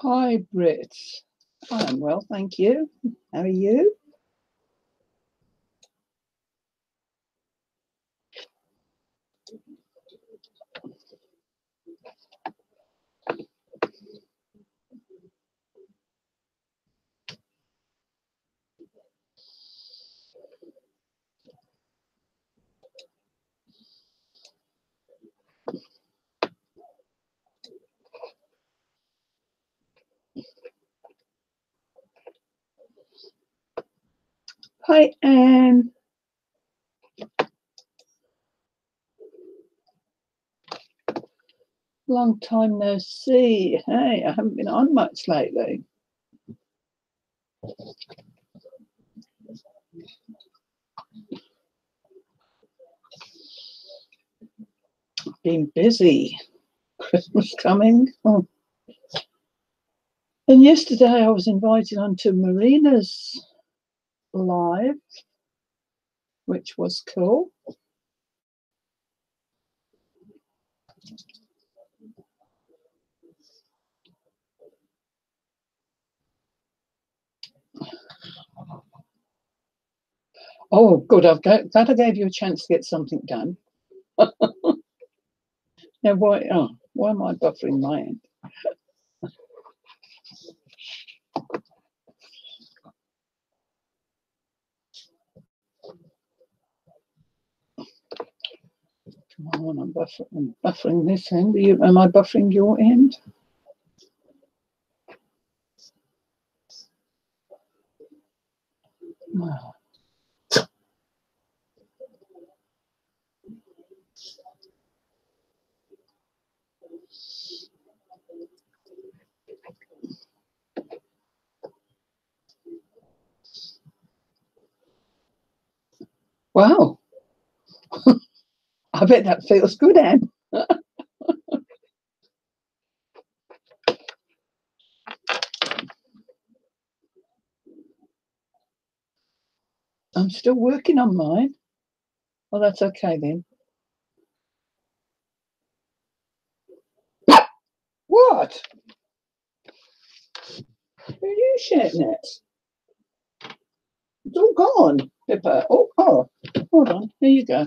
Hi, Brit. I'm well, thank you. How are you? Hi, Anne. Long time no see. Hey, I haven't been on much lately. Been busy. Christmas coming. Oh. And yesterday I was invited onto Marina's live, which was cool. Oh, good. Glad I gave you a chance to get something done. Now, why am I buffering my end? Come on, I'm buffering this end. Am I buffering your end? Oh. Wow. I bet that feels good, Anne. I'm still working on mine. Well, that's okay then. What? Are you shouting it? It's all gone, Pippa. Oh, hold on. Here you go.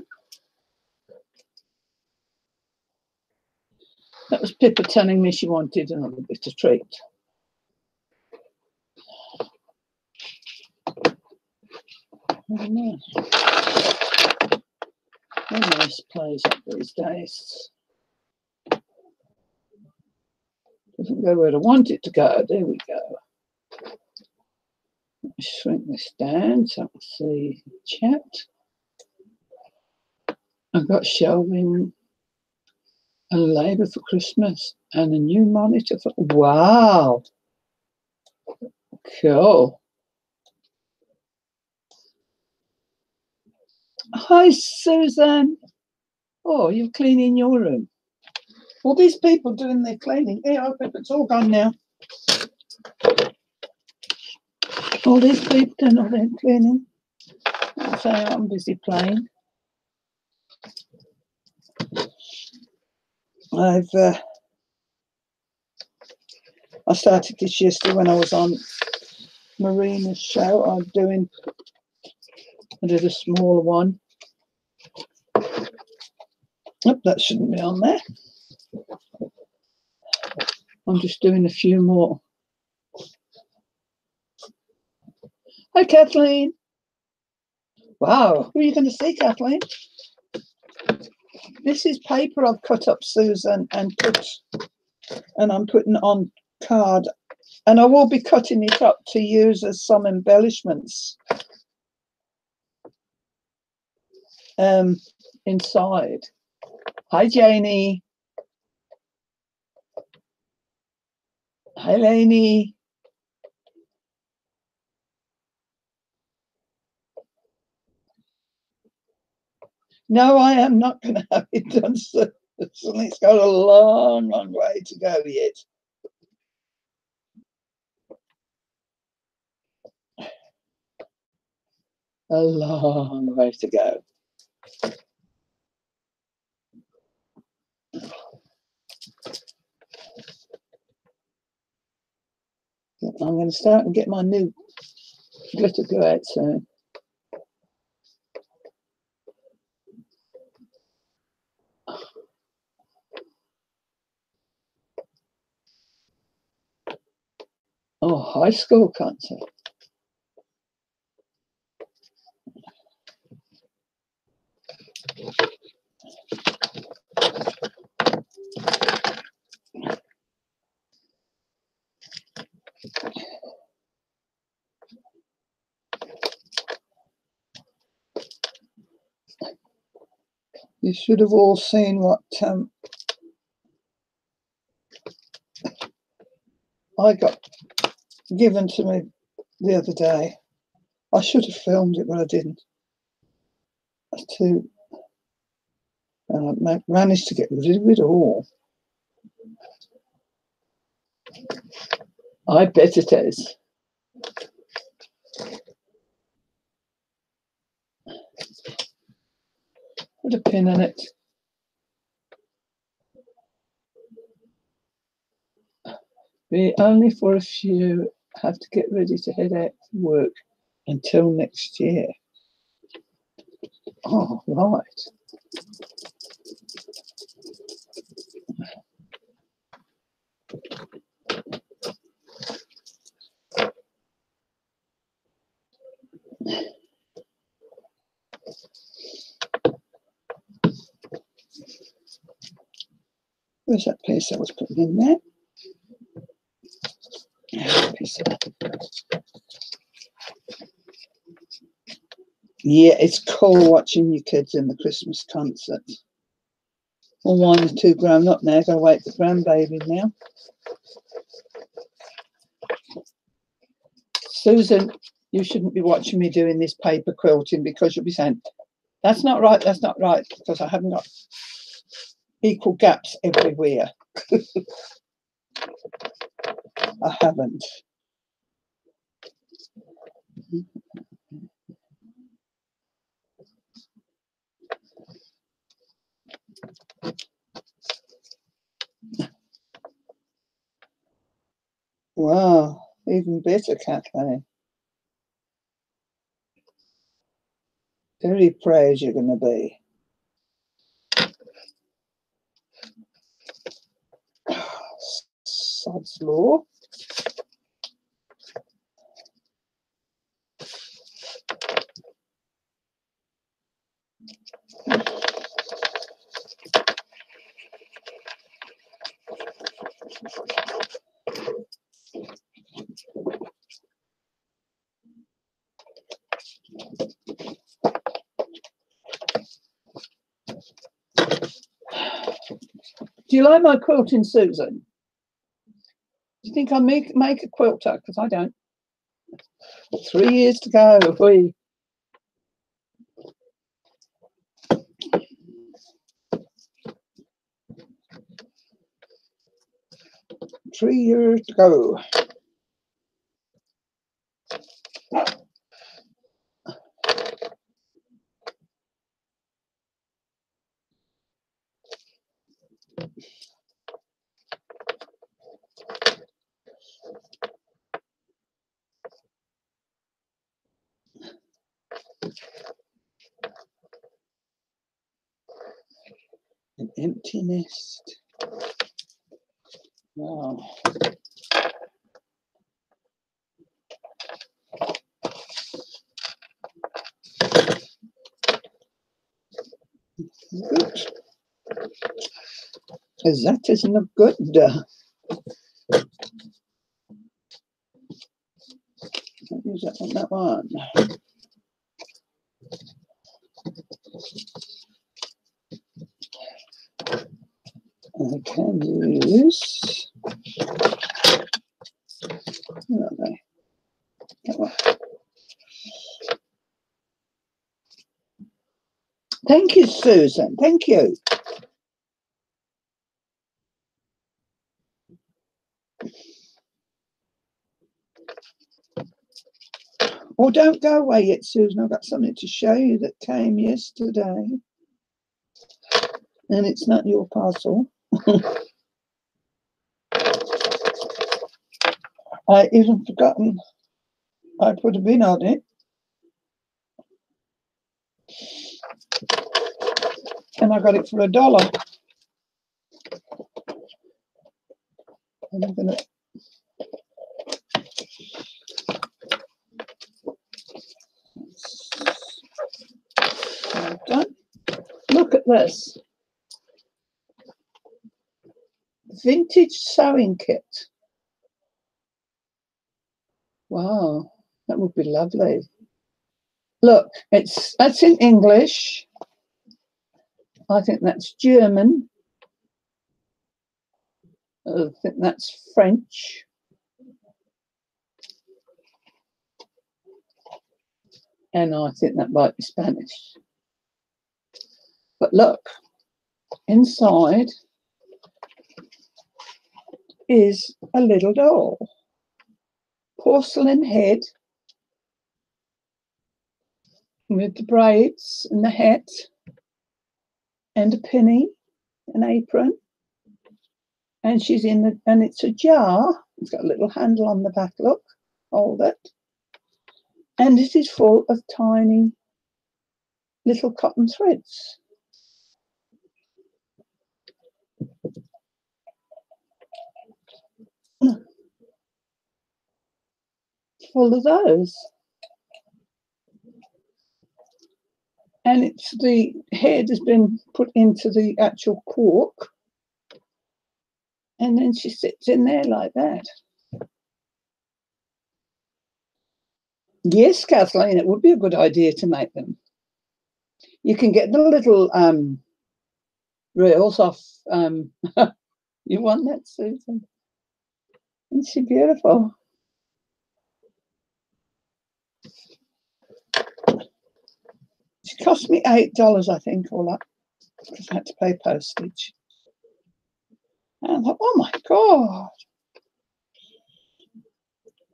That was Pippa telling me she wanted another bit of treat. I don't know. How nice plays up these days. Doesn't go where I want it to go. There we go. Let me shrink this down so I can see the chat. I've got shelving and labour for Christmas and a new monitor for. Wow. Cool. Hi, Susan. Oh, you're cleaning your room. All these people doing their cleaning. Here, it's all gone now. All these people doing all their cleaning. So I'm busy playing. I started this yesterday when I was on Marina's show. I did a smaller one. Oh, that shouldn't be on there. I'm just doing a few more. Hi, Kathleen. Wow, who are you going to see, Kathleen? This is paper I've cut up, Susan, and I'm putting on card, and I will be cutting it up to use as some embellishments inside. Hi, Janie. Hi, Lainey. No, I am not going to have it done soon. It's got a long, long way to go yet. A long way to go. I'm going to start and get my new glitter glue out soon. Oh, high school concert. You should have all seen what I got given to me the other day. I should have filmed it, but I didn't. I managed to get rid of it all. I bet it is. Put a pin in it. We only for a few have to get ready to head out for work until next year. Oh, right. Where's that piece I was putting in there? Yeah, it's cool watching your kids in the Christmas concert. Well, one or two grown up now. Gotta wait for grandbaby now. Susan, you shouldn't be watching me doing this paper quilting because you'll be saying, that's not right, because I haven't got equal gaps everywhere. I haven't. Wow, even better, Kathleen. Very proud you're going to be. Sod's law. Do you like my quilting, Susan? Do you think I make a quilter? Because I don't. 3 years to go. We. 3 years to go. Empty nest. Wow. Good. Because that isn't a good. Don't use that on that one. I can use. Where are they? That one. Thank you, Susan. Thank you. Oh, don't go away yet, Susan. I've got something to show you that came yesterday. And it's not your parcel. I even forgotten I put a bin on it. And I got it for $1. And I'm gonna done. Look at this. Vintage sewing kit. Wow, that would be lovely. Look, that's in English. I think that's German. I think that's French. And I think that might be Spanish. But look, inside is a little doll. Porcelain head with the braids and the hat and a penny, an apron. And she's in the, and it's a jar. It's got a little handle on the back, look, hold it. And it is full of tiny little cotton threads. Full of those. And it's the head has been put into the actual cork. And then she sits in there like that. Yes, Kathleen, it would be a good idea to make them. You can get the little reels off. You want that, Susan? Isn't she beautiful? She cost me $8, I think, all up, because I had to pay postage. And I thought, oh my God.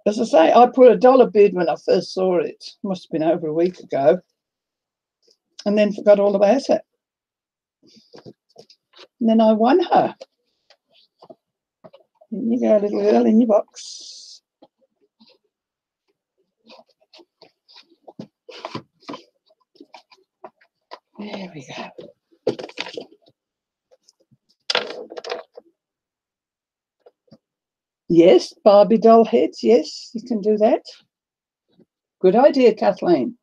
As I say, I put a $1 bid when I first saw it. Must have been over a week ago. And then forgot all about it. And then I won her. Here you go, little girl, in your box. There we go. Yes, Barbie doll heads. Yes, you can do that. Good idea, Kathleen.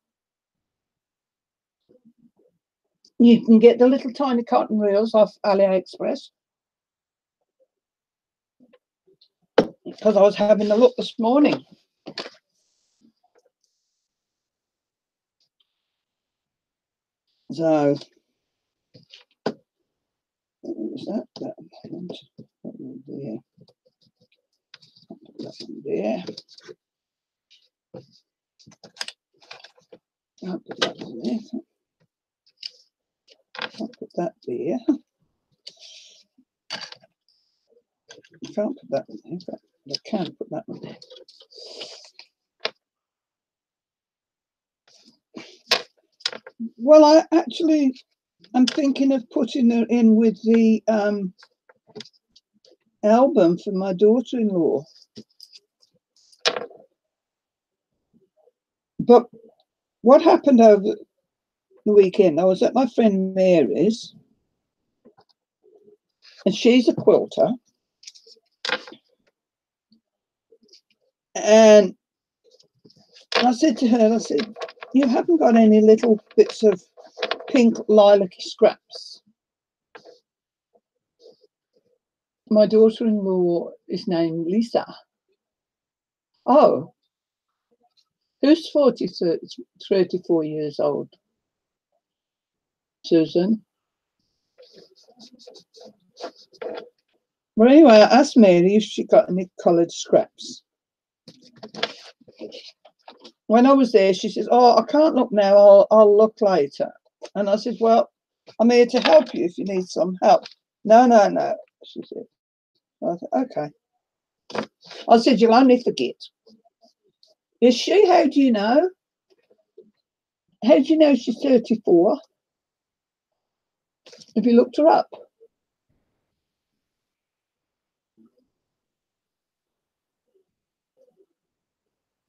You can get the little tiny cotton reels off AliExpress. Because I was having a look this morning. So, what was that? That one there. That one there. I'll put that one there. I'll put that there. I can't put that one there, but I can put that one there. Well, I'm thinking of putting her in with the album for my daughter-in-law. But what happened over the weekend, I was at my friend Mary's, and she's a quilter. And I said to her, I said, you haven't got any little bits of pink lilac-y scraps? My daughter-in-law is named Lisa. Oh, who's 34 years old? Susan. Well, anyway, I asked Mary if she got any coloured scraps. When I was there, she says, oh, I can't look now, I'll look later. And I said, well, I'm here to help you if you need some help. No, she said. I said, okay. I said, you'll only forget. Is she? How do you know? How do you know she's 34? Have you looked her up?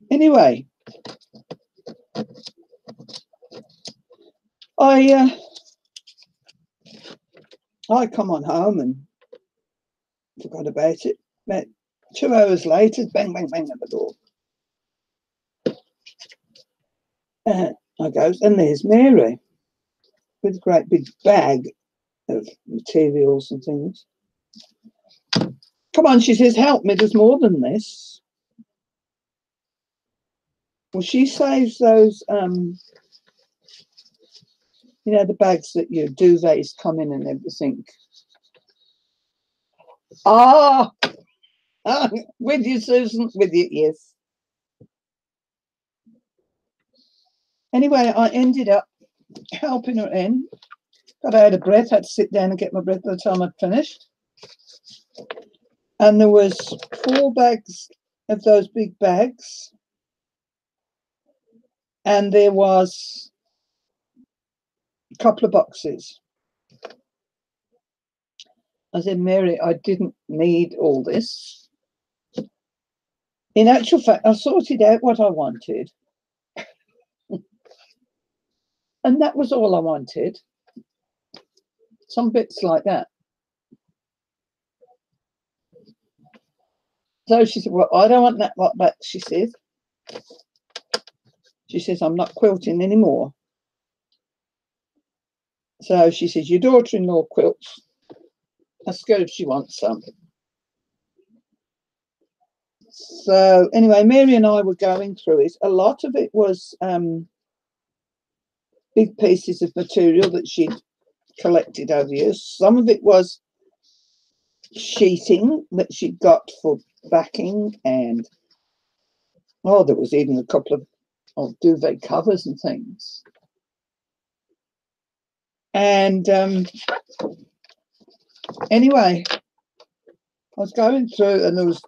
Anyway, I come on home and forgot about it. About 2 hours later, bang, bang, bang at the door. I goes, and there's Mary with a great big bag of materials and things. Come on, she says, help me, there's more than this. Well, she saves those, you know, the bags that your duvets come in and everything. Ah, with you, Susan, with you, yes. Anyway, I ended up helping her in. Got out of breath, had to sit down and get my breath by the time I'd finished. And there was 4 bags of those big bags. And there was a couple of boxes. I said, Mary, I didn't need all this. In actual fact, I sorted out what I wanted. And that was all I wanted. Some bits like that. So she said, well, I don't want that lot back, she said. She says, I'm not quilting anymore. So she says, your daughter-in-law quilts. Ask her if she wants some. So anyway, Mary and I were going through it. A lot of it was big pieces of material that she'd collected over years. Some of it was sheeting that she'd got for backing, and oh, there was even a couple of duvet covers and things. And anyway, I was going through, and there was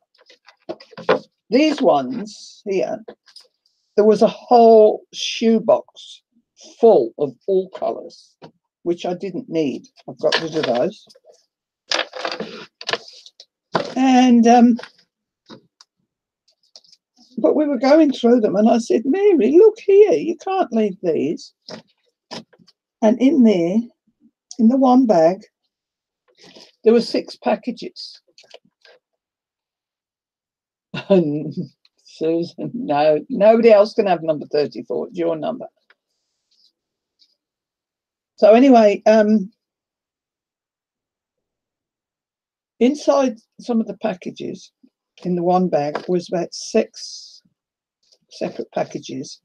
these ones here. There was a whole shoebox full of all colours, which I didn't need. I've got rid of those. And but we were going through them, and I said, Mary, look here, you can't leave these. And in there, in the one bag, there were 6 packages. And Susan, no, nobody else can have number 34. It's your number. So anyway, inside some of the packages in the one bag was about 6 separate packages.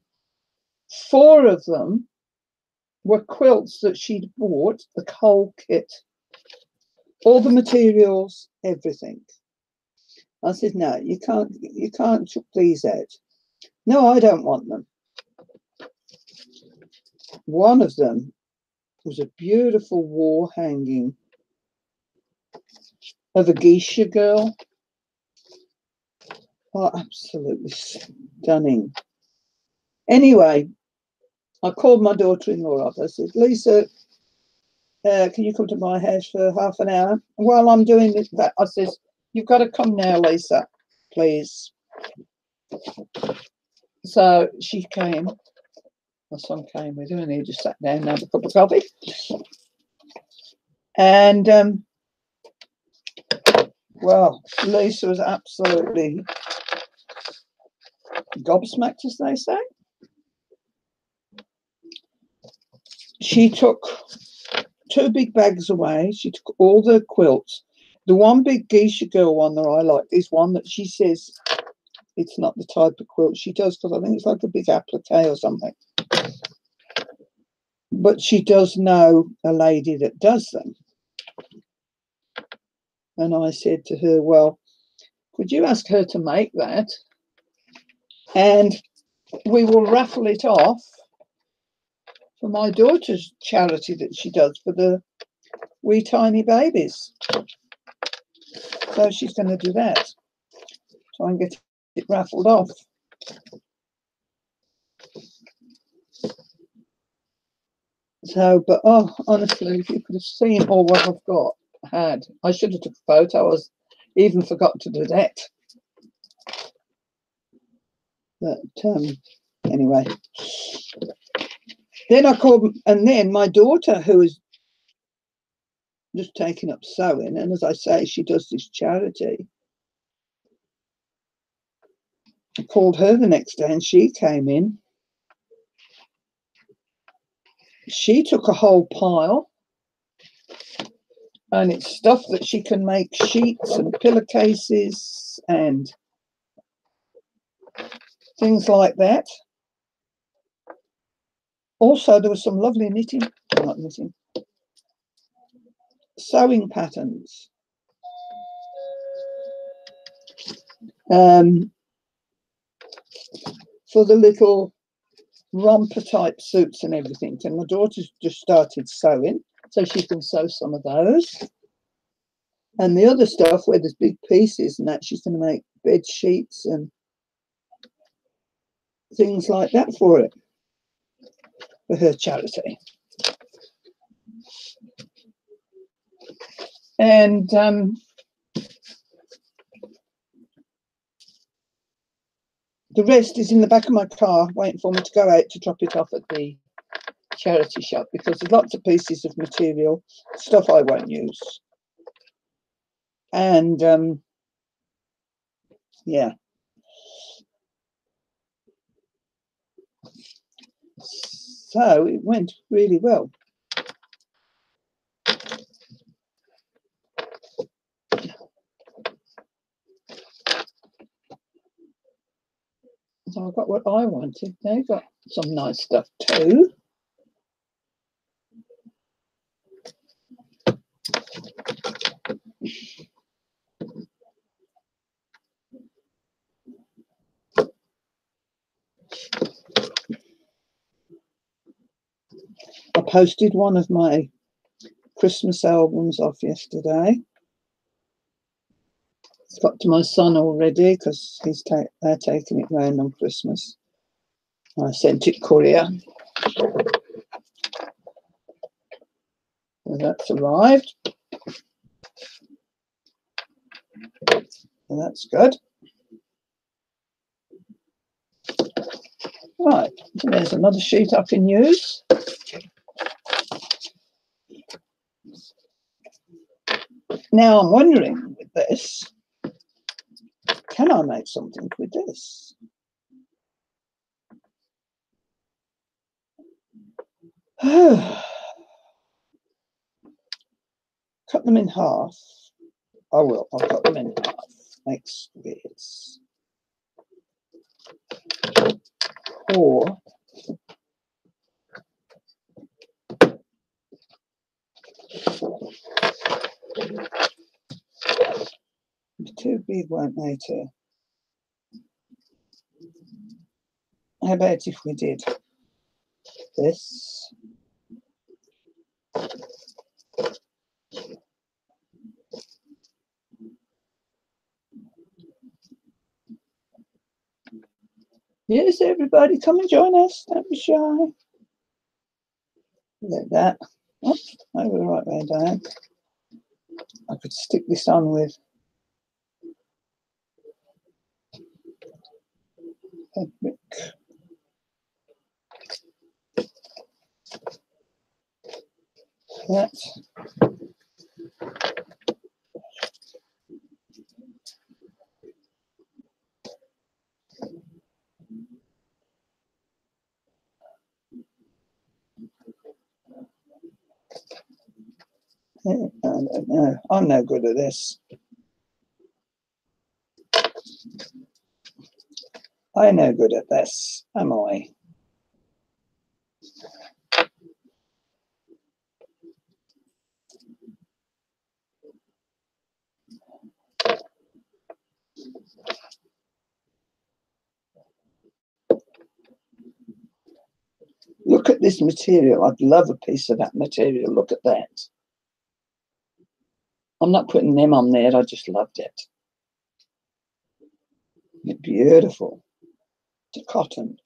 4 of them were quilts that she'd bought, the whole kit, all the materials, everything. I said, no, you can't chuck these out. No, I don't want them. One of them was a beautiful wall hanging of a geisha girl. Oh, absolutely stunning. Anyway, I called my daughter-in-law up. I said, Lisa, can you come to my house for half an hour? While I'm doing that, I says, you've got to come now, Lisa, please. So she came. My son came with her, and he just sat down and had a cup of coffee. And Well, Lisa was absolutely gobsmacked, as they say. She took 2 big bags away. She took all the quilts. The one big geisha girl one that I like is one that she says it's not the type of quilt she does, because I think it's like a big applique or something. But she does know a lady that does them. And I said to her, well, could you ask her to make that? And we will raffle it off for my daughter's charity that she does for the wee tiny babies. So she's going to do that. Try and get it raffled off. So, but oh, honestly, if you could have seen all what I've had. I should have took a photo. I even forgot to do that. But anyway, then I called, and then my daughter, who is just taking up sewing, and as I say, she does this charity. I called her the next day, and she came in. She took a whole pile, and it's stuff that she can make sheets and pillowcases and things like that. Also, there was some lovely knitting, not knitting, sewing patterns. For the little romper type suits and everything. And my daughter's just started sewing, so she can sew some of those. And the other stuff where there's big pieces and that, she's going to make bed sheets and things like that for it, for her charity. And the rest is in the back of my car waiting for me to go out to drop it off at the charity shop, because there's lots of pieces of material, stuff I won't use. And yeah. So it went really well. So I got what I wanted. They got some nice stuff too. I posted one of my Christmas albums off yesterday. It's got to my son already, because they're taking it round on Christmas. I sent it courier. So that's arrived. So that's good. Right, so there's another sheet I can use. Now I'm wondering with this, can I make something with this? Cut them in half. I will. I'll cut them in half. Make squares. Or too big, won't they, too? How about if we did this? Yes, everybody, come and join us. Don't be shy. Like that. Oops, over the right way down. I could stick this on with a brick. That. I don't know. I'm no good at this. I'm no good at this, am I? Look at this material. I'd love a piece of that material. Look at that. I'm not putting them on there. I just loved it. It's beautiful. It's a cotton.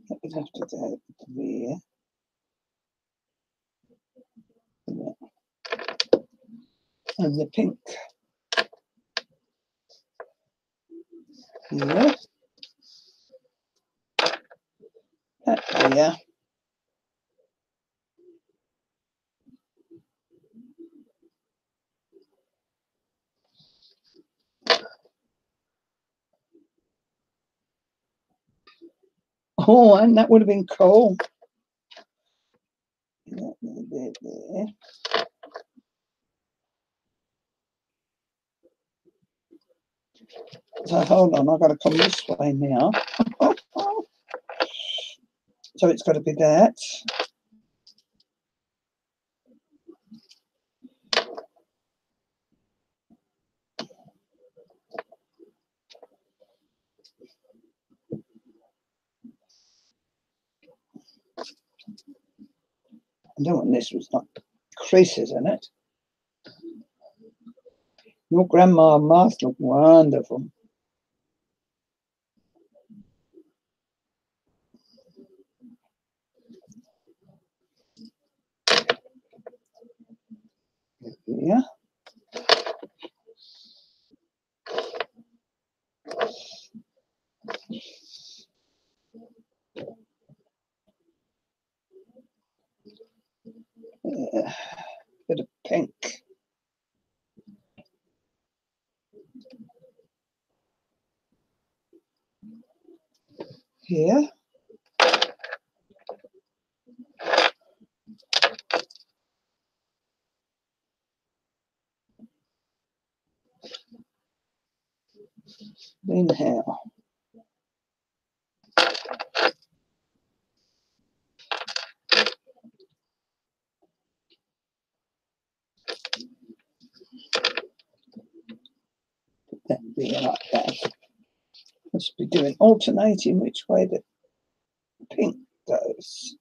That would have to go there. And the pink here. That here. Oh, and that would have been cool. There. So hold on, I've got to come this way now. So it's got to be that. I don't want this with not creases in it. Your grandma must look wonderful. Yeah. Bit of pink. Here. Then here. That there like that. Must be doing alternating which way the pink goes.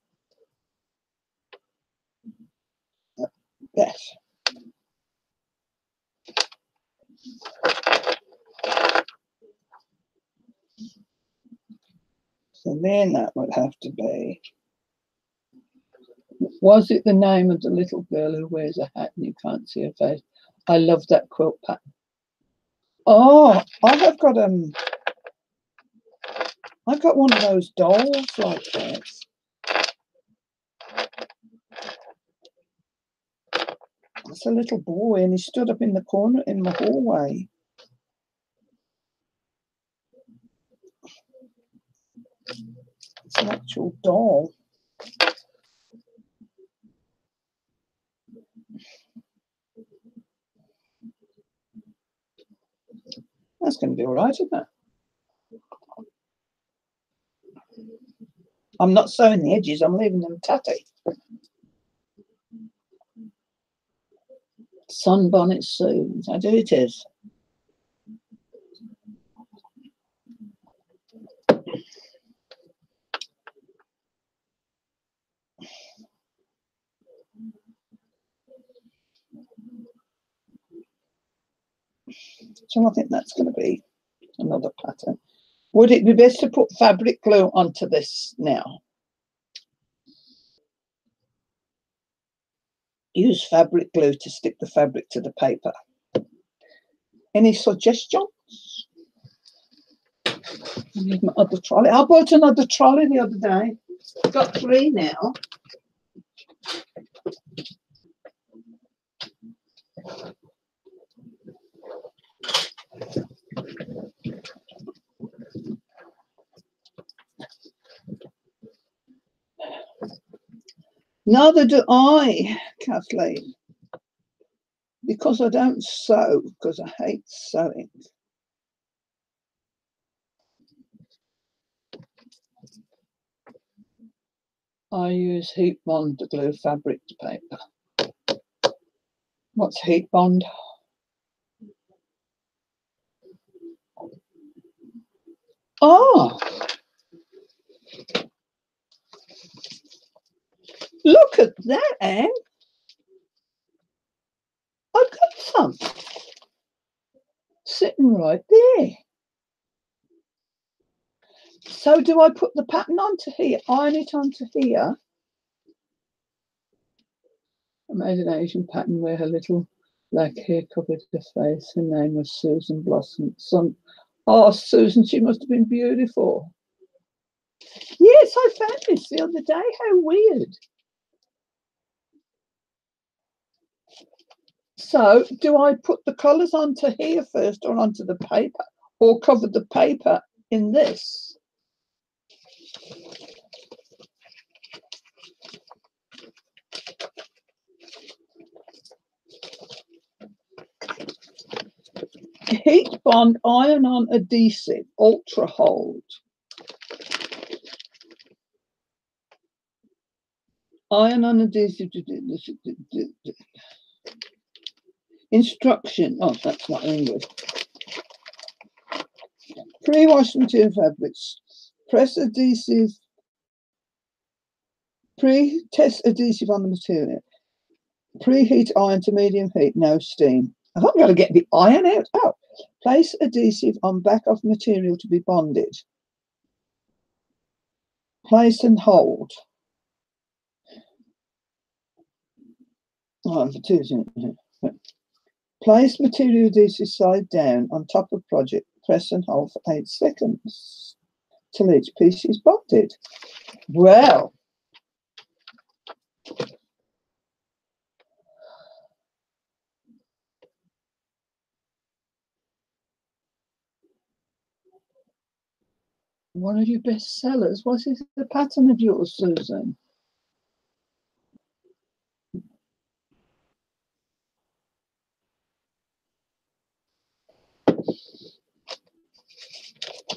That. So then that would have to be. Was it the name of the little girl who wears a hat and you can't see her face? I love that quilt pattern. Oh, I've got one of those dolls like this. It's a little boy and he stood up in the corner in the hallway. It's an actual doll. That's going to be all right, isn't it? I'm not sewing the edges, I'm leaving them tatty. Sunbonnet soon. I do it is. So I think that's going to be another pattern. Would it be best to put fabric glue onto this now? Use fabric glue to stick the fabric to the paper. Any suggestions? I need my other trolley. I bought another trolley the other day. Got 3 now. Neither do I, Kathleen, because I don't sew, because I hate sewing. I use heat bond to glue fabric to paper. What's heat bond? Oh, look at that, Anne. I've got some sitting right there. So do I put the pattern onto here, iron it onto here? I made an Asian pattern where her little black hair covered her face. Her name was Susan Blossom. Oh, Susan, she must have been beautiful. Yes, I found this the other day. How weird. So do I put the colours onto here first or onto the paper, or cover the paper in this? Heat bond iron on adhesive, ultra hold. Iron on adhesive. Instruction. Oh, that's not English. Pre-wash material fabrics. Press adhesive. Pre-test adhesive on the material. Preheat iron to medium heat, no steam. I've got to get the iron out. Oh, place adhesive on back of material to be bonded. Place and hold. Oh, place material adhesive side down on top of project. Press and hold for 8 seconds till each piece is bonded. Well, one of your best sellers. What is the pattern of yours, Susan?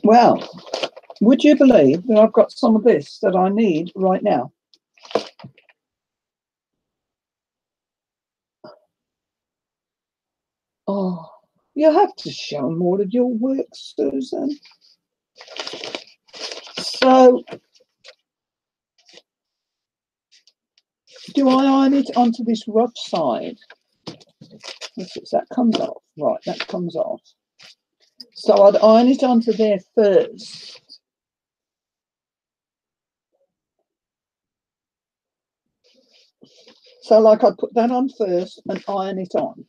Well, would you believe that I've got some of this that I need right now? Oh, you have to show more of your work, Susan. So, do I iron it onto this rough side? That comes off. Right, that comes off. So I'd iron it onto there first. So like I'd put that on first and iron it on.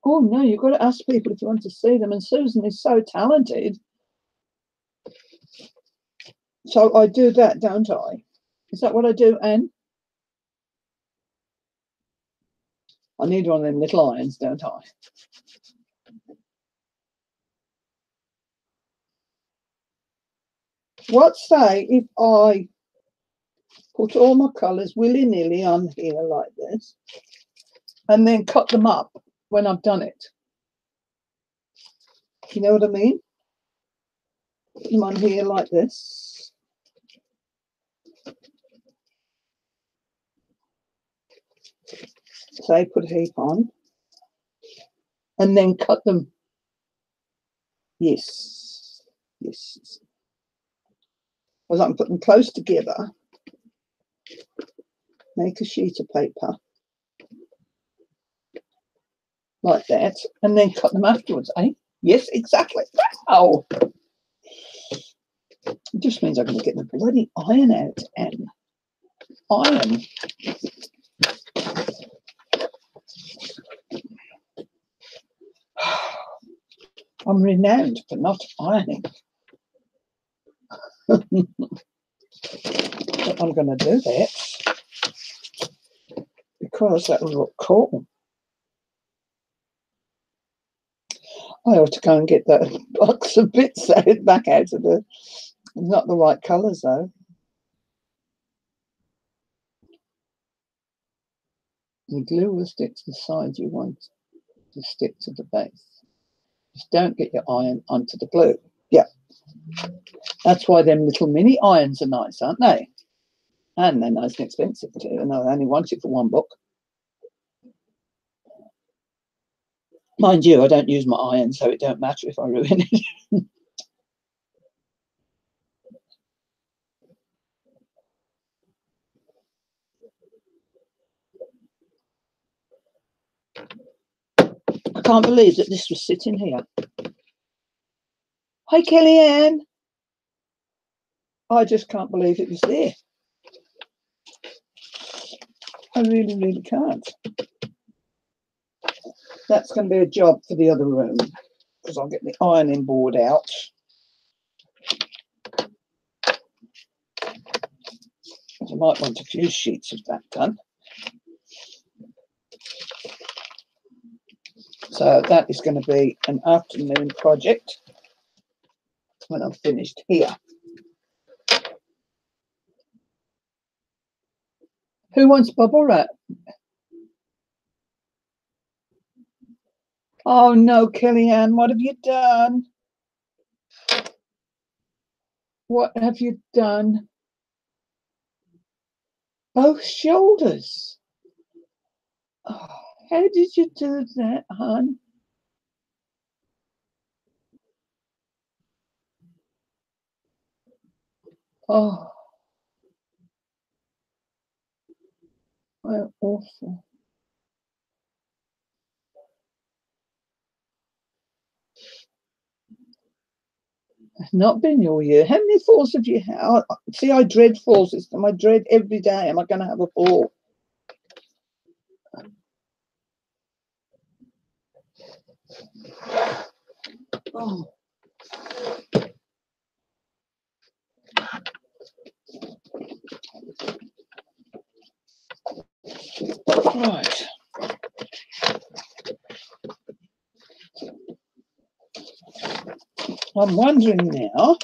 Oh no, you've got to ask people if you want to see them. And Susan is so talented. So I do that, don't I? Is that what I do, Anne? I need one of them little irons, don't I? What say if I put all my colours willy-nilly on here like this and then cut them up when I've done it? You know what I mean? Put them on here like this. Say put a heap on and then cut them. Yes. Yes. Because I can put them close together. make a sheet of paper like that, and then cut them afterwards, eh? Yes, exactly. Oh, it just means I'm going to get the bloody iron out, and iron. I'm renowned for not ironing. But I'm going to do that because that will look cool. I ought to go and get that box of bits back out of the, not the right colours though. The glue will stick to the side you want to stick to the base. Just don't get your iron onto the glue. Yeah. That's why them little mini irons are nice, aren't they? And they're nice and expensive too. And I only want it for £1. Mind you, I don't use my iron, so it don't matter if I ruin it. I can't believe that this was sitting here. Hi, Kellyanne. I just can't believe it was there. I really, really can't. That's going to be a job for the other room because I'll get the ironing board out. I might want a few sheets of that done. So that is going to be an afternoon project when I'm finished here. Who wants bubble wrap? Oh no, Kellyanne, what have you done? What have you done? Both shoulders. Oh, how did you do that, hon? Oh, how awful. It's not been your year. How many falls have you had? See, I dread falls. I dread every day. Am I going to have a fall? Oh. Right. I'm wondering now.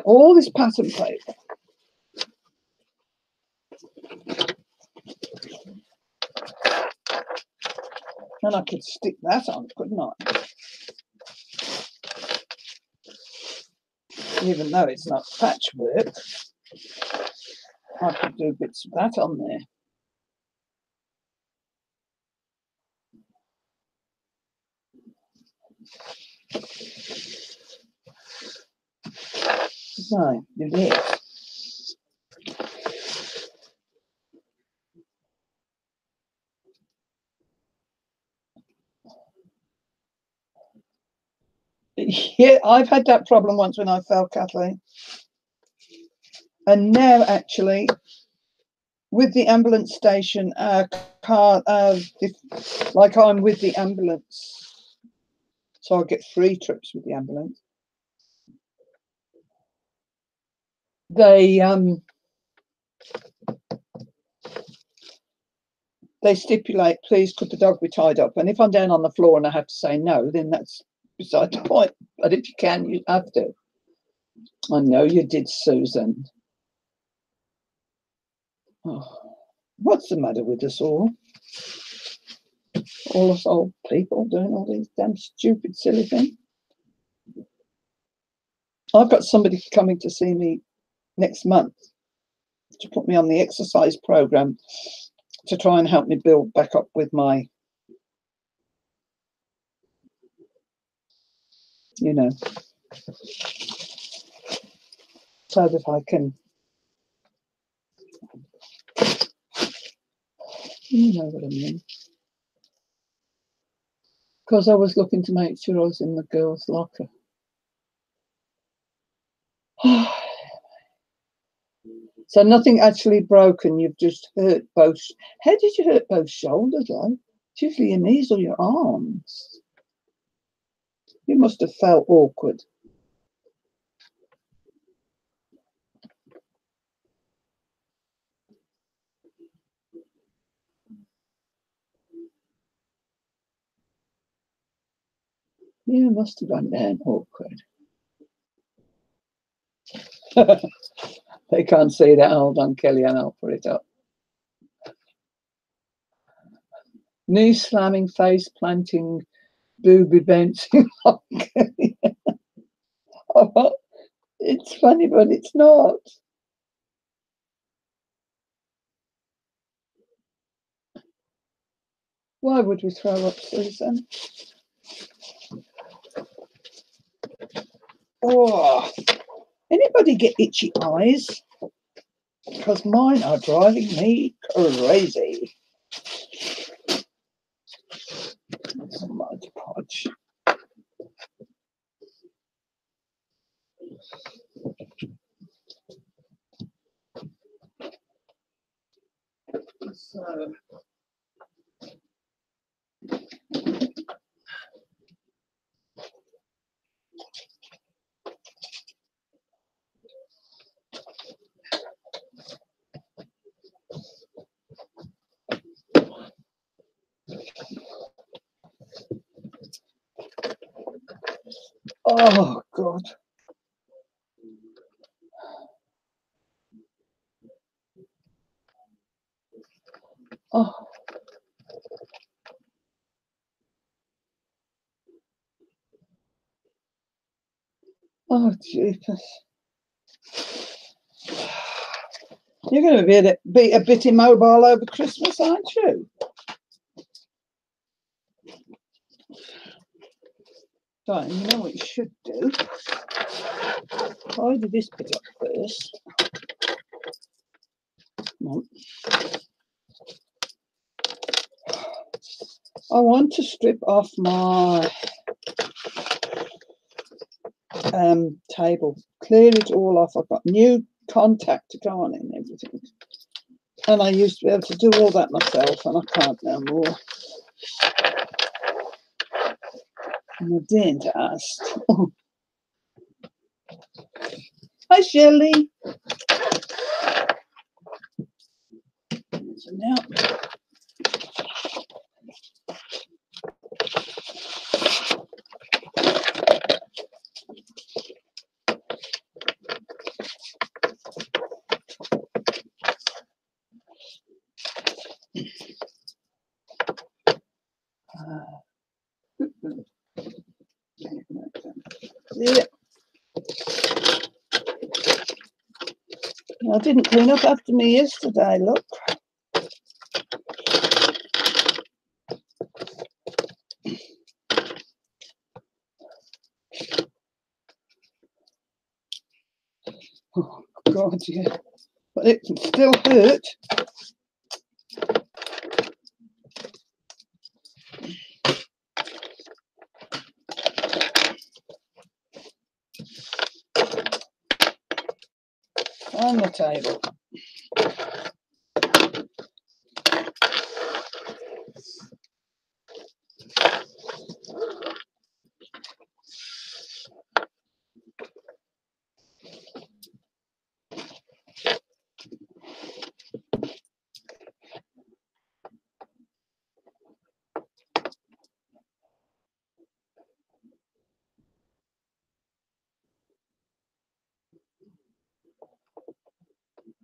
All this pattern paper. And I could stick that on, couldn't I? Even though it's not patchwork, I could do bits of that on there. No, you did. Yeah, I've had that problem once when I fell, Kathleen. And now, actually, with the ambulance station, car, like I'm with the ambulance, so I'll get 3 trips with the ambulance. They stipulate, please could the dog be tied up? And if I'm down on the floor and I have to say no, then that's beside the point. But if you can, you have to. I know you did, Susan. Oh, what's the matter with us all? All us old people doing all these damn stupid, silly things. I've got somebody coming to see me next month to put me on the exercise program to try and help me build back up with my, you know. so that I can, you know what I mean. Because I was looking to make sure I was in the girls' locker. So nothing actually broken, you've just hurt both. How did you hurt both shoulders, like? It's usually your knees or your arms. You must have felt awkward. Yeah, must have gone down awkward. They can't see that. Hold on, Kelly, and I'll put it up. Knee slamming, face planting, booby bouncing. Oh, it's funny, but it's not. Why would we throw up, Susan? Oh, anybody get itchy eyes? Because mine are driving me crazy. So much podge. So, oh God. Oh. Oh, Jesus. You're going to be a bit immobile over Christmas, aren't you? So, you know what you should do? Tidy this bit up first. Come on. I want to strip off my table, clear it all off. I've got new contact to go on and everything. And I used to be able to do all that myself, and I can't no more. And I didn't ask. Hi, Shirley. So now, yeah. I didn't clean up after me yesterday, look. Oh, God, yeah. But it can still hurt. On the table.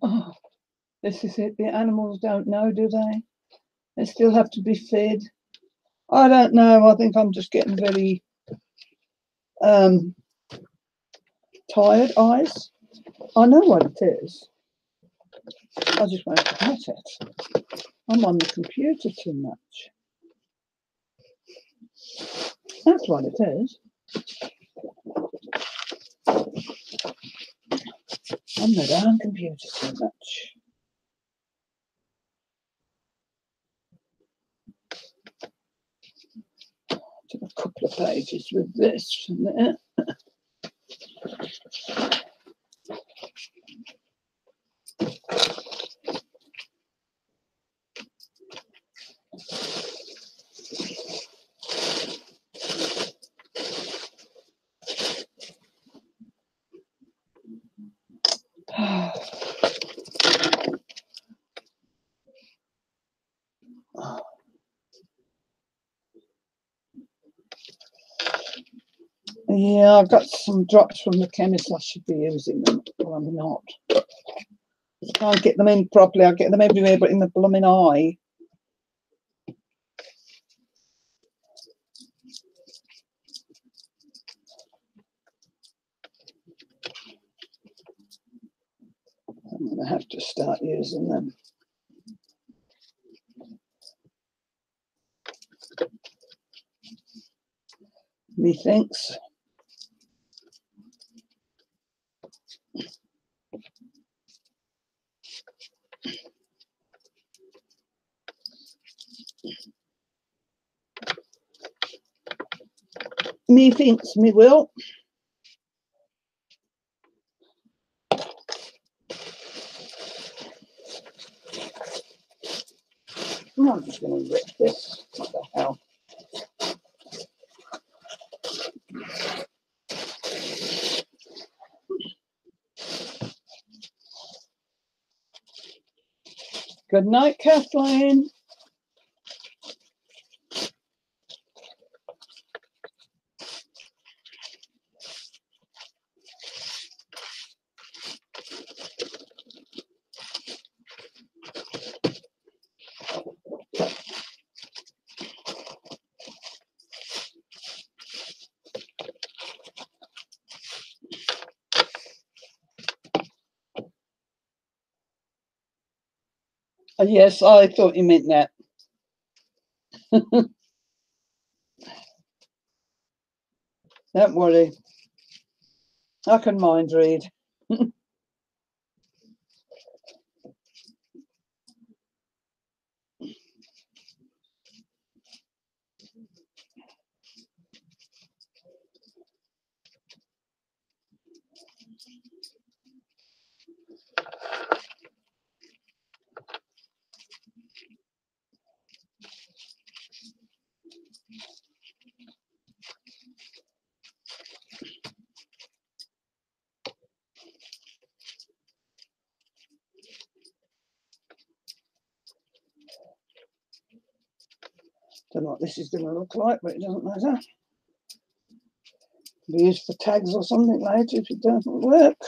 Oh, this is it. The animals don't know, do they? They still have to be fed. I don't know. I think I'm just getting very tired eyes. I know what it is. I just won't admit it. I'm on the computer too much. That's what it is. on the darn computer so much. Took a couple of pages with this from there. Yeah, I've got some drops from the chemist. I should be using them, but I'm not. I can't get them in properly. I get them everywhere, but in the blooming eye. I'm going to have to start using them. Methinks. Methinks me will. I'm just going to rip this. What the hell? Good night, Kathleen. Yes, I thought you meant that. Don't worry. I can mind read. Don't know what this is going to look like, but it doesn't matter. Be used for tags or something later if it doesn't work.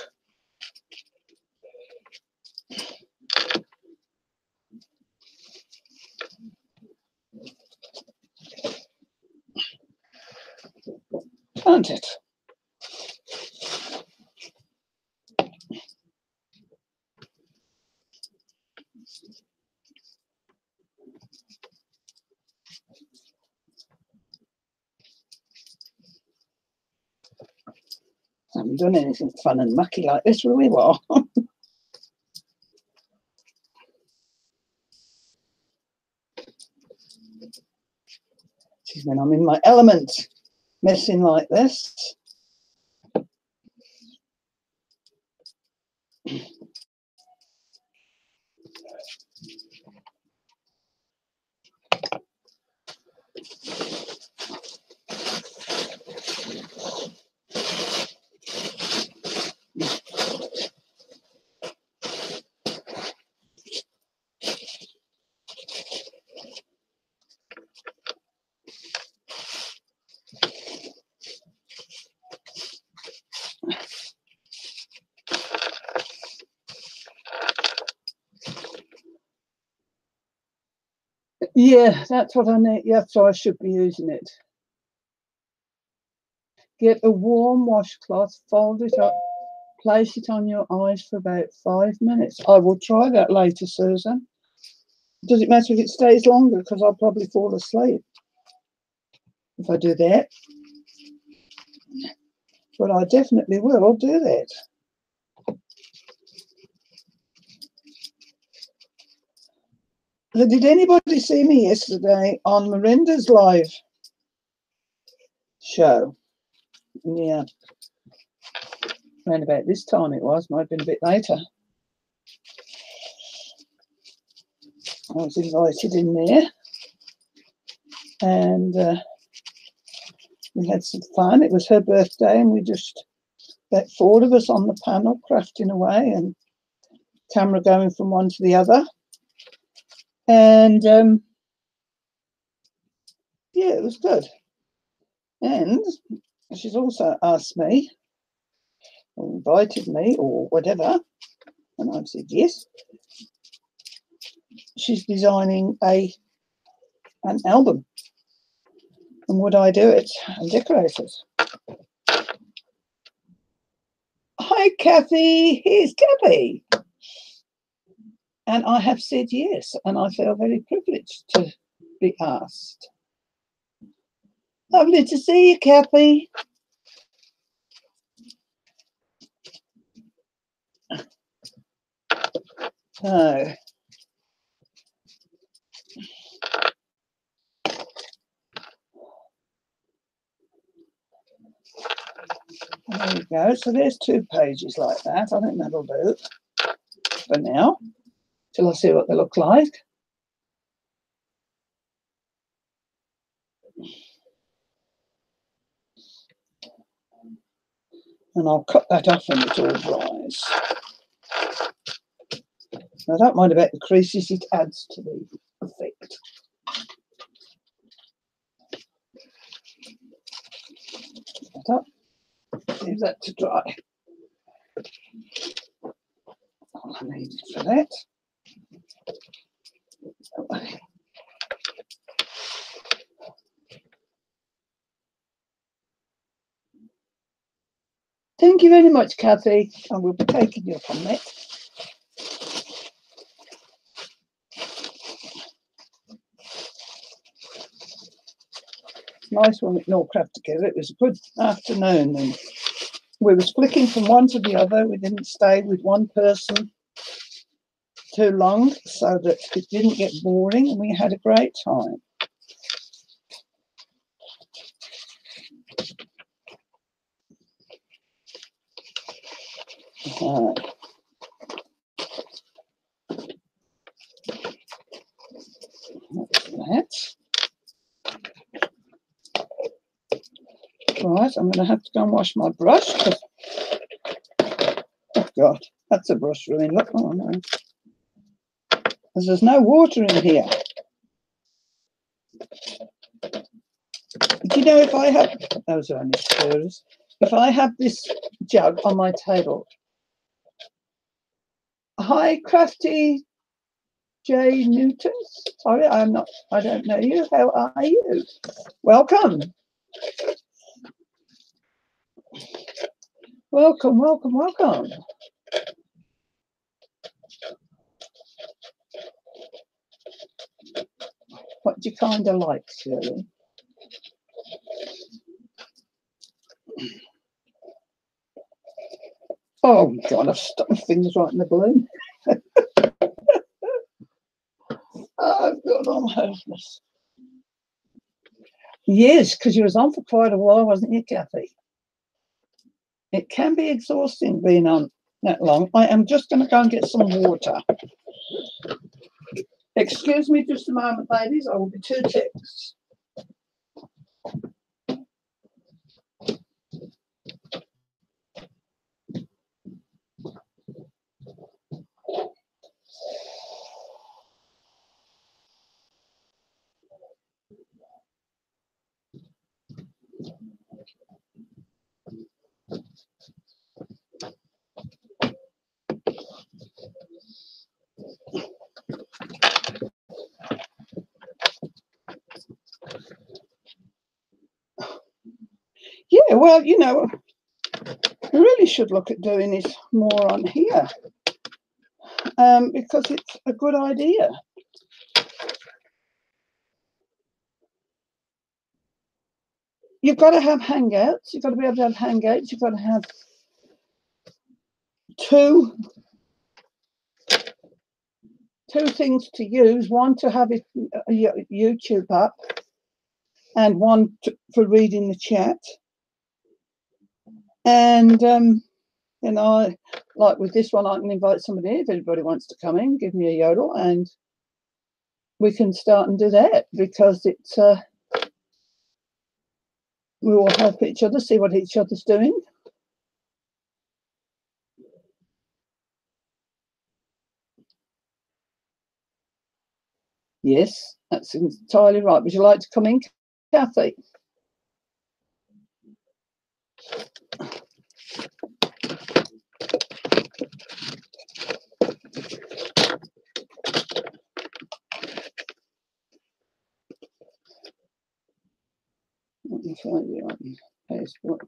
Can't it? I haven't done anything fun and mucky like this, will we? What? This is when I'm in my element, messing like this. Yeah, that's what I need. Yeah, so I should be using it. Get a warm washcloth, fold it up, place it on your eyes for about 5 minutes. I will try that later, Susan. Does it matter if it stays longer? Because I'll probably fall asleep if I do that. But I definitely will do that. So did anybody see me yesterday on Miranda's live show? Yeah. Around about this time it was, might have been a bit later. I was invited in there, and we had some fun. It was her birthday, and we just, about 4 of us on the panel, crafting away, and camera going from one to the other. And yeah, it was good. And she's also asked me, or invited me, or whatever, and I've said yes. She's designing an album, and would I do it and decorate it? Hi, Kathy. Here's Kathy. And I have said yes, and I feel very privileged to be asked. Lovely to see you, Kathy. So, there you go. So there's 2 pages like that. I think that'll do for now, till I see what they look like. And I'll cut that off when it all dries. I don't mind about the creases, it adds to the effect. That up. Leave that to dry. All I need for that. Thank you very much, Kathy. I will be taking you up on that. Nice when we all craft together. It was a good afternoon, and we was flicking from one to the other. We didn't stay with one person too long so that it didn't get boring, and we had a great time. That's that. Right, I'm going to have to go and wash my brush. Oh God, that's a brush ruin. Look, oh no, because there's no water in here. Do you know, if I have, those are only stirrers, if I have this jug on my table. Hi, Crafty J. Newton. Sorry, I don't know you. How are you? Welcome. Welcome, welcome, welcome. What do you kind of like, Shirley? Oh, God, I've stuck my fingers right in the balloon. Oh, God, I'm hopeless. Yes, because you was on for quite a while, wasn't you, Kathy? It can be exhausting being on that long. I am just going to go and get some water. Excuse me just a moment, ladies. I will be 2 ticks. Yeah, well, you know, we really should look at doing it more on here because it's a good idea. You've got to have hangouts. You've got to be able to have hangouts. You've got to have 2 two things to use, one to have it YouTube up and one for reading the chat. And you know, like with this one, I can invite somebody in if anybody wants to come in, give me a yodel, and we can start and do that, because it's we all help each other, see what each other's doing. Yes, that's entirely right. Would you like to come in, Kathy? Let me find you on Facebook.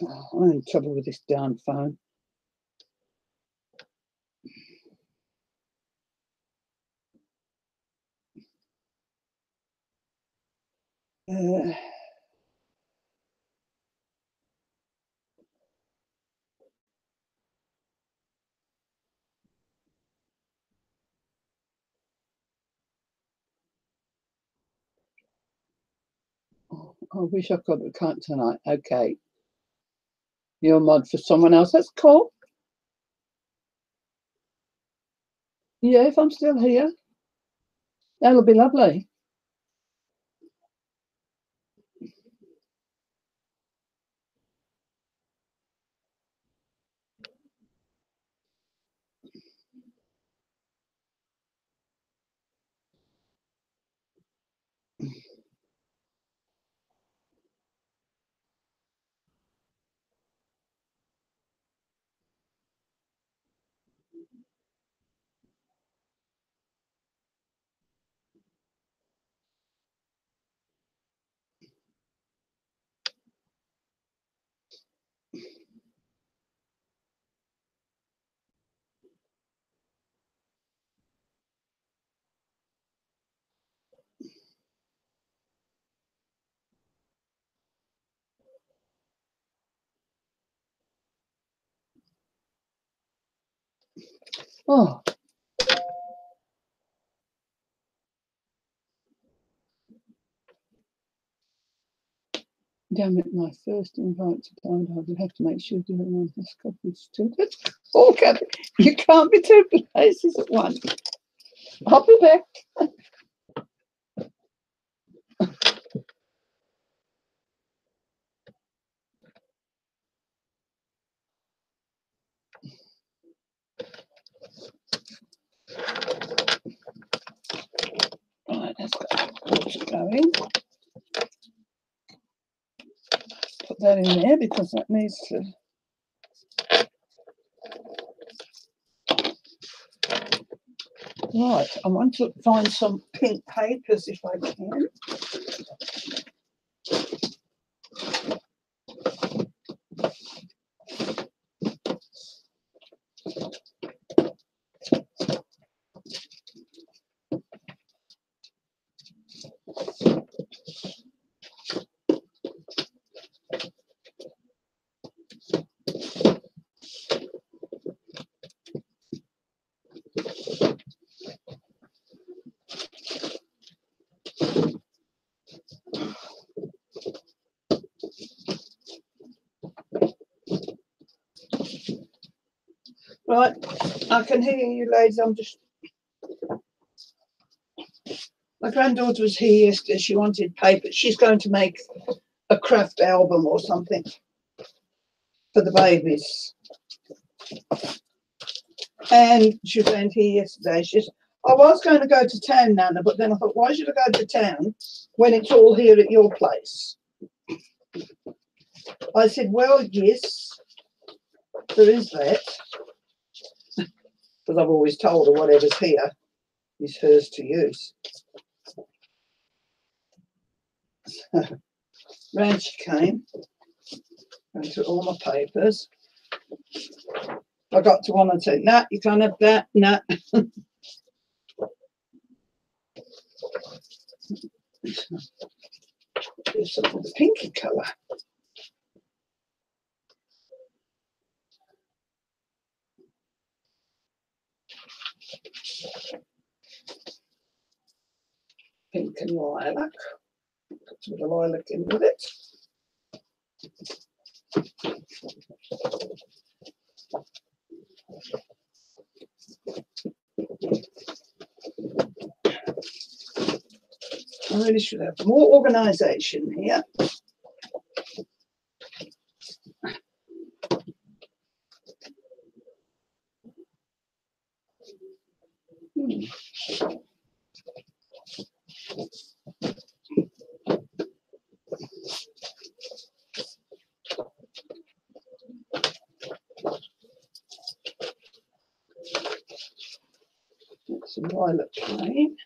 Oh, I'm in trouble with this darn phone. I wish I could, but can't tonight. Okay. You're a mod for someone else. That's cool. Yeah, if I'm still here, that'll be lovely. Oh. Damn it, my first invite to download. I will have to make sure you don't this copy too. Oh, Kathy, you can't be two places at once. I'll be back. Right, let's go. Going. Put that in there because that needs to. Right, I want to find some pink papers if I can. Right, I can hear you, ladies. I'm just. My granddaughter was here yesterday. She wanted paper. She's going to make a craft album or something for the babies. And she was going here yesterday. She said, I was going to go to town, Nana, but then I thought, why should I go to town when it's all here at your place? I said, well, yes, there is that. Because I've always told her whatever's here is hers to use. So, round she came, went through all my papers. I got to one and said, nah, you can't have that, nah. It's the pinky colour. pink and lilac. Put some of the lilac in with it. I really should have more organisation here. Some lilac plain.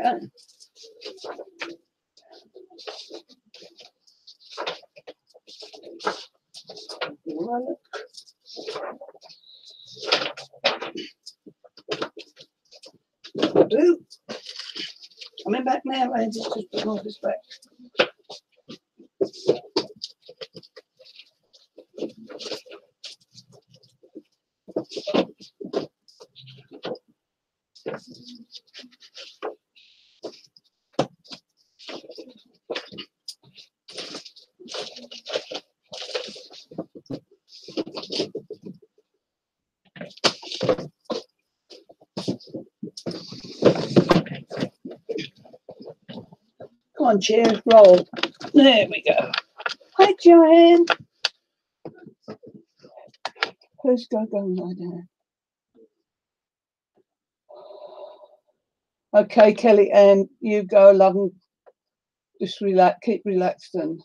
Okay. Lilac. That'll do. Coming back now, ladies. Just put all this back. Come on, cheers, roll. There we go. Hi, Joanne. Who's going to go lie down? Okay, Kelly, and you go, love, and just relax, keep relaxed and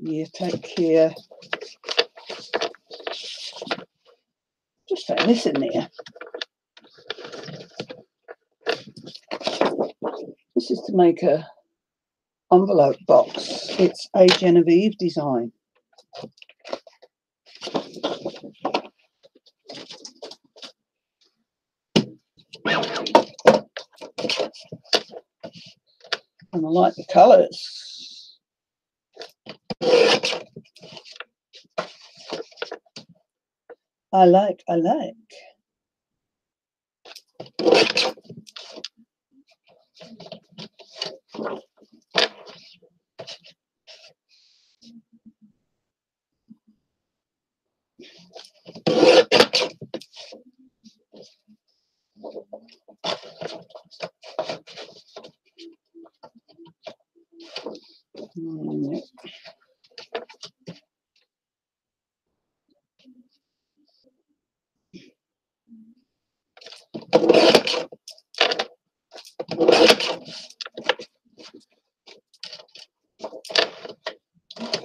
yeah, take care. Just found this in there. This is to make a envelope box. It's a Genevieve design. And I like the colours. I like.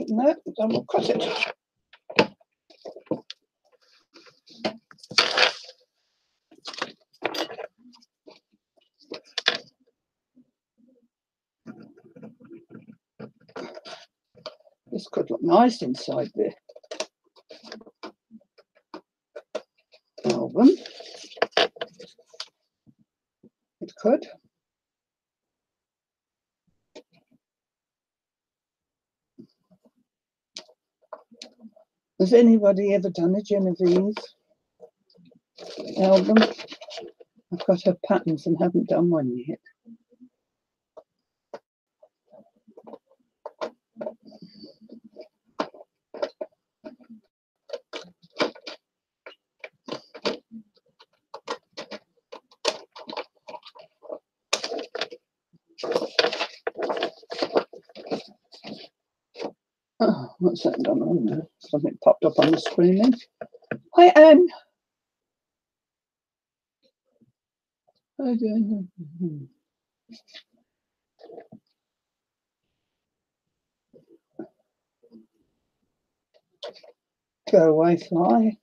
No, then we'll cut it. This could look nice inside the album. It could. Has anybody ever done a Genevieve album? I've got her patterns and haven't done one yet. Oh, what's that done on there? Something popped up on the screen then. Hi, Anne. Hi, Anne. Go away, fly.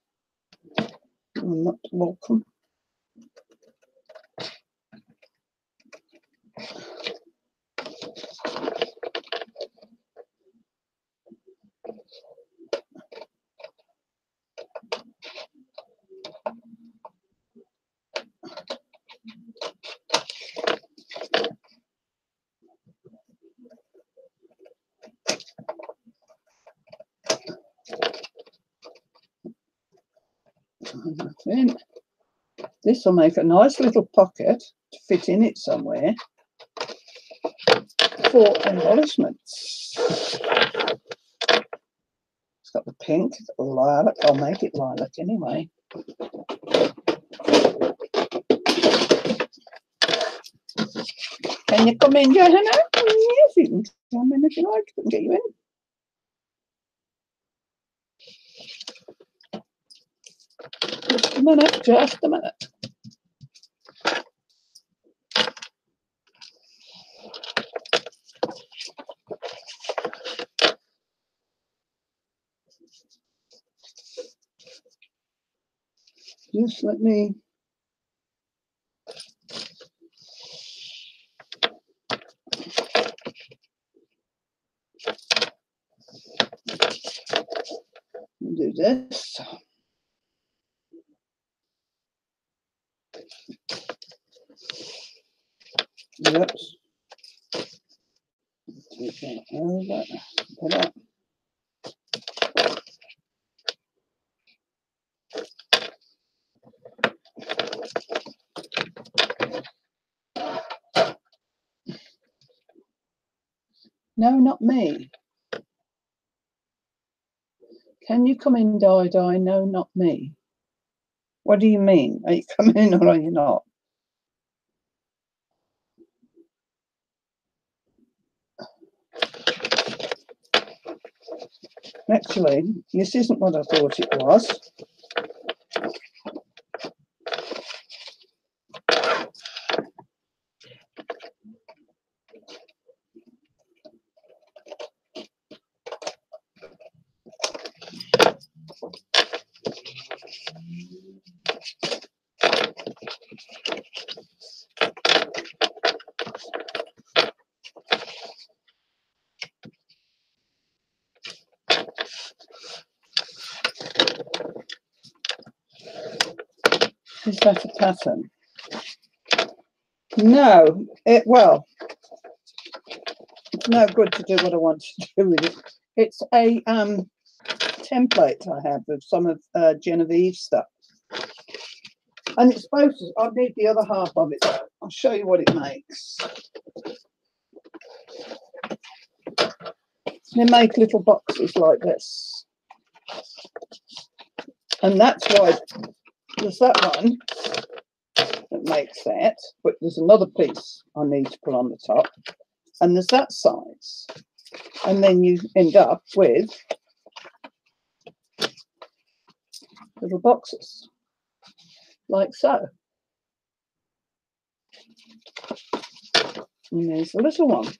You're not welcome. Nothing. This will make a nice little pocket to fit in it somewhere for embellishments. It's got the pink, the lilac. I'll make it lilac anyway. Can you come in, Johanna? Yes, you can come in if you like. I can get you in. Just a minute, just a minute. Just let me. Do this. Yep. Take that over. Put up. No, not me. Can you come in, Di? No, not me. What do you mean? Are you coming in or are you not? Actually, this isn't what I thought it was. Is that a pattern? No, well, it's no good to do what I want to do with it. It's a template I have of some of Genevieve's stuff. And it's supposed to, I need the other half of it though. I'll show you what it makes. They make little boxes like this. And that's why there's that one that makes that, but there's another piece I need to put on the top. And there's that size. And then you end up with little boxes, like so. And there's a little one.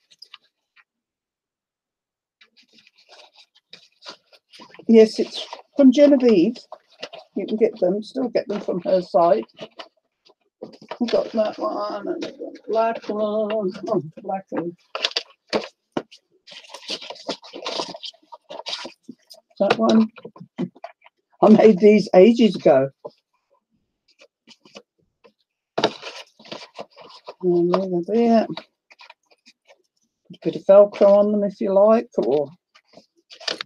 Yes, it's from Genevieve. You can get them, still get them from her site. We've got that one and the black one. Oh, black one. That one. I made these ages ago. And over there. Put a Velcro on them if you like, or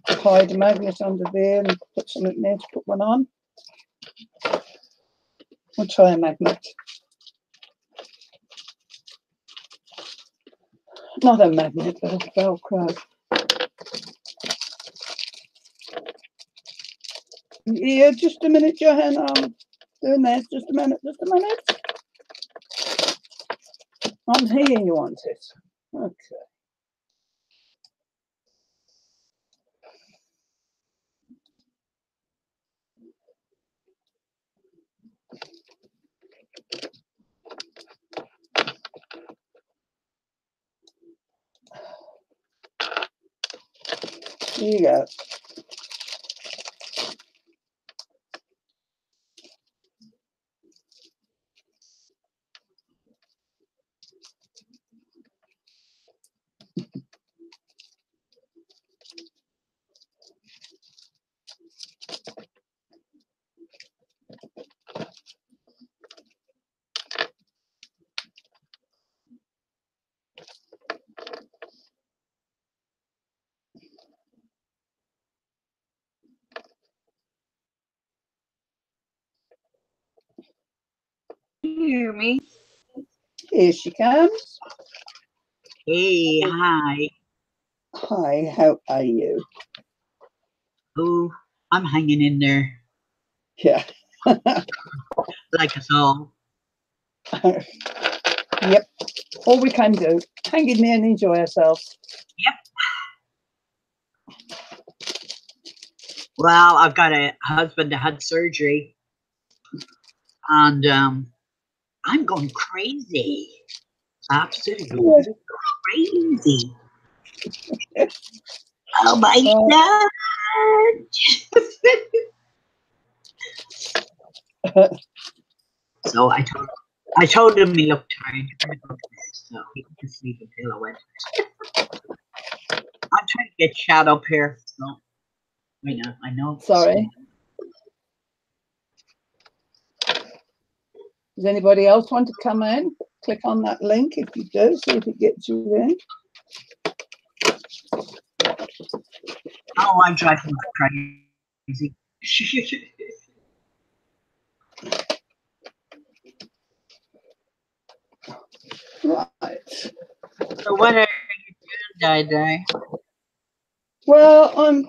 hide a magnet under there and put something there to put one on. We'll try a magnet. Not a magnet, but a Velcro. Yeah, just a minute, Johanna. I'm doing this. Just a minute, just a minute. I'm here, you want it. Okay. Here you go. hear me? Here she comes. Hey, hi. Hi, how are you? Oh, I'm hanging in there. Yeah. Like us all. Yep. All we can do. Hang in there and enjoy ourselves. Yep. Well, I've got a husband that had surgery, and I'm going crazy. Absolutely crazy. Oh my God. So I told him he looked tired. You're gonna go to bed, so he can sleep until I went. I'm trying to get chat up here. So I know. Sorry. Does anybody else want to come in? Click on that link if you do, see if it gets you in. Oh, I'm driving crazy. Right. So what are you doing, Di? Well, I'm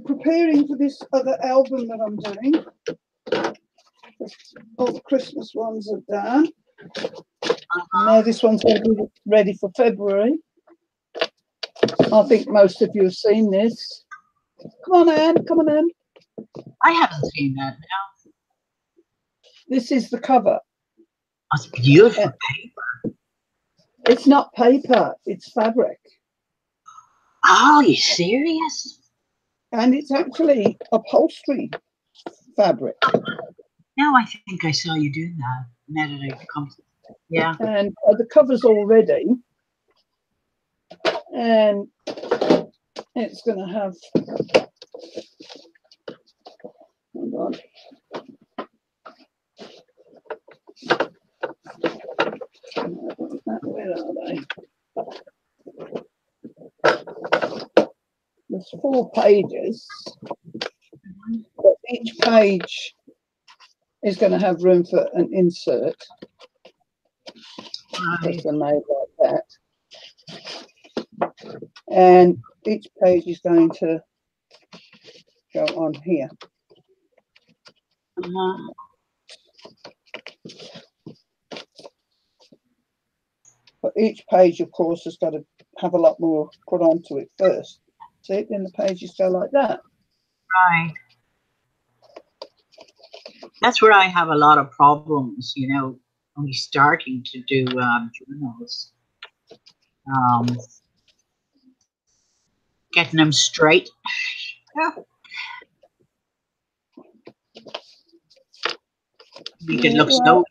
preparing for this other album that I'm doing. All the Christmas ones are done. Now this one's going to be ready for February. I think most of you have seen this. Come on, Anne. Come on, Anne. I haven't seen that now. This is the cover. That's beautiful paper. It's not paper. It's fabric. Oh, are you serious? And it's actually upholstery fabric. Now I think I saw you doing that. Now that I come, yeah. And the cover's all ready. And it's going to have. Hold on. Where are they? There's 4 pages. But each page is going to have room for an insert. Because they're made like that. And each page is going to go on here. But each page, of course, has got to have a lot more put onto it first. See, then the pages go like that. Right. That's where I have a lot of problems, only starting to do journals. Getting them straight. It looks so.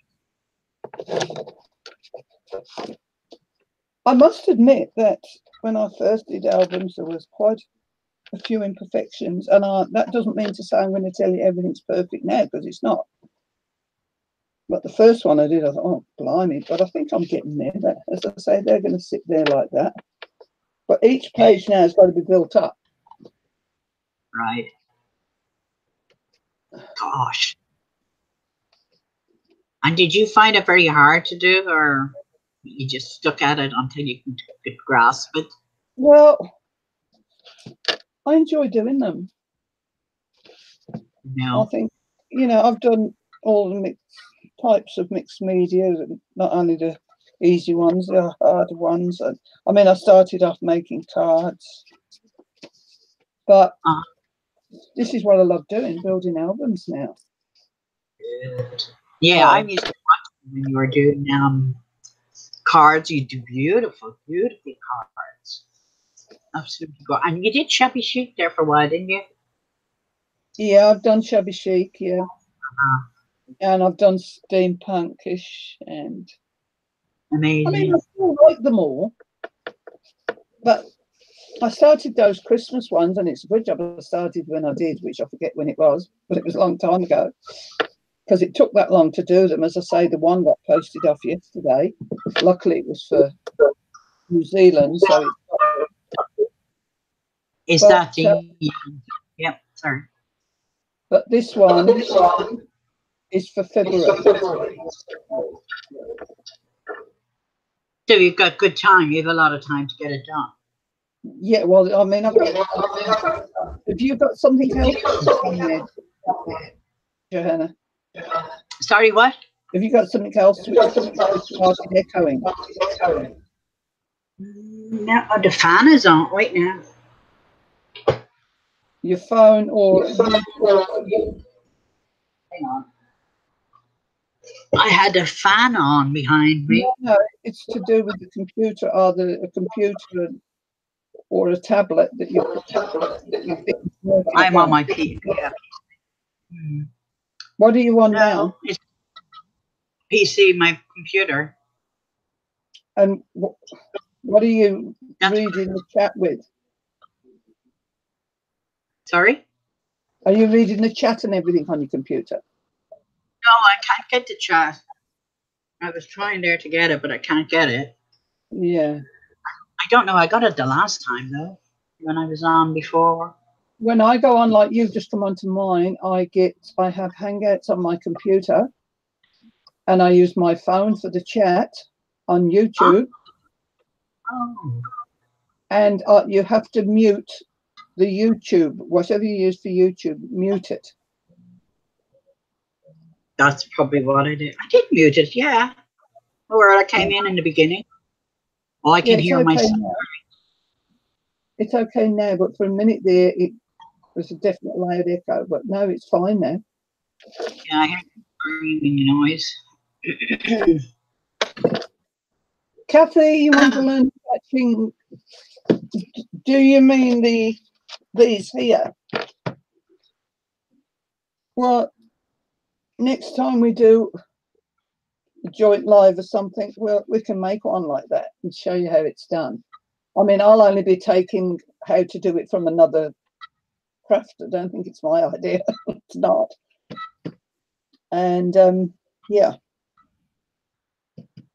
I must admit that when I first did albums, there was quite a few imperfections, and that doesn't mean to say I'm going to tell you everything's perfect now, because it's not. But the first one I did, I thought, oh, blimey, but I think I'm getting there. But as I say, they're going to sit there like that. But each page now has got to be built up. Right. Gosh. And did you find it very hard to do, or you just stuck at it until you could grasp it? Well, I enjoy doing them. No. I think, I've done all the types of mixed media, not only the easy ones, the harder ones. I mean, I started off making cards, but this is what I love doing, building albums now. Good. Yeah, I'm used to watching when you were doing cards. You do beautiful cards. Absolutely good. And you did shabby chic there for a while, didn't you? Yeah, I've done shabby chic, yeah. And I've done steampunkish and amazing. I mean, I still like them all, but I started those Christmas ones, and it's a good job I started when I did, which I forget when it was, but it was a long time ago, because it took that long to do them. As I say, the one got posted off yesterday. Luckily, it was for New Zealand, so it's that yep, sorry. But this one is for February. So you've got good time. You have a lot of time to get it done. Yeah, well, I mean, have you got something else on there, Johanna? Sorry, what? Have you got something else which started echoing? No, the fan is on right now. Your phone or Hang on. I had a fan on behind me. no, it's to do with the computer, either a computer or a tablet that you think is working. I'm on my PC. Yeah. What are you on now? It's PC, my computer. And what are you reading the chat with? Sorry? Are you reading the chat and everything on your computer? No, I can't get the chat. I was trying there to get it, but I can't get it. Yeah. I don't know. I got it the last time, though, when I was on before. When I go on, like you've just come onto mine, I have Hangouts on my computer, and I use my phone for the chat on YouTube. Oh. And you have to mute the YouTube, whatever you use for YouTube, mute it. That's probably what I did. I did mute it, yeah. Or I came in the beginning. Oh, I can hear myself. It's okay now, but for a minute there, it was a definite loud echo. But no, it's fine now. Yeah, I hear screaming noise. Kathy, you want to learn touching? Do you mean these here? Well, next time we do a joint live or something, we can make one like that and show you how it's done. I mean, I'll only be taking how to do it from another craft. I don't think it's my idea. It's not. And yeah,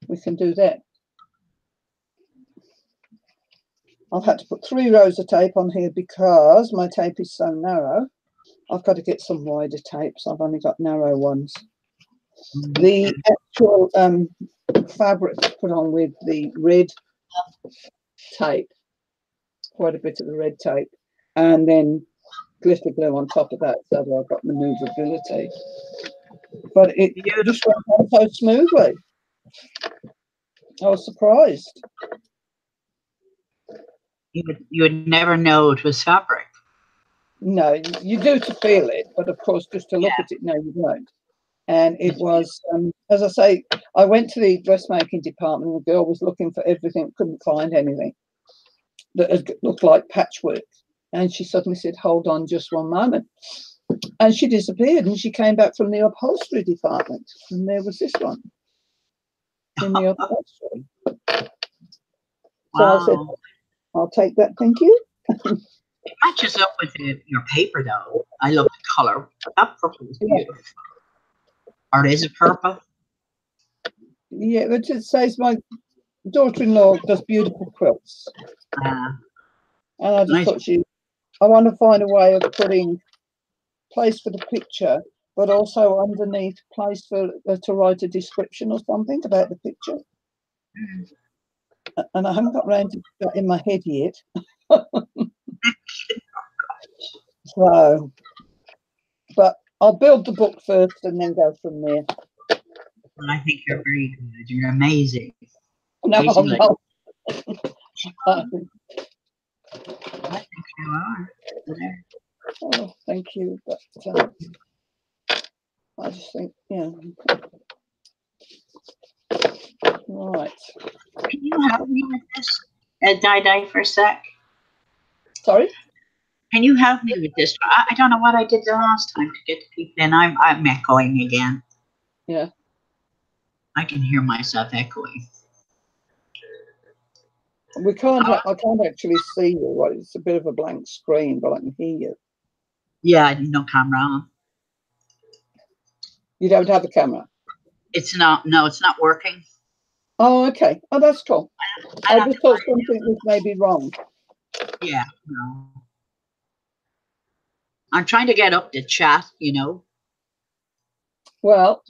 we can do that. I've had to put 3 rows of tape on here because my tape is so narrow. I've got to get some wider tapes. I've only got narrow ones. The actual fabric put on with the red tape, quite a bit of the red tape, and then glitter glue on top of that, so that I've got manoeuvrability. But it just went on so smoothly. I was surprised. You would never know it was fabric. No, you do to feel it, but of course, just to look at it, no, you don't. And it was, as I say, I went to the dressmaking department, and the girl was looking for everything, couldn't find anything that looked like patchwork. And she suddenly said, "Hold on just one moment." And she disappeared, and she came back from the upholstery department, and there was this one in the upholstery. So I said, "I'll take that, thank you." It matches up with your paper, though. I love the color. That purple is beautiful. Or is it purple? Yeah, but it says my daughter-in-law does beautiful quilts. And I just thought I want to find a way of putting place for the picture, but also underneath place for to write a description or something about the picture. And I haven't got around to that in my head yet. So, but I'll build the book first and then go from there. I think you're very good. You're amazing. No, I'm not. I think you are. Oh, thank you. But I just think, yeah. Right. Can you help me with this? Die for a sec. Sorry? Can you help me with this? I don't know what I did the last time to get the people in. I'm echoing again. Yeah. I can hear myself echoing. I can't actually see you. Well, it's a bit of a blank screen, but I can hear you. Yeah, no camera on. You don't have a camera? It's not. No, it's not working. Oh, okay. Oh, that's cool. I just thought something was maybe wrong. Yeah, no. I'm trying to get up the chat, you know. Well,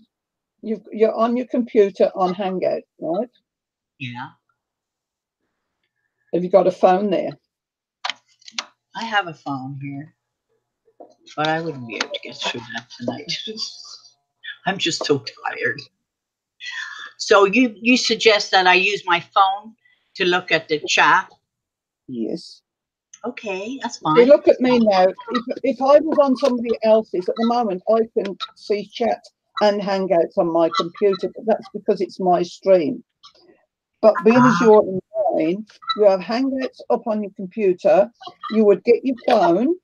you're on your computer on Hangout, right? Yeah. Have you got a phone there? I have a phone here, but I wouldn't be able to get through that tonight. I'm just so tired. So you suggest that I use my phone to look at the chat? Yes. Okay, that's So fine. look at me now. If I was on somebody else's at the moment, I can see chat and Hangouts on my computer, but that's because it's my stream. But being as you're in mine, you have Hangouts up on your computer. You would get your phone,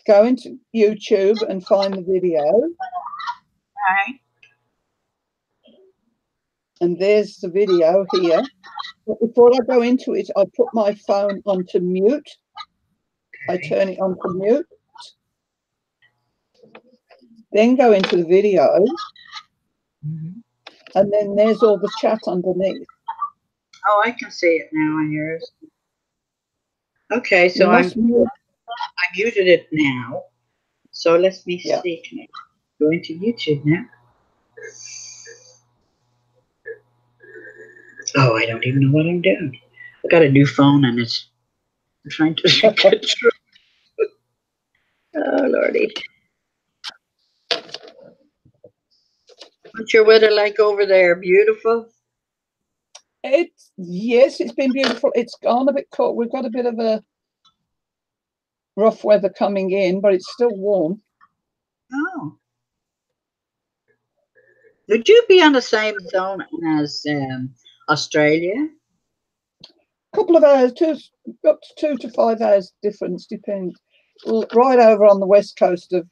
go into YouTube and find the video. All right. And there's the video here. But before I go into it, I put my phone onto mute. I turn it on to mute. Then go into the video. Mm-hmm. And then there's all the chat underneath. Oh, I can see it now on yours. Okay, so I muted it now. So let me see. Can I go into YouTube now? Oh, I don't even know what I'm doing. I got a new phone and I'm trying to get through. Oh, Lordy. What's your weather like over there? Beautiful? Yes, it's been beautiful. It's gone a bit cold. We've got a bit of a rough weather coming in, but it's still warm. Oh. Would you be on the same zone as Australia? A couple of hours, up to 2 to 5 hours difference, depends. Right over on the west coast of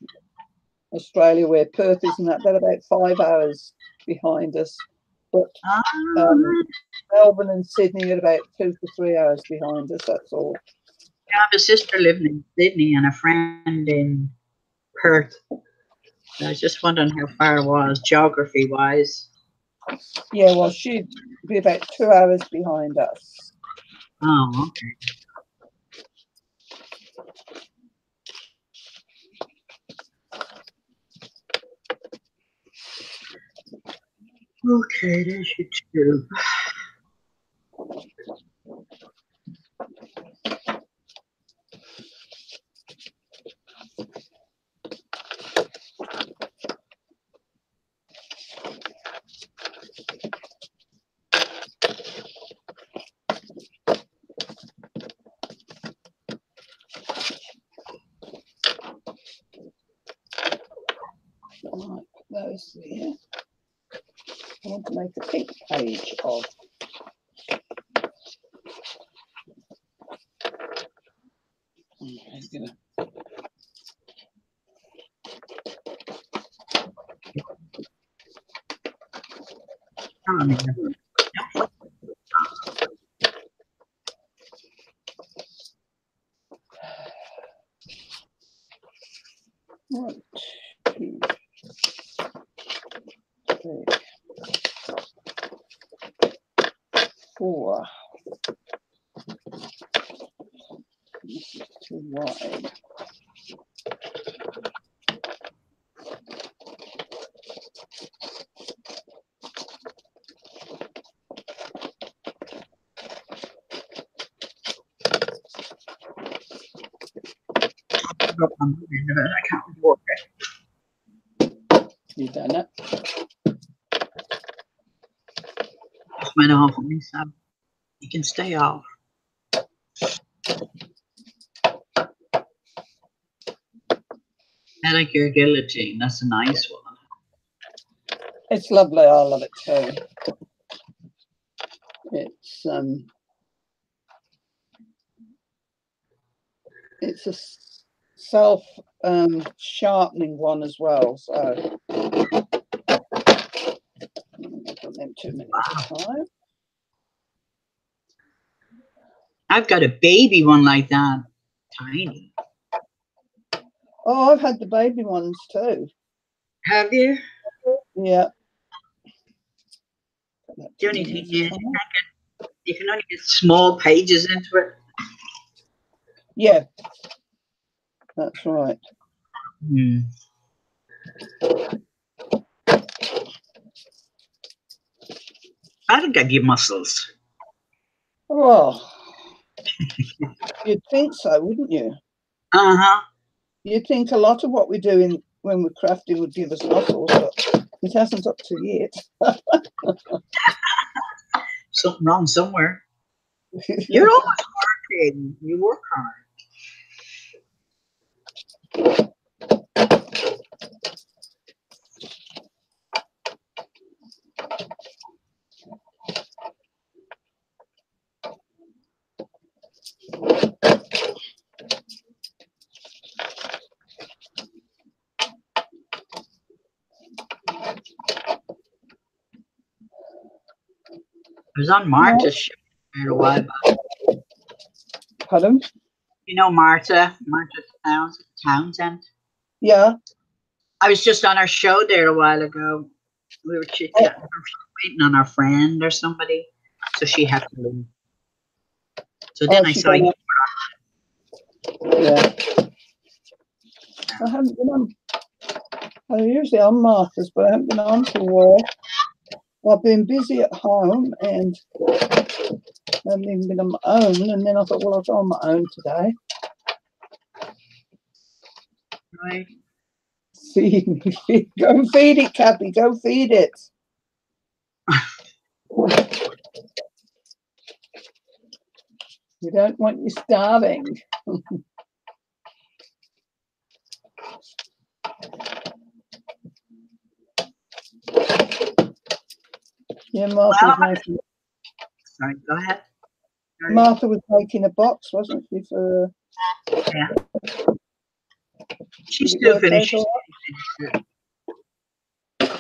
Australia, where Perth is, and they're about 5 hours behind us. But Melbourne and Sydney are about 2 to 3 hours behind us. That's all. I have a sister living in Sydney and a friend in Perth. I was just wondering how far it was, geography-wise. Yeah, well, she'd be about 2 hours behind us. Oh, okay. Okay, there's YouTube. Right, put those there. I want to make a pink page of. One, two, three, 4. This is too wide. I can't work it. You done it? Just went off on me, so you can stay off. I like your guillotine. That's a nice one. It's lovely. I love it too. It's a self sharpening one as well. So I put them 2 minutes at a time. I've got a baby one like that, tiny. Oh, I've had the baby ones too. Have you? Yeah. The only thing is you can only get small pages into it. Yeah, that's right. I think I give muscles. Well, you'd think so, wouldn't you? Uh-huh. You'd think a lot of what we're doing when we're crafting would give us muscles, but it hasn't up to yet. Something wrong somewhere. You're always working. You work hard. I was on Marta's show a while back. Pardon? You know Marta Townsend? Yeah. I was just on her show there a while ago. We were chit-chatting, waiting on our friend or somebody. So she had to leave. So then I saw you. Yeah. I haven't been on. I'm usually on Martha's, but I haven't been on for a while. I've been busy at home and I haven't even been on my own. And then I thought, well, I'll go on my own today. Right. Feed me. Go and feed it, Cappy. Go feed it. We don't want you starving. Yeah, Martha was making. Sorry, go ahead. Sorry. Martha was making a box, wasn't she? For yeah. She's still finished.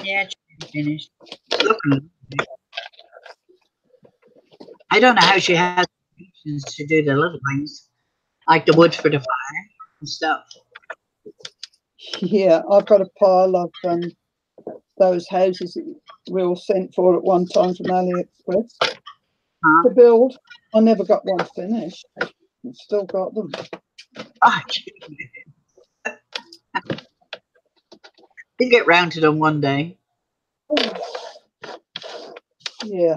Yeah, she's finished. Looking. I don't know how she has patience to do the little things, like the wood for the fire and stuff. Yeah, I've got a pile of those houses that we all sent for at one time from AliExpress to build. I never got one finished. I've still got them. Oh, we'll get round to them one day. Yeah.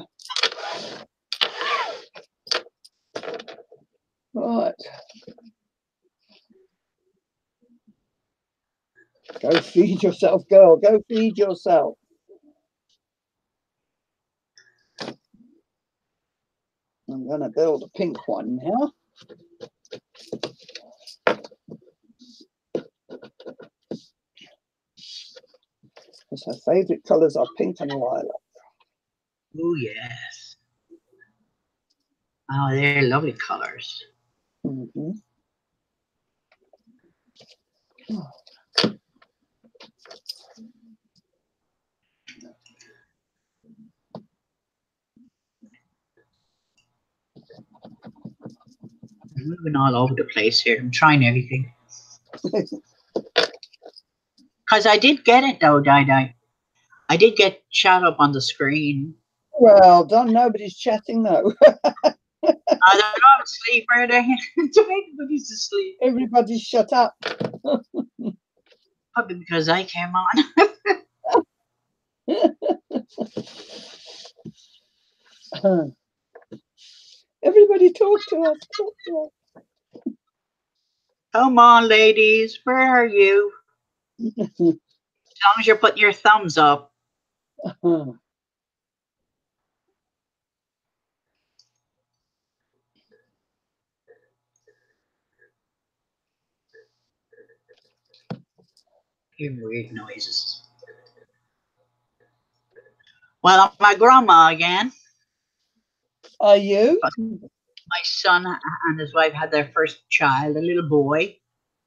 Right. Go feed yourself, girl. Go feed yourself. I'm going to build a pink one now. Because her favourite colours are pink and lilac. Oh, yes. Oh, they're lovely colours. Mm-hmm. I'm moving all over the place here. I'm trying everything. Because I did get it, though, I did get chat up on the screen. Well done. Nobody's chatting, though. They're not asleep, are they? Everybody's asleep. Everybody's shut up. Probably because I came on. Everybody talk to us. Talk to us. Come on, ladies. Where are you? As long as you're putting your thumbs up. Hearing weird noises. Well, I'm my grandma again. Are you? My son and his wife had their first child, a little boy.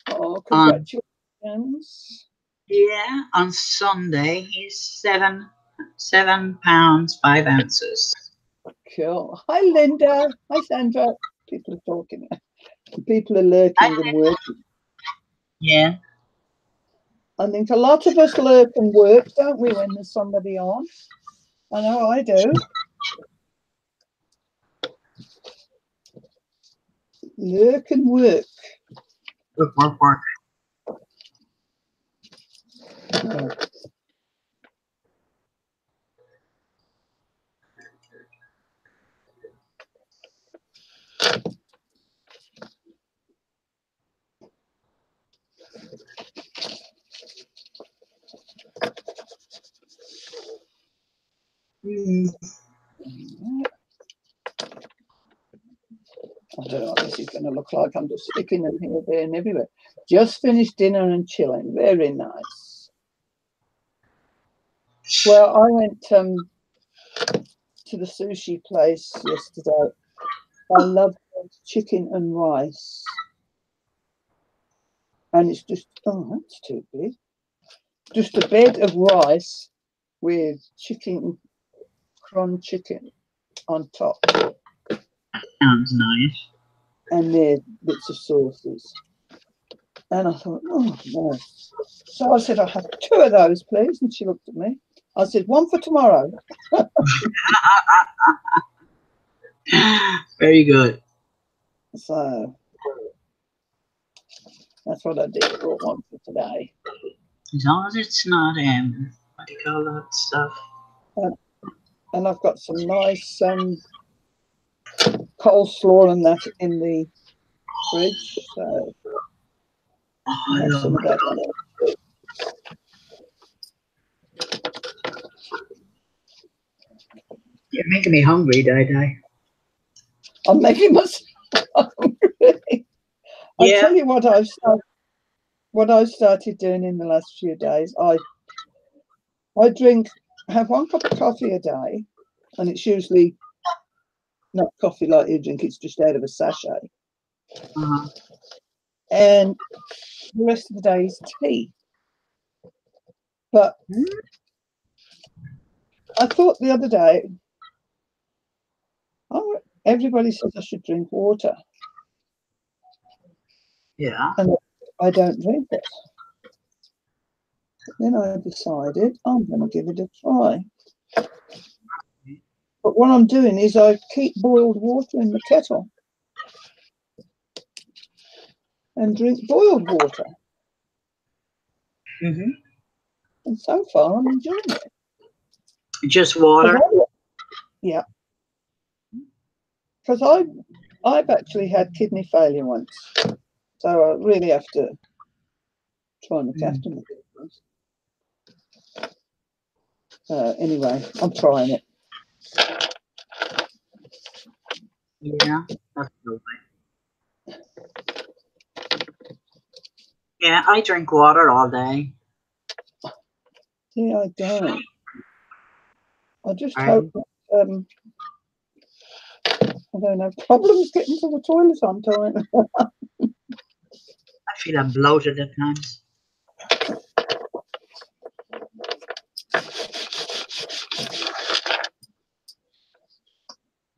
Oh, congratulations. Yeah, on Sunday. He's 7 pounds 5 ounces. Cool. Hi, Linda. Hi, Sandra. People are talking. People are lurking and working. Yeah. I think a lot of us lurk and work, don't we, when there's somebody on? I know I do. Lurk and work. Work. Oh. I don't know what this is going to look like. I'm just sticking them here, there, and everywhere. Just finished dinner and chilling. Very nice. Well, I went to the sushi place yesterday. I love chicken and rice. And it's just, oh, that's too big. Just a bed of rice with chicken, prawn chicken on top. Sounds nice. And there's bits of sauces. And I thought, oh, no. So I said, I'll have 2 of those, please. And she looked at me. I said, 1 for tomorrow. Very good. So that's what I did. I brought 1 for today. As long as it's not, what do you call that stuff? And I've got some nice coleslaw and that in the fridge. So I have some of that. You're making me hungry, Di. I'm making myself hungry. I tell you what I've started doing in the last few days. I have 1 cup of coffee a day, and it's usually not coffee like you drink, it's just out of a sachet. And the rest of the day is tea. But I thought the other day, oh, everybody says I should drink water. Yeah. And I don't drink it. But then I decided I'm going to give it a try. But what I'm doing is I keep boiled water in the kettle and drink boiled water. Mm-hmm. And so far I'm enjoying it. Just water? Yeah. Because I've actually had kidney failure once. So I really have to try and look after myself. Anyway, I'm trying it. Yeah, that's no way. Yeah, I drink water all day. See, I don't. I just hope that I don't have problems getting to the toilet sometimes. I feel I'm bloated at times.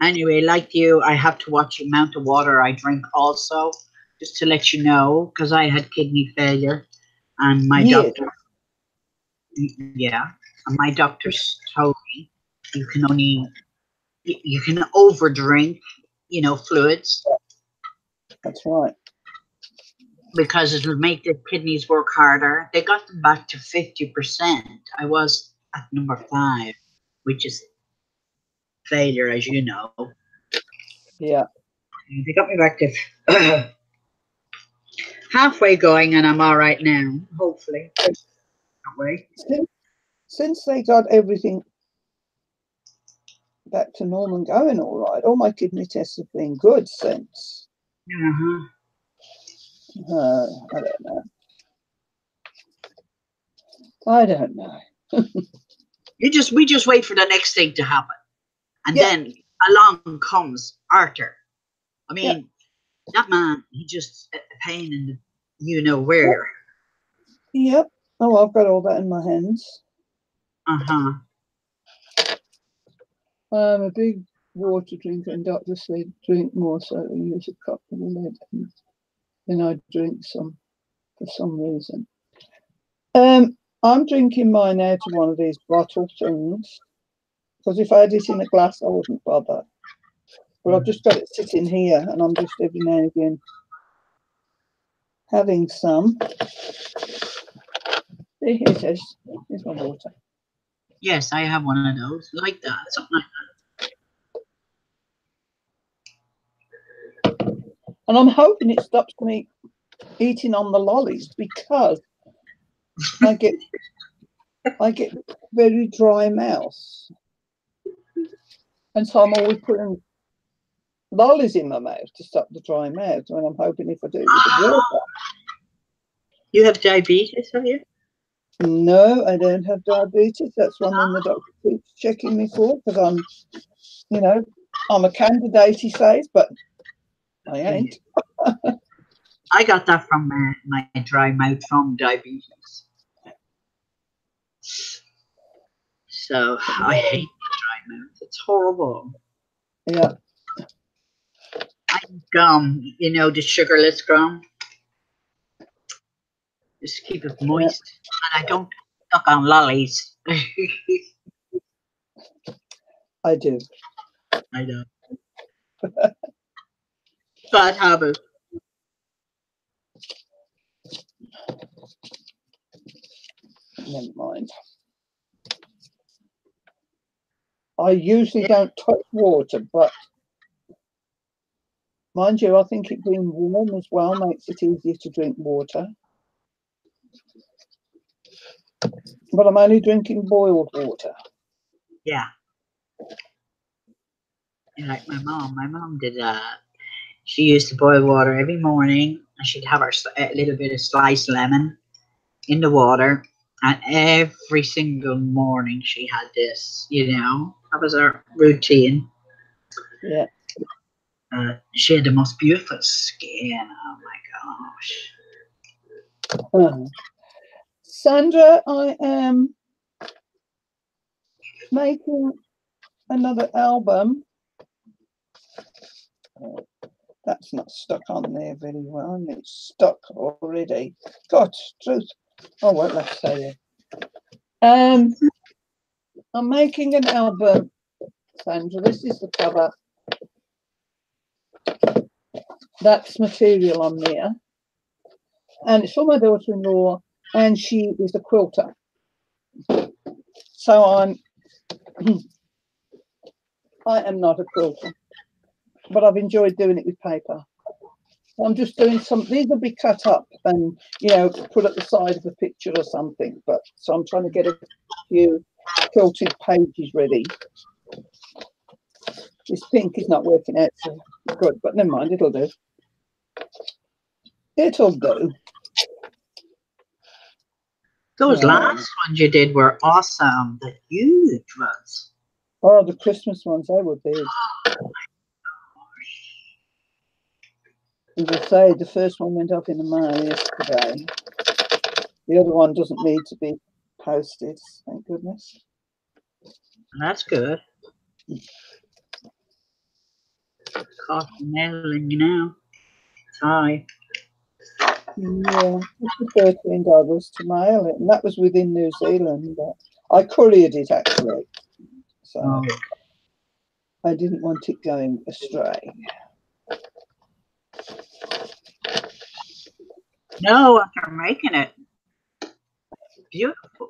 Anyway, like you, I have to watch the amount of water I drink also, just to let you know, because I had kidney failure, and my doctor, and my doctors told me you can overdrink, fluids. That's right. Because it will make the kidneys work harder. They got them back to 50%. I was at number 5, which is failure, as you know. Yeah. They got me back to halfway going, and I'm all right now, hopefully. Since they got everything back to normal and going all right, all my kidney tests have been good since. I don't know. We just wait for the next thing to happen, and then along comes Arthur. I mean, that man, he just a pain in the where. Yep. Oh, I've got all that in my hands. I'm a big water drinker, and Doctor said drink more, so I use a cup of lead, and then I drink some for some reason. I'm drinking mine out of one of these bottle things, because if I had it in a glass, I wouldn't bother. But I've just got it sitting here, and I'm just every now and again having some. Here it is. Here's my water. Yes, I have one of those like that, something like that. And I'm hoping it stops me eating on the lollies because I get very dry mouth, and so I'm always putting lollies in my mouth to stop the dry mouth. And I'm hoping if I do it with the water. You have diabetes, have you? No, I don't have diabetes. That's one thing the doctor keeps checking me for because I'm, you know, I'm a candidate, he says, but I ain't. I got that from my dry mouth from diabetes. So I hate dry mouth. It's horrible. Yeah. Gum, you know, the sugarless gum. Just keep it moist. Yeah. And I don't suck on lollies. I do. I know. Bad habit. Never mind. I usually don't touch water, but mind you, I think it being warm as well makes it easier to drink water. But I'm only drinking boiled water. Yeah. And like my mom did that. She used to boil water every morning, and she'd have her a little bit of sliced lemon in the water, and every single morning she had this. You know, that was her routine. Yeah. She had the most beautiful skin. Oh my gosh. Sandra, I am making another album. That's not stuck on there very well, and it's stuck already. God, truth. Oh, well, let's say it. I'm making an album, Sandra. This is the cover. That's material on there. And it's for my daughter-in-law, and she is a quilter. So I am not a quilter, but I've enjoyed doing it with paper. I'm just doing some, these will be cut up and, you know, put at the side of a picture or something. But so I'm trying to get a few quilted pages ready. This pink is not working out so good, but never mind, it'll do. It'll do. Those last ones you did were awesome. The huge ones. Oh, the Christmas ones, they were big. As I say, the first one went up in the mail yesterday. The other one doesn't need to be posted, thank goodness. That's good. Cost mailing, you know. It's high. Yeah, it's $13 to mail it, and that was within New Zealand. I couriered it actually, so I didn't want it going astray. No, after making it. Beautiful.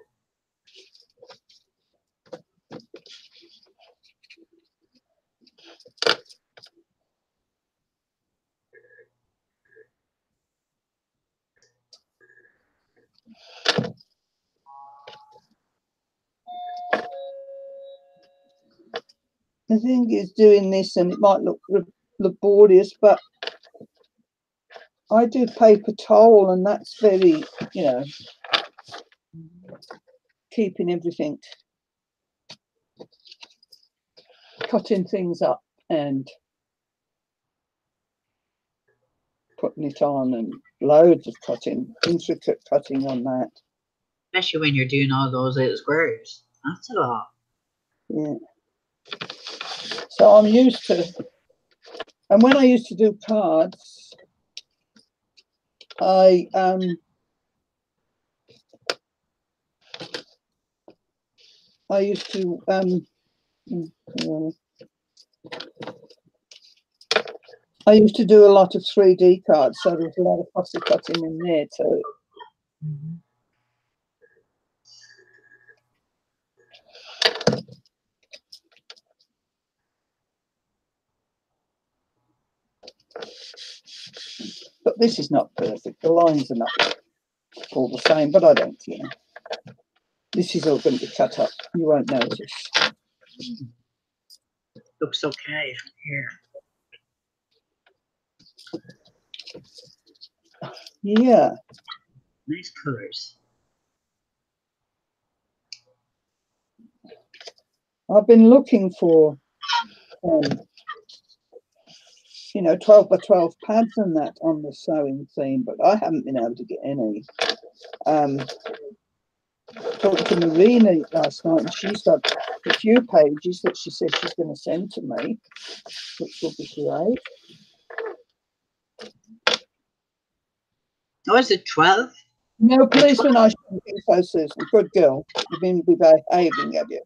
The thing is, doing this, and it might look laborious, but I do paper towel, and that's very, you know, keeping everything, cutting things up and putting it on, and loads of cutting, intricate cutting on that. Especially when you're doing all those little squares. That's a lot. Yeah. So I'm used to, and when I used to do cards, I used to I used to do a lot of 3D cards, so there was a lot of fussy cutting in there too. this is not perfect. The lines are not all the same, but I don't care. This is all going to be cut up. You won't notice. Looks okay from here. Yeah. Nice colors. I've been looking for, you know, 12 by 12 pads and that on the sewing theme, but I haven't been able to get any. Talked to Marina last night, and she's got a few pages that she says she's going to send to me, which will be great. Oh, is it 12? No, policeman, I shouldn't think so, Susan. Good girl. You've been behaving, have you?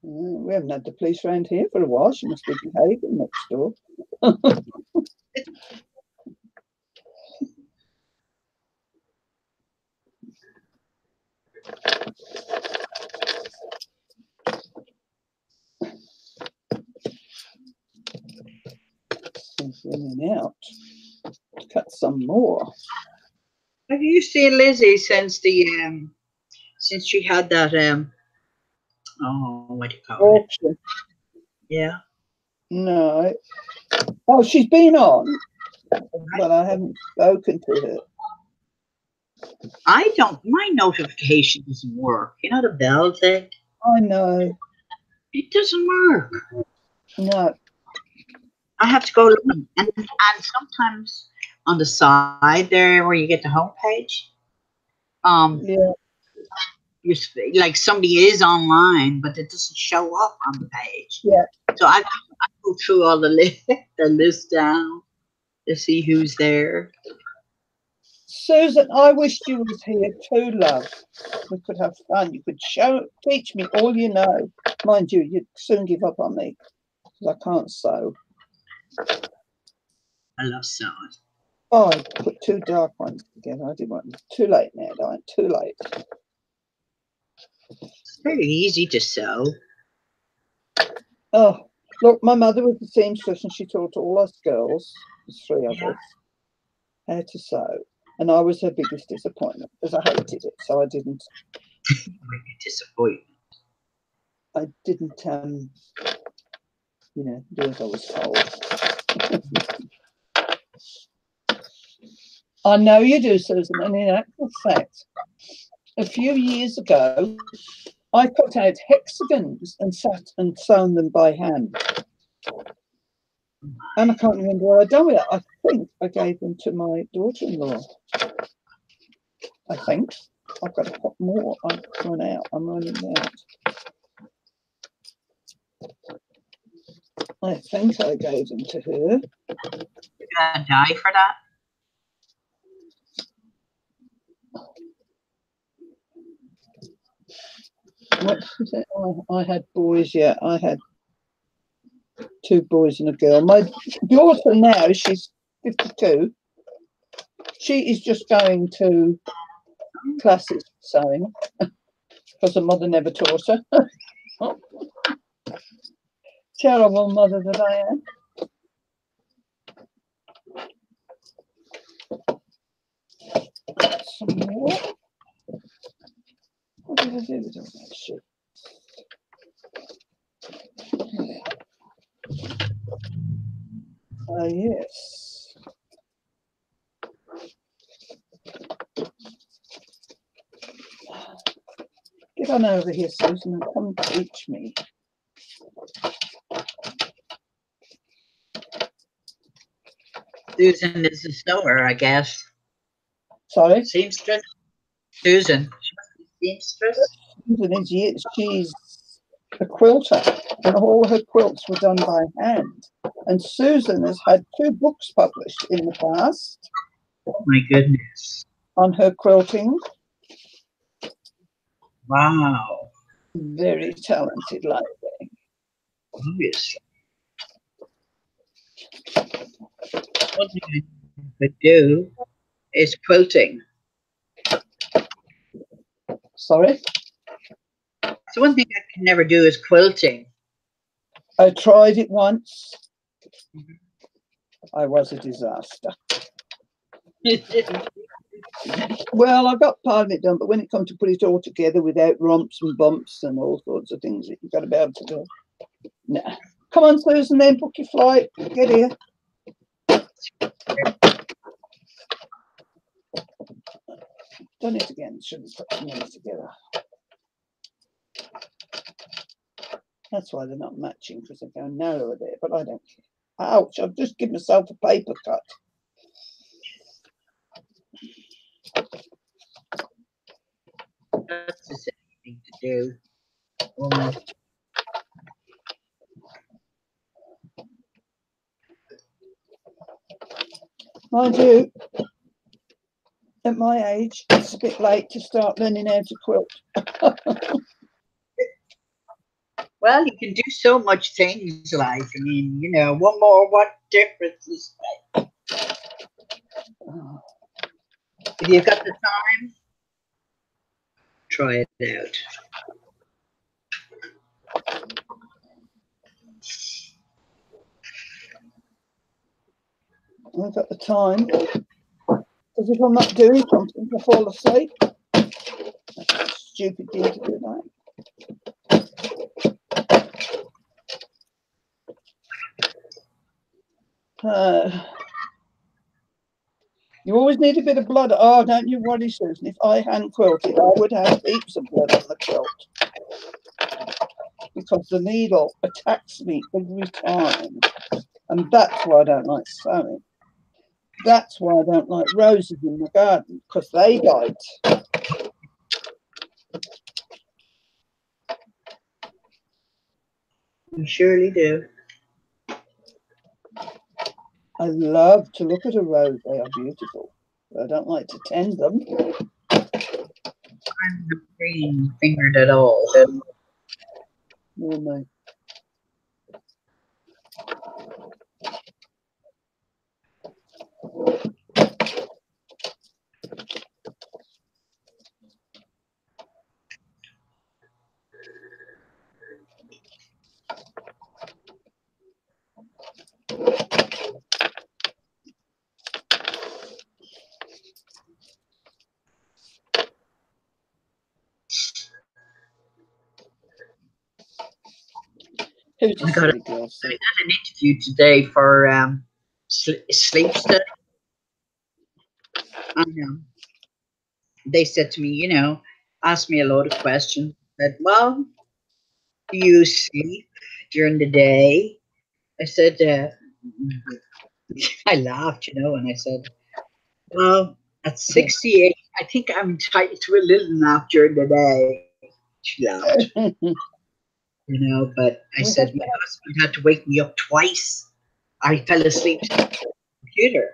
We haven't had the police around here for a while. She must be behaving next door. She's running out to cut some more. Have you seen Lizzie since the since she had that oh, what do you call Auction. it? Yeah. No. Oh, she's been on, but I haven't spoken to her. I don't. My notification doesn't work. You know the bell thing. I know. It doesn't work. No. I have to go look, and sometimes on the side there where you get the homepage, Yeah. you like somebody is online, but it doesn't show up on the page. Yeah. So I go through all the list down to see who's there. Susan, I wished you was here too, love. We could have fun. You could teach me all you know. Mind you, you'd soon give up on me because I can't sew. I love sewing. Oh, I put two dark ones together. I didn't want too late now, darling. Too late. It's very easy to sew. Oh, look, my mother was a seamstress and she taught all us girls, there's three of us, how to sew. And I was her biggest disappointment because I hated it. So I didn't. Disappointment. I didn't, you know, do as I was told. I know you do, Susan. And in actual fact, a few years ago, I cut out hexagons and sat and sewn them by hand. And I can't remember what I'd done with it. I think I gave them to my daughter-in-law. I think. I've got to put more. I've run out. I'm running out. I think I gave them to her. You gotta die for that? What was it? Oh, I had boys, yeah. I had 2 boys and a girl. My daughter now, she's 52. She is just going to classes sewing because her mother never taught her. Terrible mother that I am. Some more. What did I do with all that shit? Oh, yes. Get on over here, Susan, and come teach me. Susan is a sewer, I guess. Sorry? Seamstress? Susan. She must be seamstress. Susan is, she's a quilter, and all her quilts were done by hand. And Susan has had 2 books published in the past. Oh my goodness. On her quilting. Wow. Very talented lady. Obviously. What you could do is quilting. Sorry? So one thing I can never do is quilting. I tried it once. I was a disaster. Well, I got part of it done, but when it comes to put it all together without rumps and bumps and all sorts of things that you've got to be able to do. Nah. Come on, Susan, then book your flight. Get here. Done it again. Shouldn't put them together. That's why they're not matching, because they go narrower there, but I don't care. Ouch, I've just given myself a paper cut. That's the same thing to do. Mind you, at my age, it's a bit late to start learning how to quilt. Well, you can do so much things, like, I mean, you know, one more, what difference is that? If you've got the time, try it out. I've got the time, because if I'm not doing something, I fall asleep. That's a stupid thing to do, that. You always need a bit of blood. Oh, don't you worry, Susan. If I hand quilted, I would have heaps of blood on the quilt. Because the needle attacks me every time. And that's why I don't like sewing. That's why I don't like roses in my garden, because they bite. You surely do. I love to look at a rose. They are beautiful. But I don't like to tend them. I'm not green fingered at all. Oh, my. I got an interview today for sleep study. And they said to me, you know, asked me a lot of questions. Said, well, do you sleep during the day? I said, I laughed, you know, and I said, well, at 68, I think I'm entitled to a little nap during the day. She laughed. You know, but I said, my husband had to wake me up twice. I fell asleep on the computer.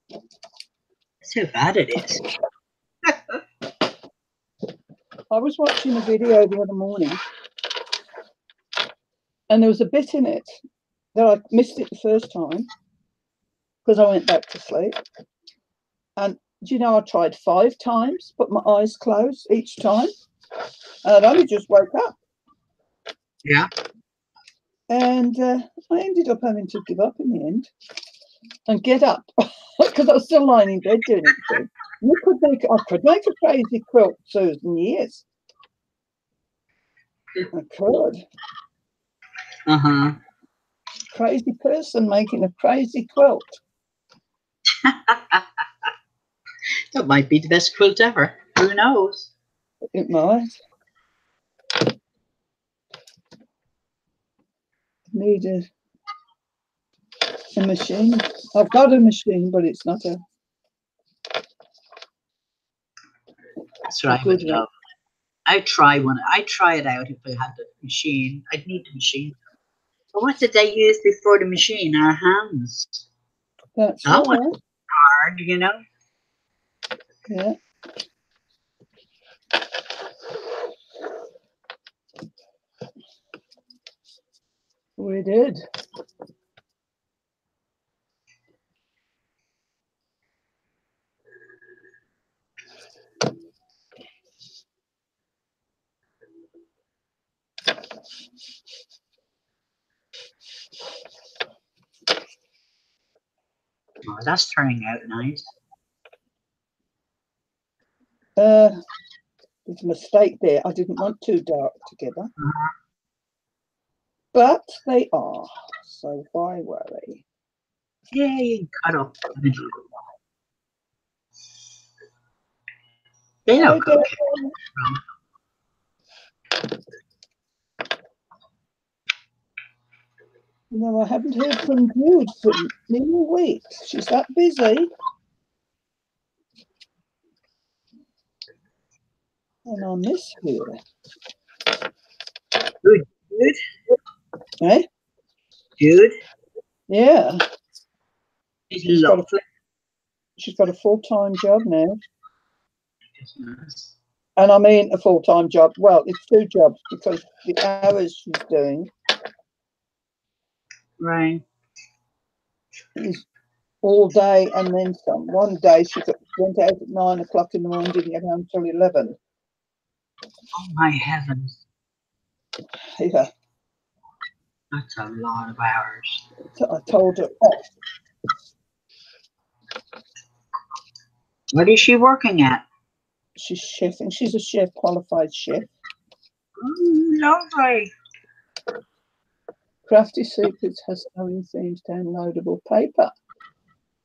That's how bad it is. I was watching a video the other morning, and there was a bit in it that I missed it the first time because I went back to sleep. And do you know, I tried 5 times, put my eyes closed each time, and I'd only just woke up. Yeah. And I ended up having to give up in the end and get up because I was still lying in bed doing it. I could make a crazy quilt, Susan, yes. I could. Crazy person making a crazy quilt. That might be the best quilt ever. Who knows? It might. Need a machine. I've got a machine, but it's not a. That's right. I'd try one. I'd try it out if I had the machine. I'd need the machine. But what did they use before the machine? Our hands. That's that right. was hard, you know. Yeah. We did. Oh, that's turning out nice. There's a mistake there. I didn't want too dark together. But they are. So why worry? Yeah, you can cut up. They look Okay. No, I haven't heard from Jude for nearly a week. She's that busy. And I miss her. Good, dude. Eh? Dude. Yeah. She's lovely. She's got a full-time job now. Nice. And I mean a full-time job. Well, it's 2 jobs because the hours she's doing Right. is all day and then some. One day she went out at 9 o'clock in the morning, didn't get home till 11. Oh my heavens. Yeah. That's a lot of hours. So I told her, What is she working at? she's chefing. She's a chef, qualified chef. Lovely. Crafty Secrets has sewing themes downloadable paper.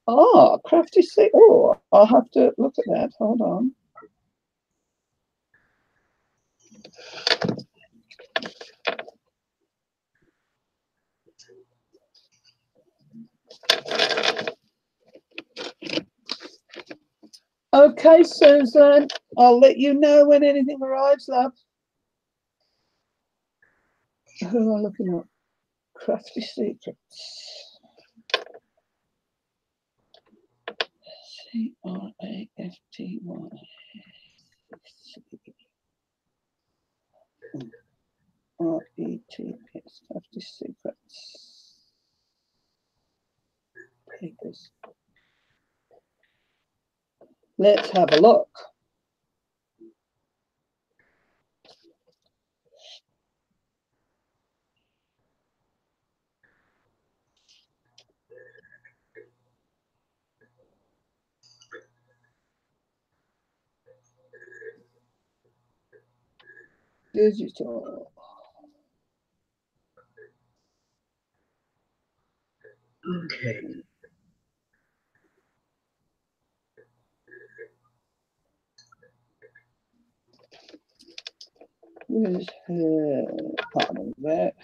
Oh, Crafty Secrets. Oh, I'll have to look at that. Hold on. Okay, Susan, I'll let you know when anything arrives, love. Who am I looking at? Crafty Secrets. C-R-A-F-T-Y. R-E-T-S. Crafty Secrets. Papers. Let's have a look. Digital. Okay. Where's her part of that?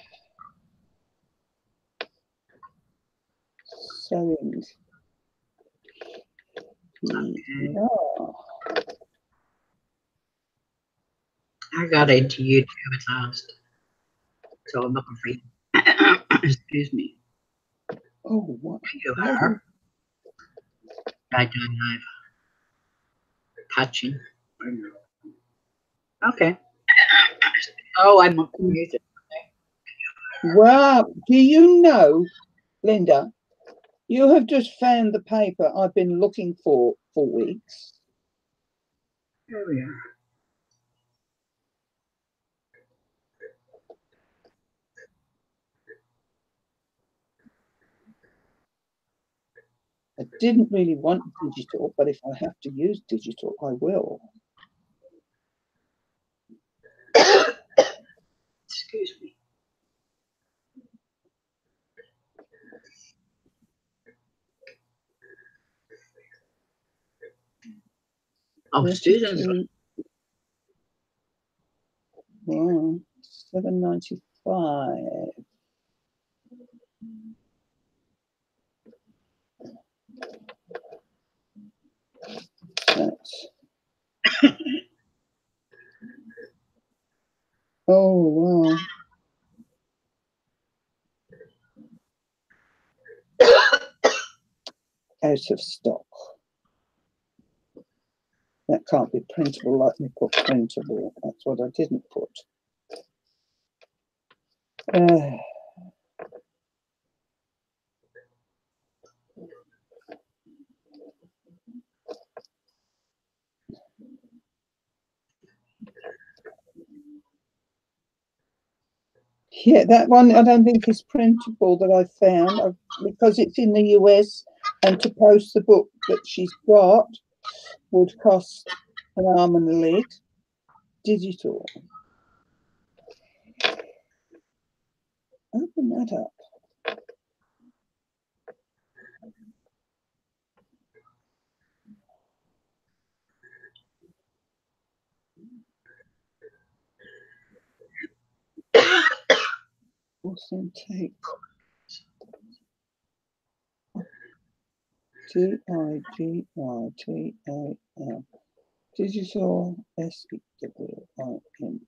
Sewing. Okay. Oh. I got into YouTube at last. So I'm looking for you. Excuse me. Oh, what? You are. I don't have touching. Okay. Oh, I'm music. Wow. Do you know, Linda, you have just found the paper I've been looking for weeks. There we are. I didn't really want digital, but if I have to use digital, I will. Excuse me. Oh, Susan's. Wow, $7.95. That's. Oh wow. Out of stock. That can't be printable. Let me put printable. That's what I didn't put. Yeah, that one I don't think is printable that I found because it's in the US, and to post the book that she's got would cost an arm and a leg. Digital. Open that up. Authentic. Digital. Digital SEWIND.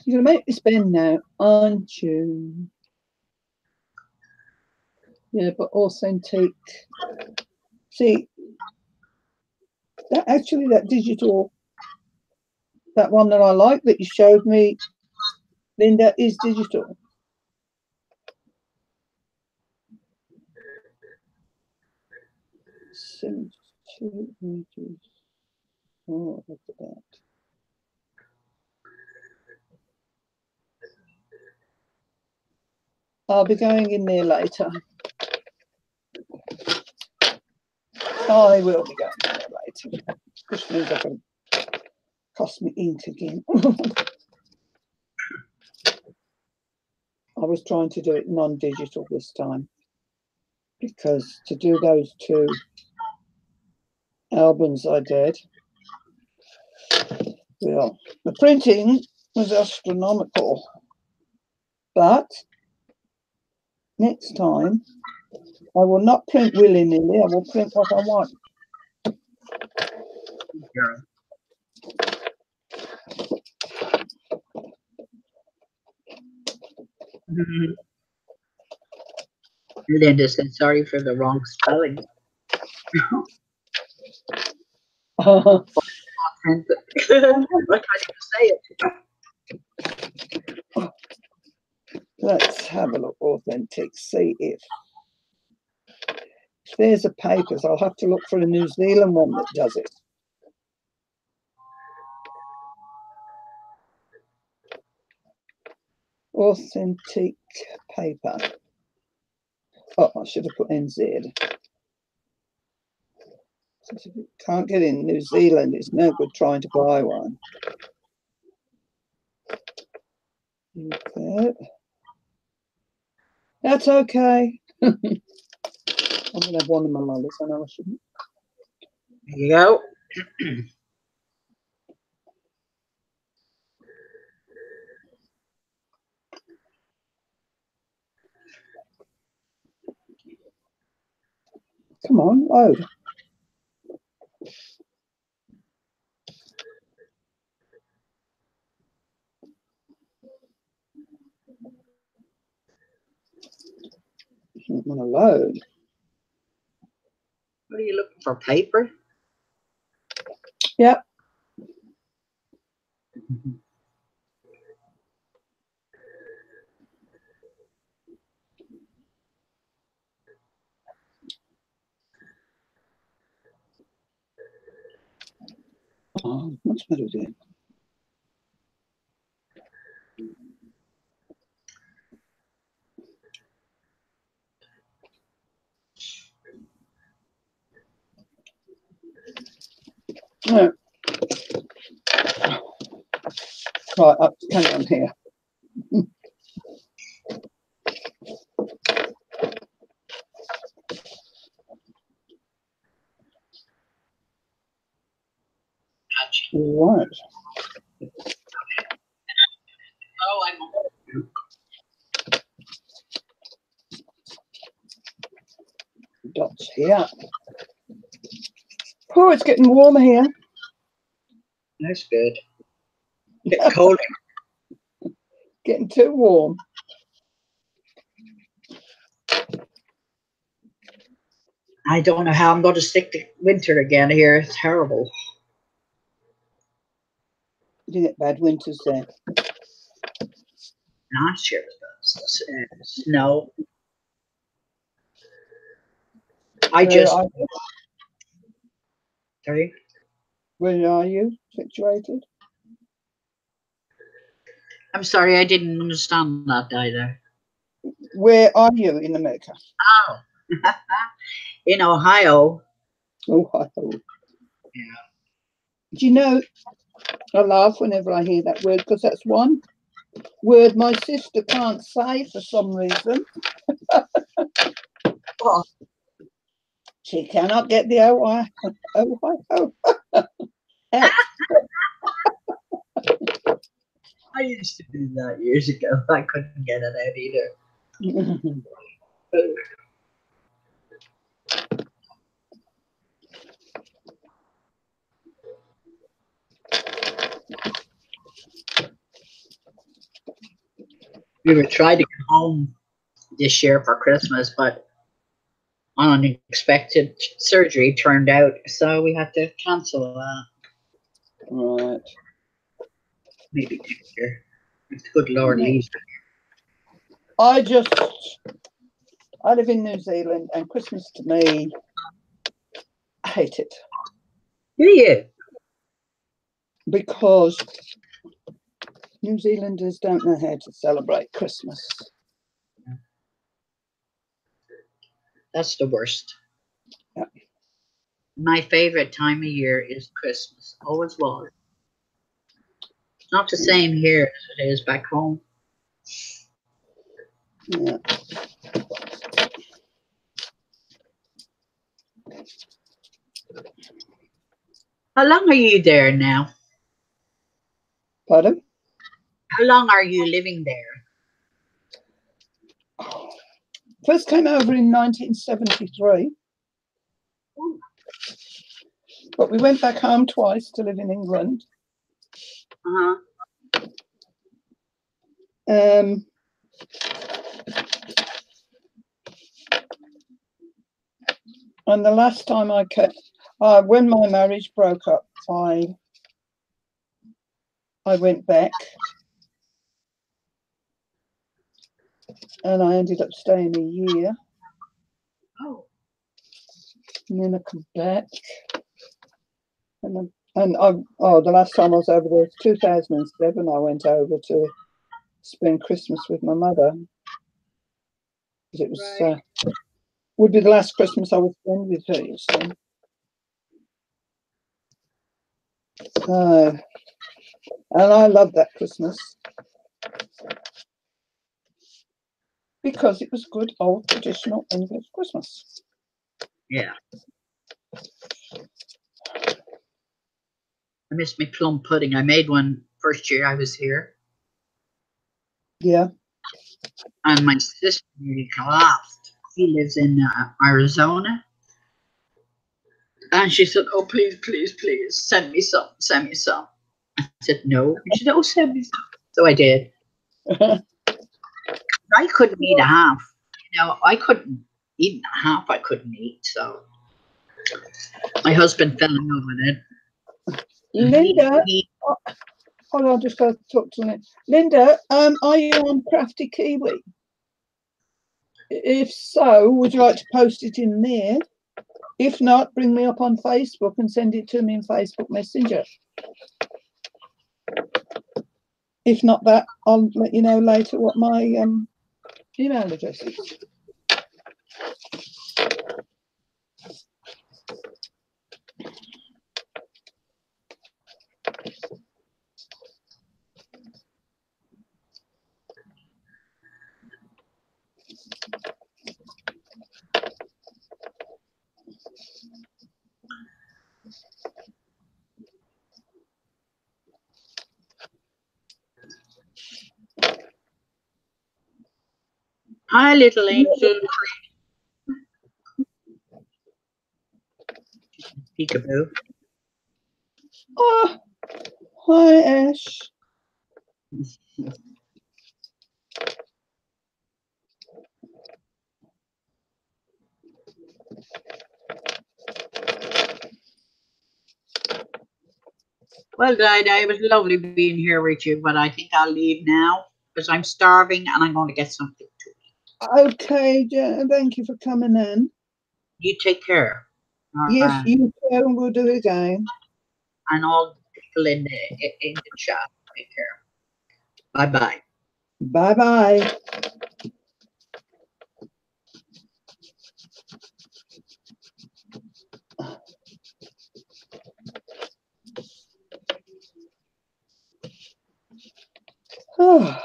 You're gonna make this bend now, aren't you? Yeah, but authentic. See, that digital, that one that I like that you showed me, Linda, is digital. Oh, look at that. I'll be going in there later. I will be going in there later. Which means I can cost me ink again. I was trying to do it non-digital this time because to do those two albums I did, well, the printing was astronomical. But next time, I will not print willy-nilly. I will print what I want. Linda said, sorry for the wrong spelling. Let's say it. Let's have a look. Authentic. See if there's a papers. I'll have to look for a New Zealand one that does it. Authentic paper. Oh, I should have put NZ. Can't get in New Zealand. It's no good trying to buy one. Okay. That's okay. I'm going to have one of my lollies. I know I shouldn't. There you go. Come on, load. Doesn't want to load. What are you looking for? Paper? Yep. Oh, what's better doing? No. Right, hang on here. Right. Oh, I'm Dots here. Oh, it's getting warmer here. That's good. Getting colder. Getting too warm. I don't know how I'm going to stick to winter again here. It's terrible. You get bad winters there. Last year was snow. Sorry? Where are you situated? I'm sorry, I didn't understand that either. Where are you in America? Oh, in Ohio. Ohio. Yeah. Do you know, I laugh whenever I hear that word because that's one word my sister can't say for some reason. Oh. She cannot get the Ohio. I used to do that years ago. I couldn't get it out either. We were trying to come home this year for Christmas, but unexpected surgery turned out, so we had to cancel that. Right. Maybe next year. If the good Lord leaves. I live in New Zealand, and Christmas to me, I hate it. Do you? Because New Zealanders don't know how to celebrate Christmas. That's the worst. Yeah. My favorite time of year is Christmas. Always was. It's not the same here as it is back home. Yeah. How long are you there now? Pardon? How long are you living there? First came over in 1973. Oh. But we went back home twice to live in England. Uh-huh. And the last time I came, when my marriage broke up, I went back, and I ended up staying a year. Oh. And then I come back, the last time I was over there was 2007. I went over to spend Christmas with my mother. It was Right. would be the last Christmas I would spend with her, you see. And I love that Christmas because it was good old traditional English Christmas. Yeah. I miss my plum pudding. I made one first year I was here. Yeah. And my sister nearly collapsed. She lives in Arizona. And she said, "Oh, please, please, please, send me some, send me some." I said, "No." And she said, "Oh, send me some." So I did. I couldn't eat a half. I couldn't eat a half. I couldn't eat. So my husband fell in love with it. Linda, hold on, just got to talk to Linda. Linda, are you on Crafty Kiwi? If so, would you like to post it in there? If not, bring me up on Facebook and send it to me in Facebook Messenger. If not that, I'll let you know later what my email address is. Hi, little angel. Peekaboo. Oh, hi, Ash. Well, Dinah, it was lovely being here with you, but I think I'll leave now because I'm starving and I'm going to get something to eat. Okay, Jen, thank you for coming in. You take care. Yes, you too, and we'll do it again. And all the people in the chat, take care. Bye-bye. Bye-bye. Oh.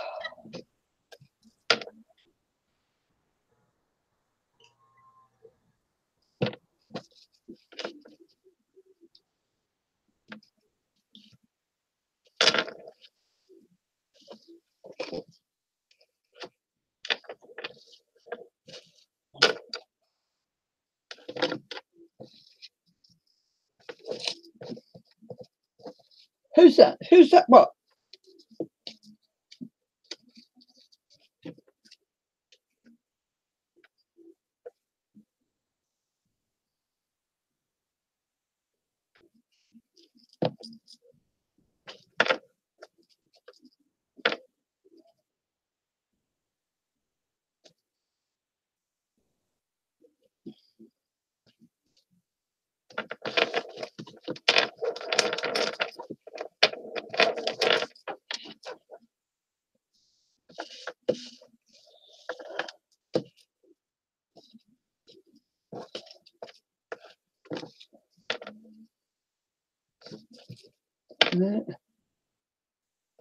Who's that? Who's that? What?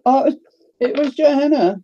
Oh, it was Johanna.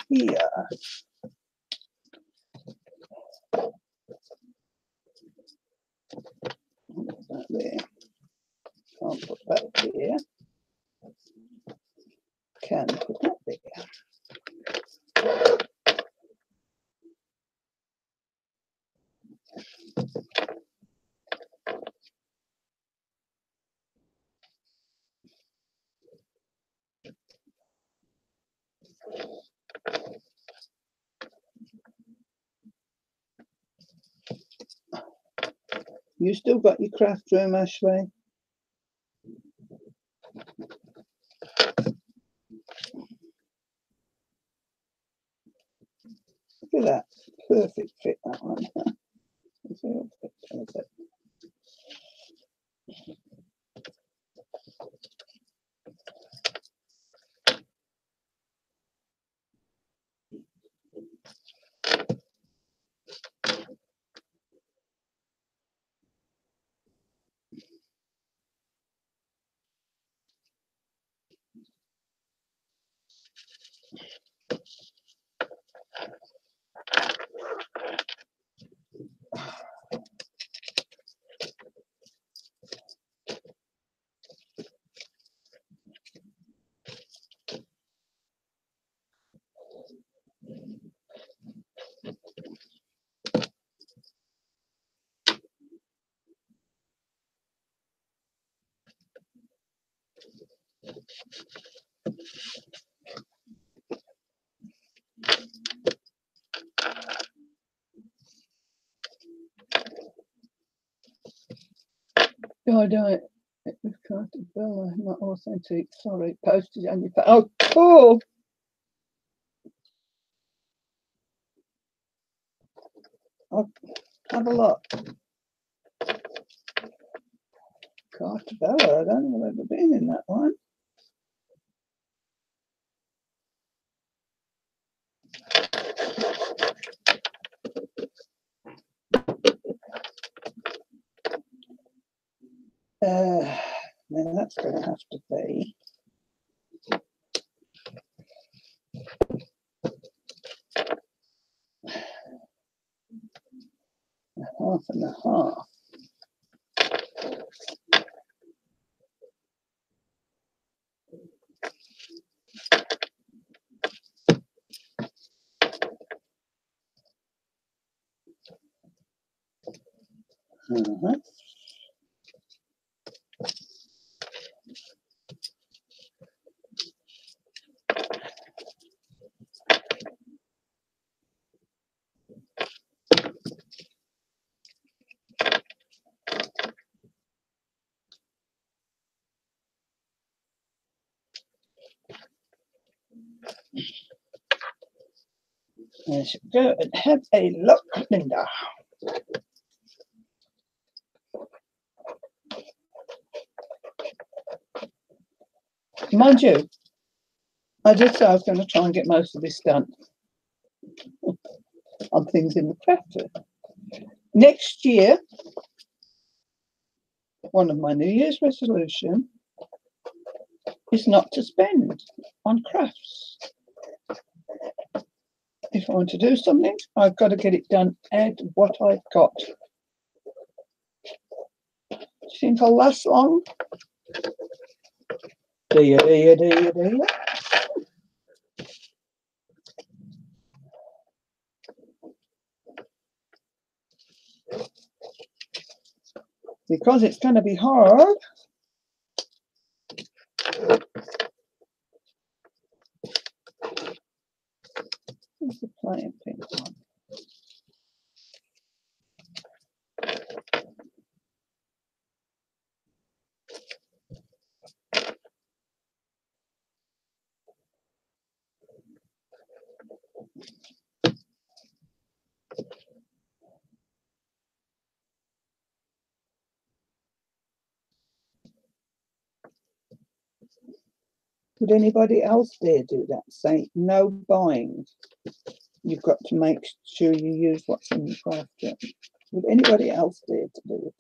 Here. That there. Can't put that there. Can put that there. You still got your craft room, Ashley? Look at that. Perfect fit, that one. Oh, I don't. It was crafted Bella, not authentic. Sorry, posted on your. Oh, cool. I'll have a look. Cartabella, I don't think I've ever been in that one. Now that's going to have to be a half and a half. I should go and have a look, Linda. Mind you, I did say I was going to try and get most of this done on things in the crafter. Next year, one of my New Year's resolution is not to spend on crafts. If I want to do something, I've got to get it done, add what I've got. Do you think I'll last long? Do you? Because it's going to be hard. Where's the plain pink one? Would anybody else dare do that? Say no buying. You've got to make sure you use what's in the crafter. Would anybody else dare to do it?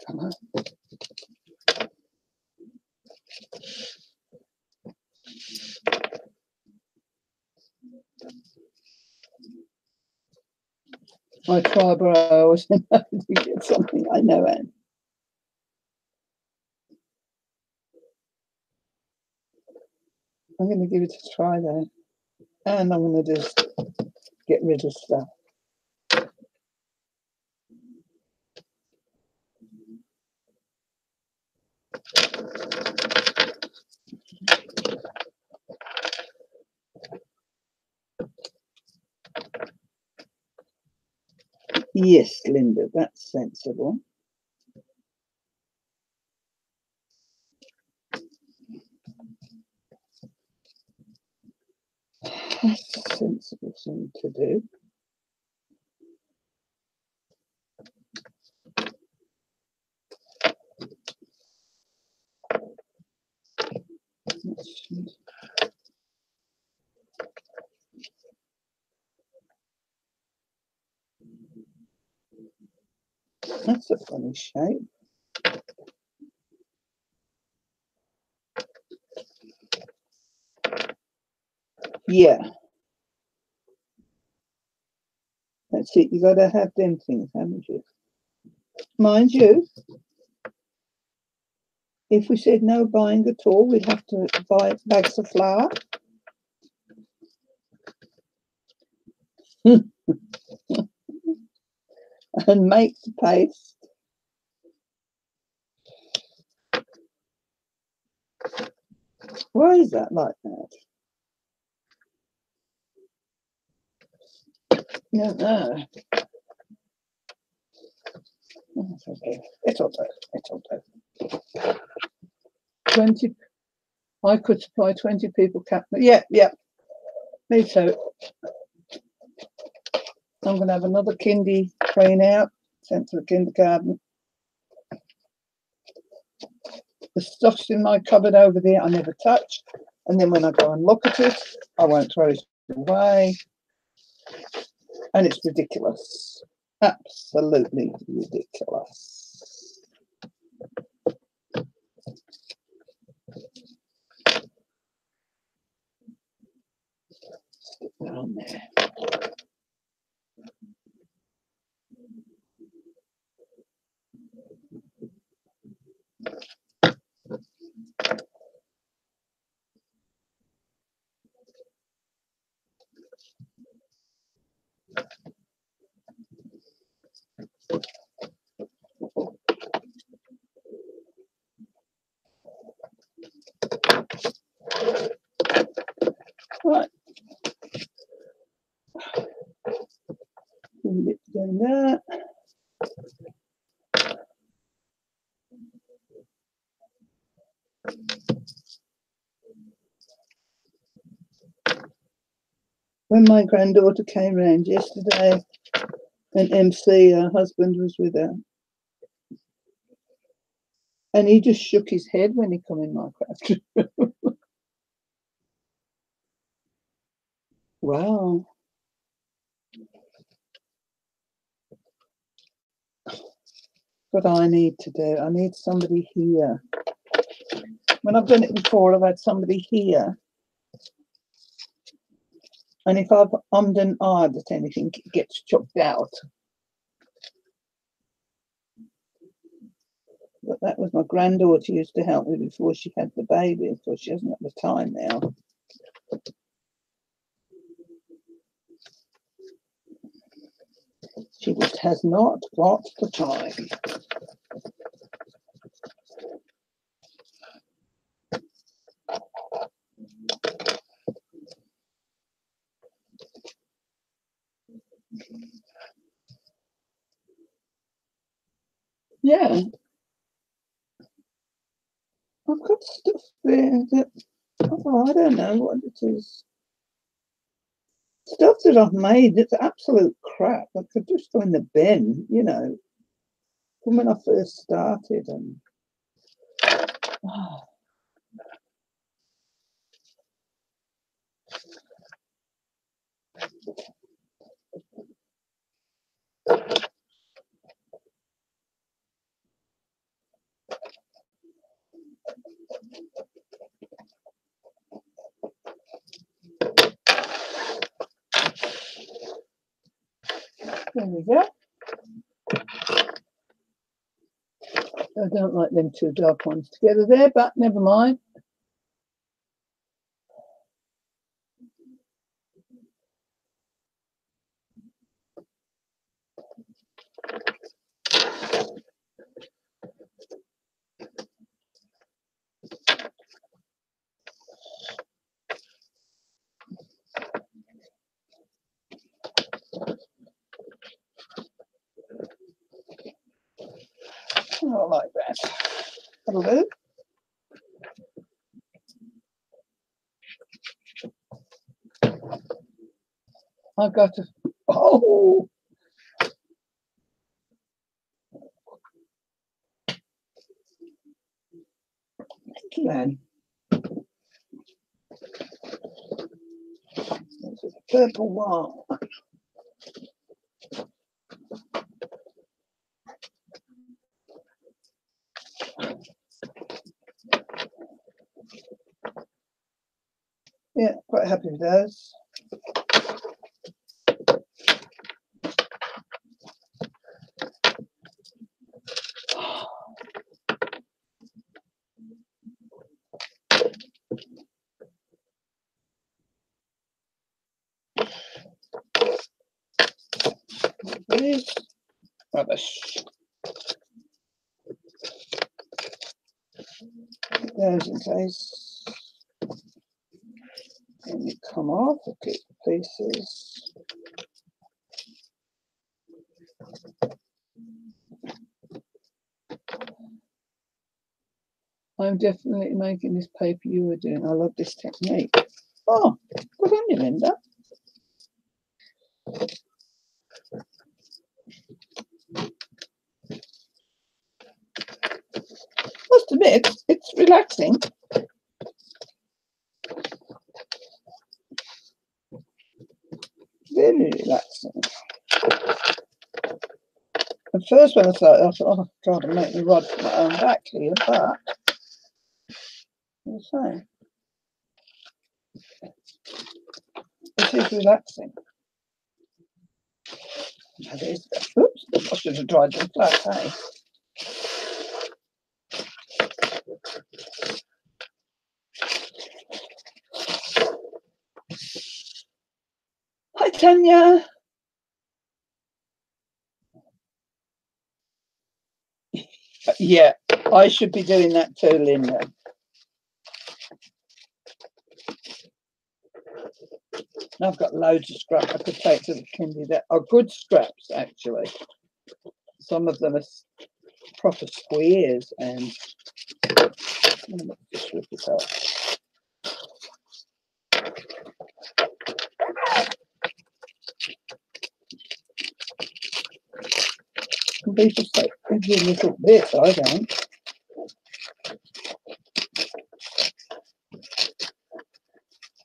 Come on. I try, but I always know to get something I know in. I'm going to give it a try though. And I'm going to just get rid of stuff. Yes, Linda, that's sensible. That's a sensible thing to do. That's a funny shape. Yeah. That's it. You got to have them things, haven't you? Mind you, if we said no buying at all, we'd have to buy bags of flour. And make the paste. Why is that like that? No, no. It's okay. It'll do. It'll do. 20. I could supply 20 people. Yeah, yeah. Me too. I'm going to have another kindy clean out, sent to the kindergarten. The stuff's in my cupboard over there I never touch. And then when I go and look at it, I won't throw it away. And it's ridiculous. Absolutely ridiculous. Stick that on there. Right. Doing that. When my granddaughter came round yesterday, and MC, her husband, was with her, and he just shook his head when he come in my craft room. Wow. What I need to do, I need somebody here. When I've done it before, I've had somebody here. And if I've ummed and ahed at anything, it gets chucked out. But that was my granddaughter used to help me before she had the baby. Of course, she hasn't got the time now. She just has not got the time. Yeah. I've got stuff there that, oh, I don't know what it is. Stuff that I've made that's absolute crap. I could just go in the bin, you know, from when I first started. And oh. There we go. I don't like them two dark ones together there, but never mind. I like that. That'll do. I got to. Oh. Thank you, Anne. This is a purple one. Yeah, quite happy with those. These rubbish. Those in case. And you come off, look at the pieces. I'm definitely making this paper you were doing. I love this technique. Oh, good on you, Linda. Must admit, it's relaxing. Very relaxing. At first when I started, I thought, oh God, I'm making a rod for my own back here, but as I say, it is relaxing. Oops, I should have dried them flat, hey? Hi, Tanya. Yeah, I should be doing that too, Linda. I've got loads of scraps I could take to the kindy that are good scraps, actually. Some of them are proper squares, and just rip it up. Some people say every little bit, I don't.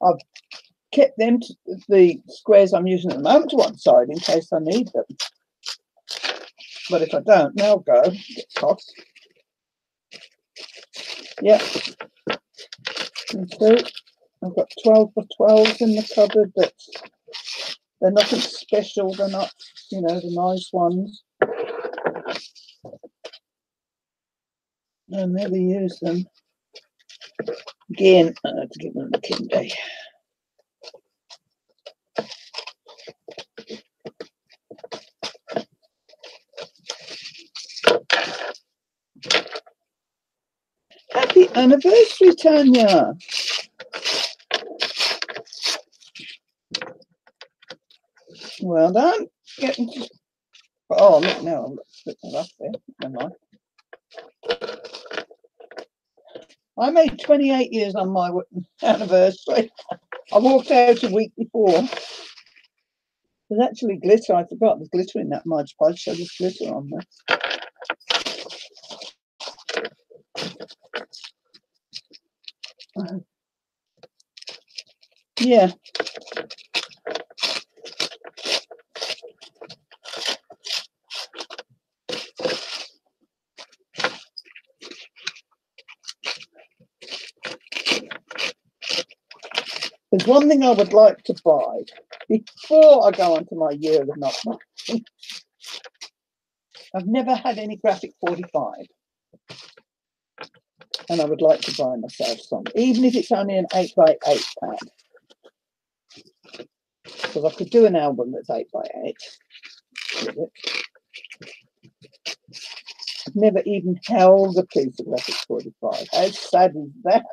I've kept them, the squares I'm using at the moment, to one side in case I need them. But if I don't, they'll go, get tossed. Yeah. And so I've got 12 by 12s in the cupboard, but they're nothing special. They're not, you know, the nice ones. I never use them. Again, I have to give them a kindy. Happy anniversary, Tanya. Well done. Getting to... Oh, look, now I'm splitting it up there. Never mind. I made 28 years on my anniversary. I walked out a week before. There's actually glitter. I forgot there's glitter in that Mod Podge, so there's glitter on there. Yeah. There's one thing I would like to buy before I go on to my year of not buying. I've never had any graphic 45. And I would like to buy myself some, even if it's only an 8x8 pad. Because I could do an album that's 8x8. I've never even held a piece of graphic 45. How sad is that?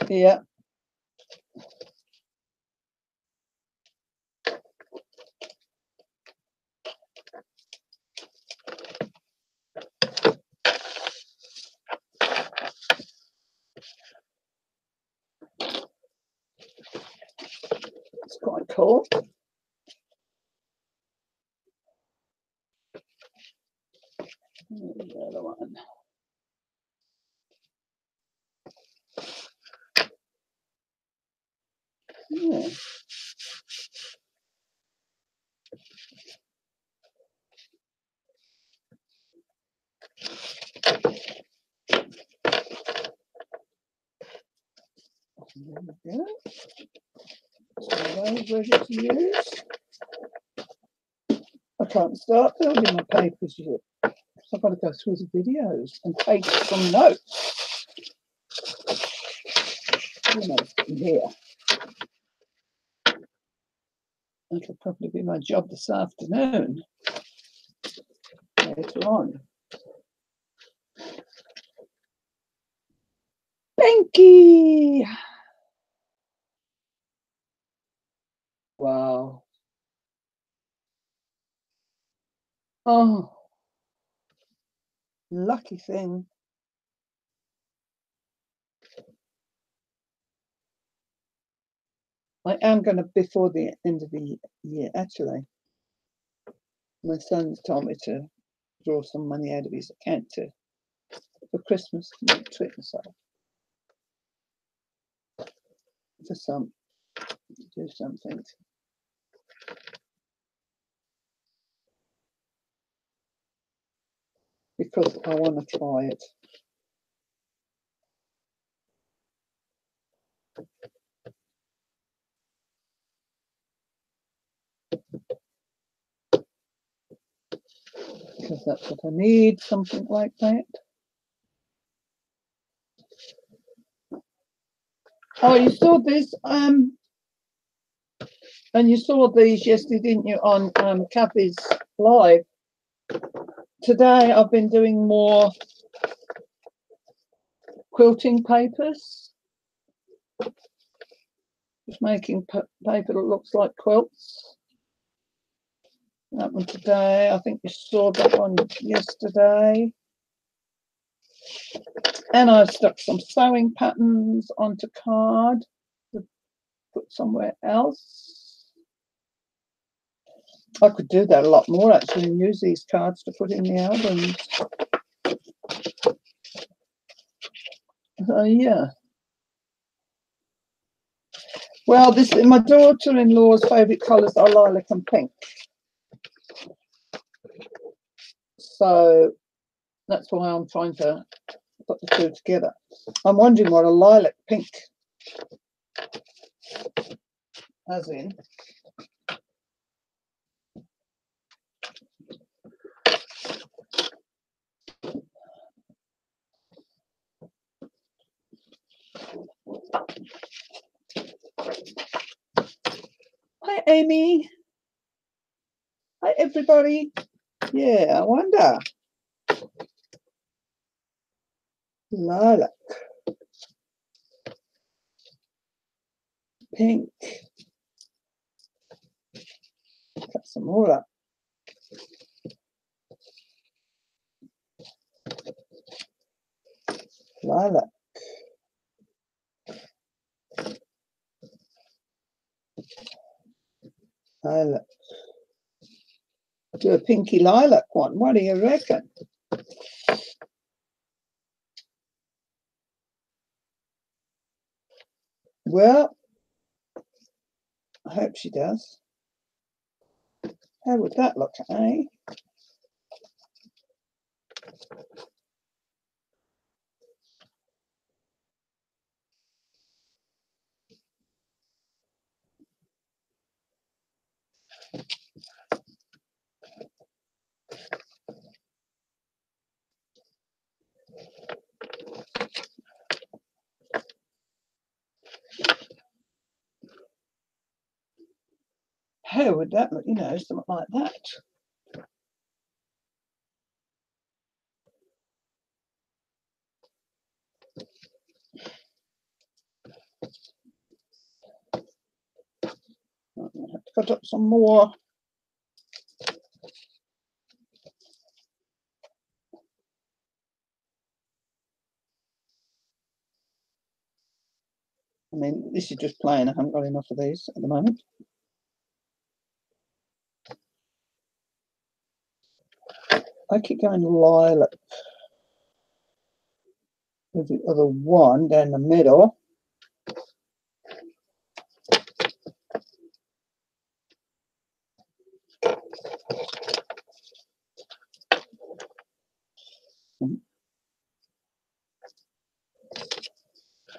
Yeah. It's quite cool. Here's the other one. Yeah. There we go. So those ready to use. can't start building my papers yet. I've got to go through the videos and take some notes. You know, here. That'll probably be my job this afternoon. Later on. Benki! Wow. Oh. Lucky thing. I am going to, before the end of the year, actually, my son's told me to draw some money out of his account for Christmas to treat myself. To do something. Because I want to try it. Because that's what I need, something like that. Oh, you saw this, and you saw these yesterday, didn't you, on Kathy's live? Today I've been doing more quilting papers. Just making paper that looks like quilts. That one today. I think you saw that one yesterday. And I've stuck some sewing patterns onto card to put somewhere else. I could do that a lot more actually and use these cards to put in the albums. So yeah. Well, this is my daughter-in-law's favourite colours are lilac and pink. So that's why I'm trying to put the two together. I'm wondering what a lilac pink as in. Hi, Amy. Hi, everybody. Yeah, I wonder. Lilac. Pink. Cut some more up. Lilac. Lilac. Do a pinky lilac one. What do you reckon? Well, I hope she does. How would that look, eh? How would that look? You know, something like that. I'm going to have to cut up some more. I mean, this is just plain. I haven't got enough of these at the moment. I keep going lilac with the other one down the middle.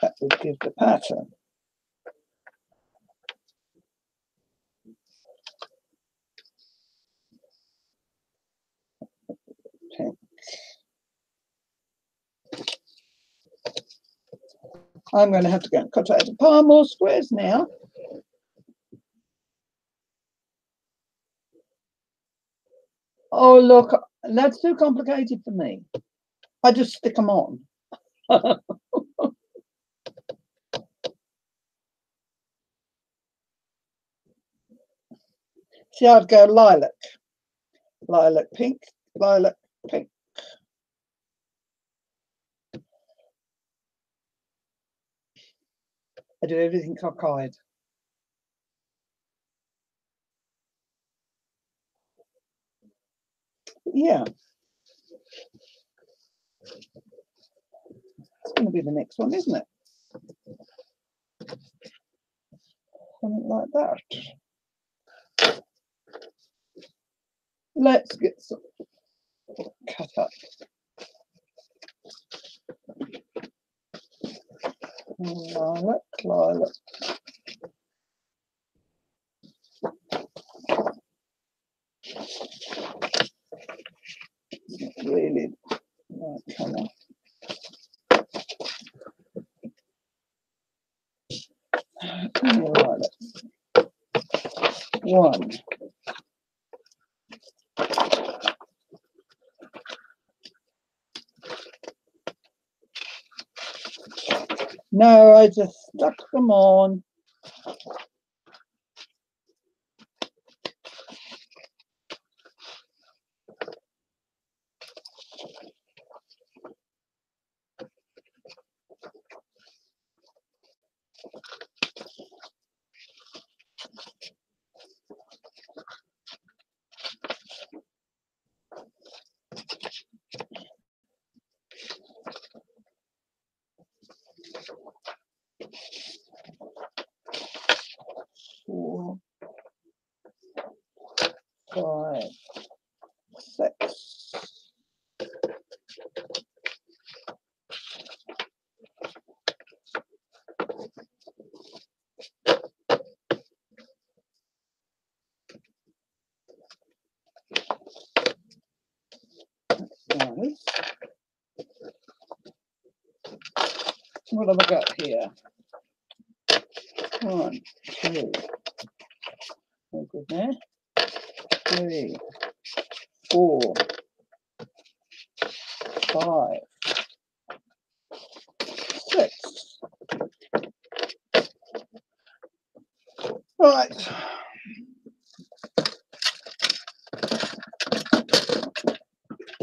That would give the pattern. I'm going to have to go and cut out a pile more squares now. Oh, look, that's too complicated for me. I just stick them on. See, I'd go lilac, lilac pink, lilac pink. I do everything cockeyed. Yeah. It's going to be the next one, isn't it? Something like that. Let's get some cut up. Lilac, lilac. Really right colour. Lilac. One. No, I just stuck them on. Four, five, six. Nice. What have I got here? 1, 2. Oh, good there. 3, 4, 5, 6. Right.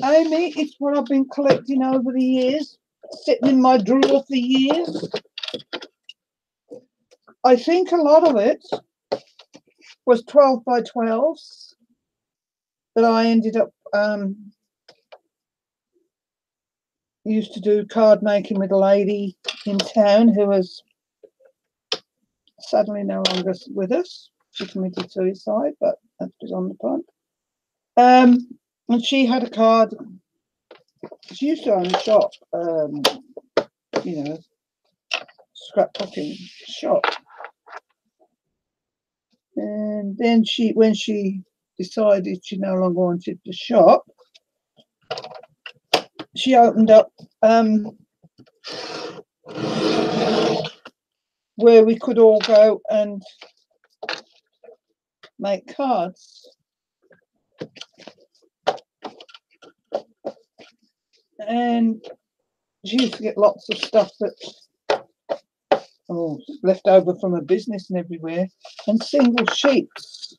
Amy, it's what I've been collecting over the years, sitting in my drawer for years. I think a lot of it was 12 by 12s that I ended up used to do card making with a lady in town who was sadly no longer with us. She committed suicide, but that's on the punt. And she had a card. She used to own a shop, you know, scrapbooking shop. And then when she decided she no longer wanted the shop, she opened up where we could all go and make cards. And she used to get lots of stuff that left over from her business and everywhere, and single sheets.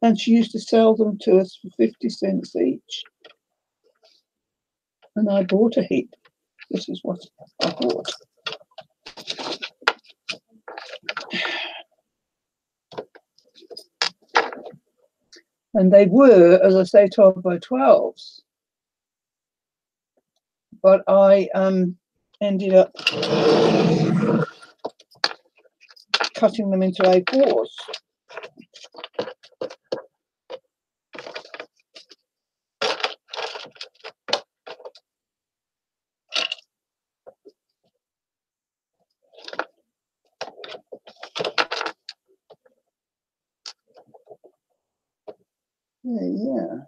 And she used to sell them to us for 50 cents each. And I bought a heap. This is what I bought. And they were, as I say, 12 by 12s. But I ended up cutting them into A4s. Yeah.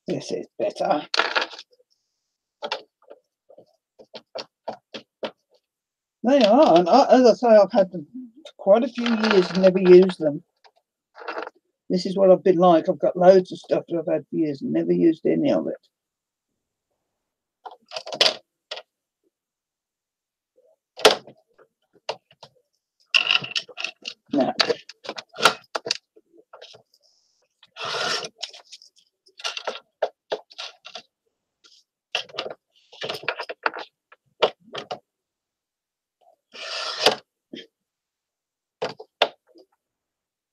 This is better. They are, and as I say, I've had them for quite a few years and never used them. This is what I've been like. I've got loads of stuff that I've had for years and never used any of it. Now,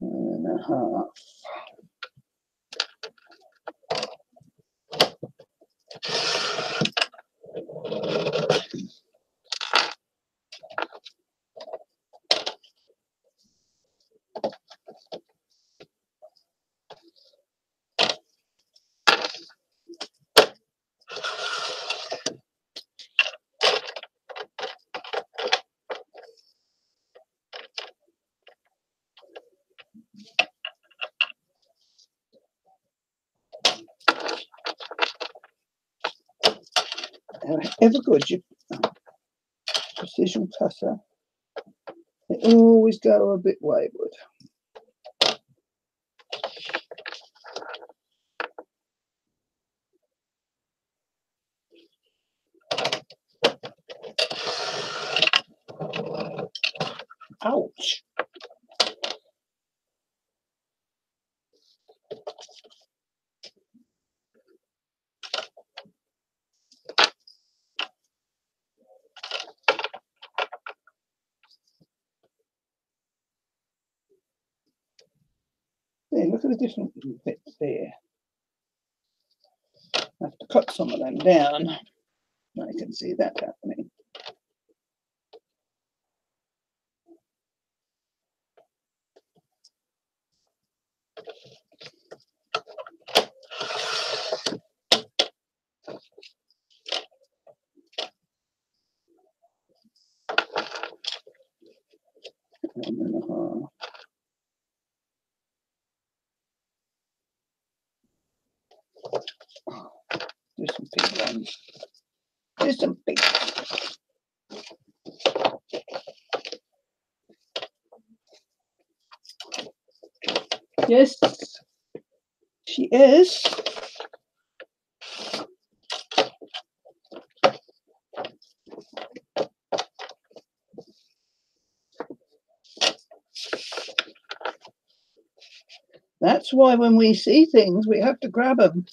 and a half. Ever good, you precision cutter. They always go a bit wayward. Ouch. There, look at the different bits there. I have to cut some of them down. I can see that happening. $1.5. Do some big ones. Do some big ones. Yes, she is. That's why when we see things, we have to grab them.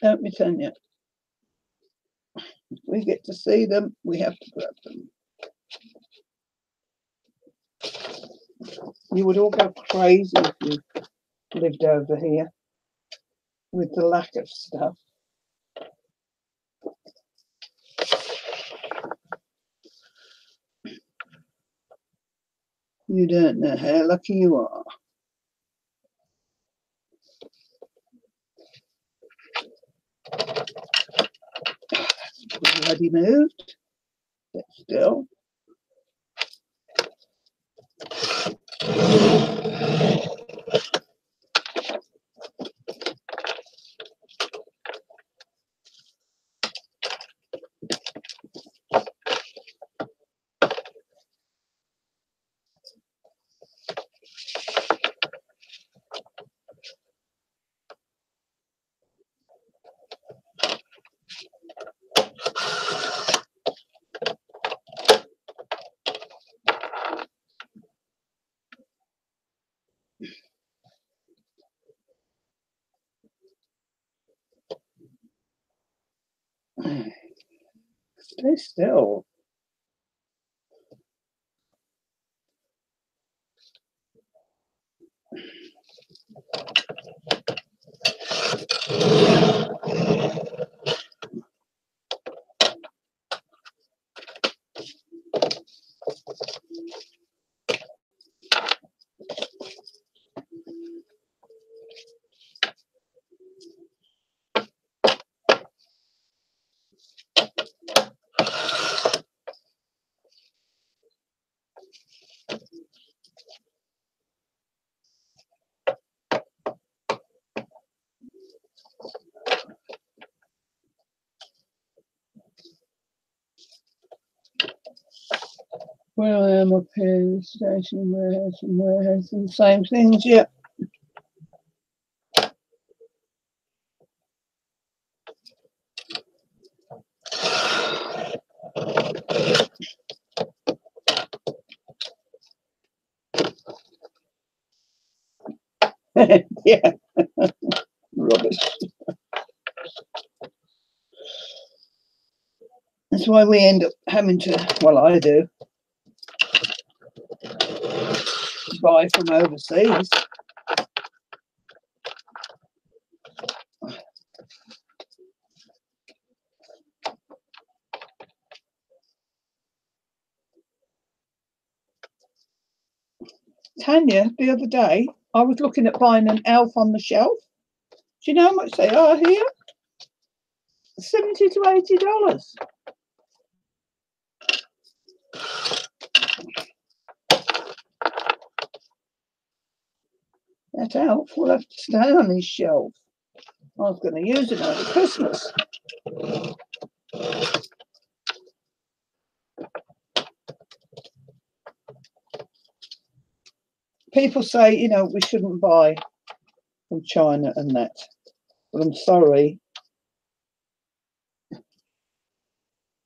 Don't we, Tanya? If we get to see them, we have to grab them. You would all go crazy if you lived over here with the lack of stuff. You don't know how lucky you are. Already moved. Sit still. Stay still. where I am up here, the station, warehouse, and the same things, yeah. Yeah, rubbish. That's why we end up having to, well, I do, buy from overseas. Tanya, the other day, I was looking at buying an elf on the shelf. Do you know how much they are here? $70 to $80. That elf will have to stay on his shelf. I was going to use it over Christmas. People say, you know, we shouldn't buy from China and that. But I'm sorry.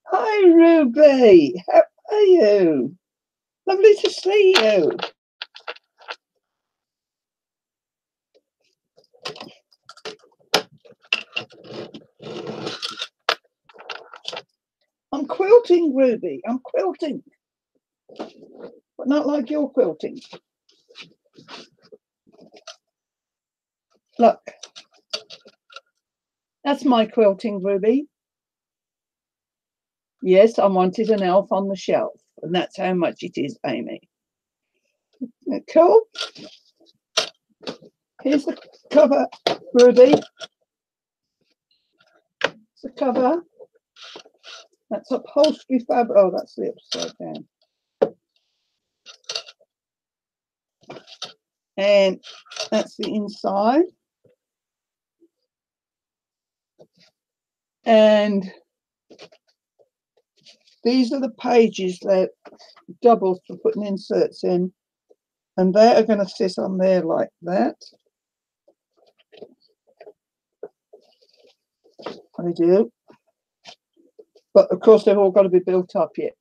Hi, Ruby. How are you? Lovely to see you. I'm quilting, Ruby. I'm quilting. But not like you're quilting. Look. That's my quilting, Ruby. Yes, I wanted an elf on the shelf. And that's how much it is, Amy. Cool. Here's the cover, Ruby. It's the cover. That's upholstery fabric. Oh, that's the upside down. And that's the inside. And these are the pages that double for putting inserts in. And they are going to sit on there like that. I do. But of course, they've all got to be built up yet.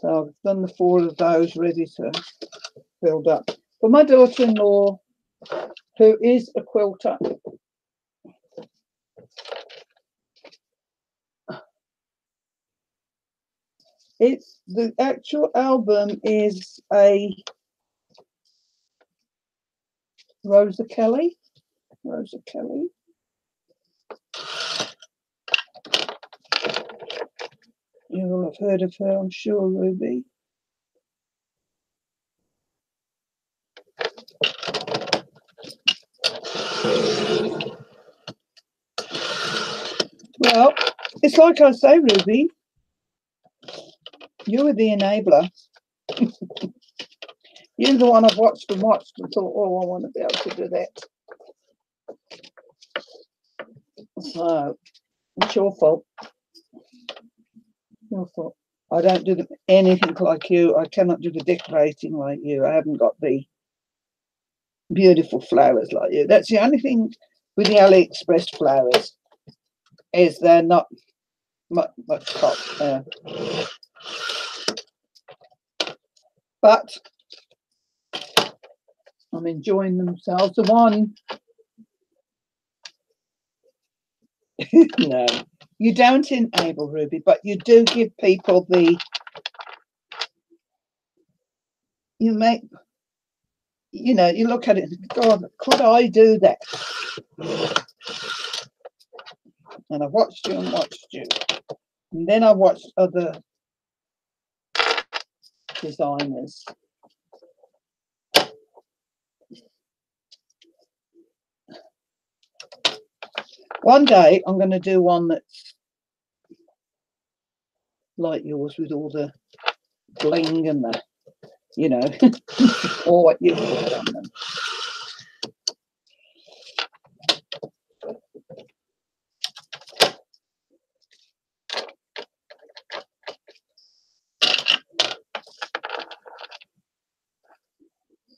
So I've done the 4 of those ready to build up. But my daughter-in-law, who is a quilter, it's the actual album is a Rosa Kelly. You will have heard of her, I'm sure, Ruby. Well, it's like I say, Ruby, you were the enabler. You're the one I've watched and thought, oh, I want to be able to do that. So, it's your fault. Your fault. I don't do anything like you. I cannot do the decorating like you. I haven't got the beautiful flowers like you. That's the only thing with the AliExpress flowers is they're not much top. But I'm enjoying themselves. The one, no, you don't enable, Ruby, but you do give people the, you make, you know, you look at it and God, could I do that? And I watched you and watched you. And then I watched other designers. One day I'm going to do one that's like yours with all the bling and the, you know, or what you put on them.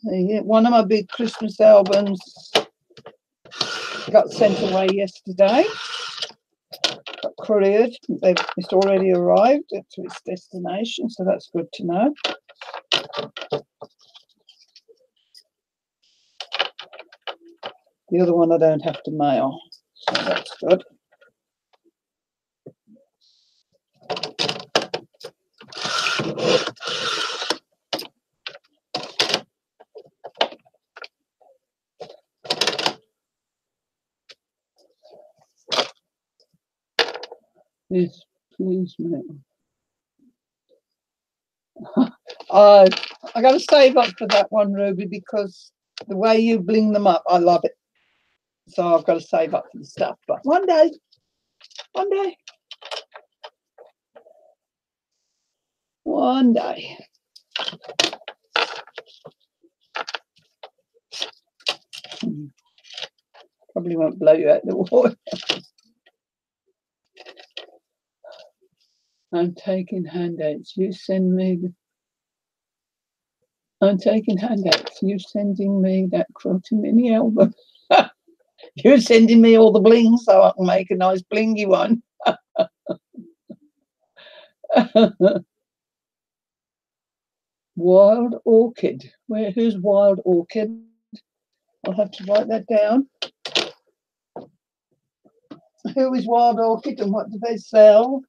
Yeah, one of my big Christmas albums got sent away yesterday. Got couriered. It's already arrived to its destination, so that's good to know. The other one I don't have to mail, so that's good. Yes, please, mate. I got to save up for that one, Ruby, because the way you bling them up, I love it. So I've got to save up for the stuff. But one day. Probably won't blow you out the water. I'm taking handouts. You send me. I'm taking handouts. You sending me that quilty mini album. You're sending me all the bling so I can make a nice blingy one. Wild Orchid. Who's Wild Orchid? I'll have to write that down. Who is Wild Orchid and what do they sell?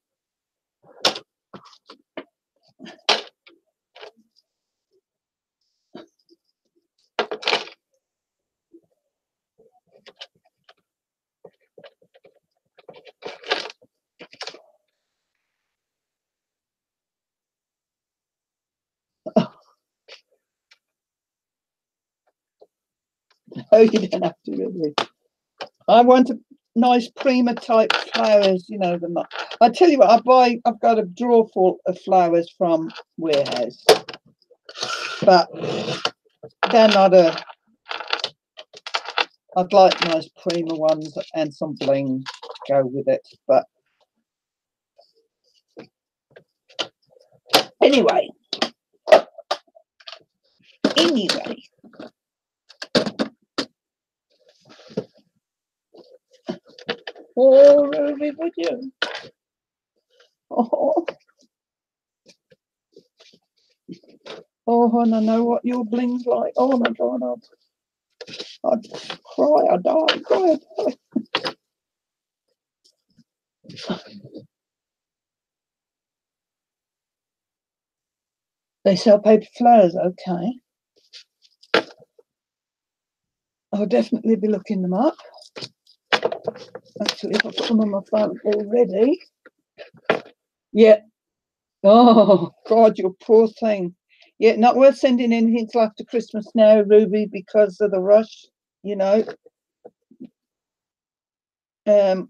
Oh, you don't have to really. I want a nice prima type flowers, you know them. I tell you what, I've got a drawer full of flowers from Warehouse, but they're not I'd like nice prima ones and some bling to go with it. But anyway. Oh, Ruby, would you? Oh, and I know what your bling's like. Oh my God, I'd cry. I'd die. They sell paper flowers, okay. I'll definitely be looking them up. Actually, I've got them on my phone already. Yeah. Oh, God, you poor thing. Yeah, not worth sending anything till after Christmas now, Ruby, because of the rush, you know. I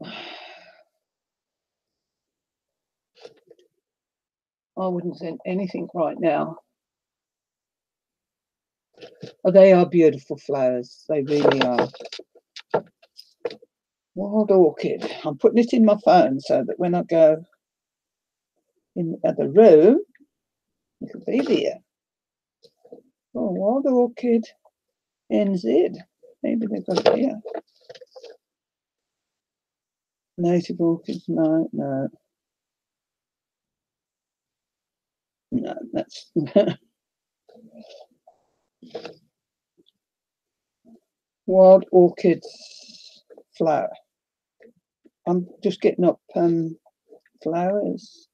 wouldn't send anything right now. Oh, they are beautiful flowers. They really are. Wild Orchid. I'm putting it in my phone so that when I go in the other room, it'll be there. Oh, Wild Orchid NZ. Maybe they've got it here. Native orchids. No. No, that's Wild Orchids flower. I'm just getting up flowers.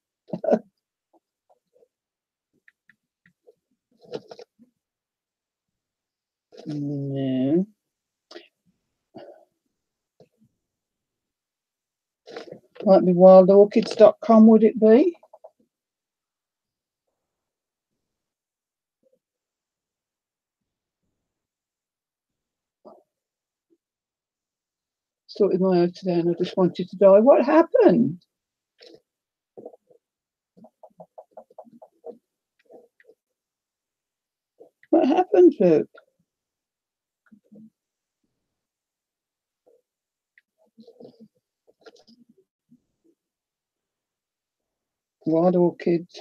No. Might be wildorchids.com, would it be? Sorted my out today and I just wanted to die. What happened? What happened, Luke? Wild Orchids.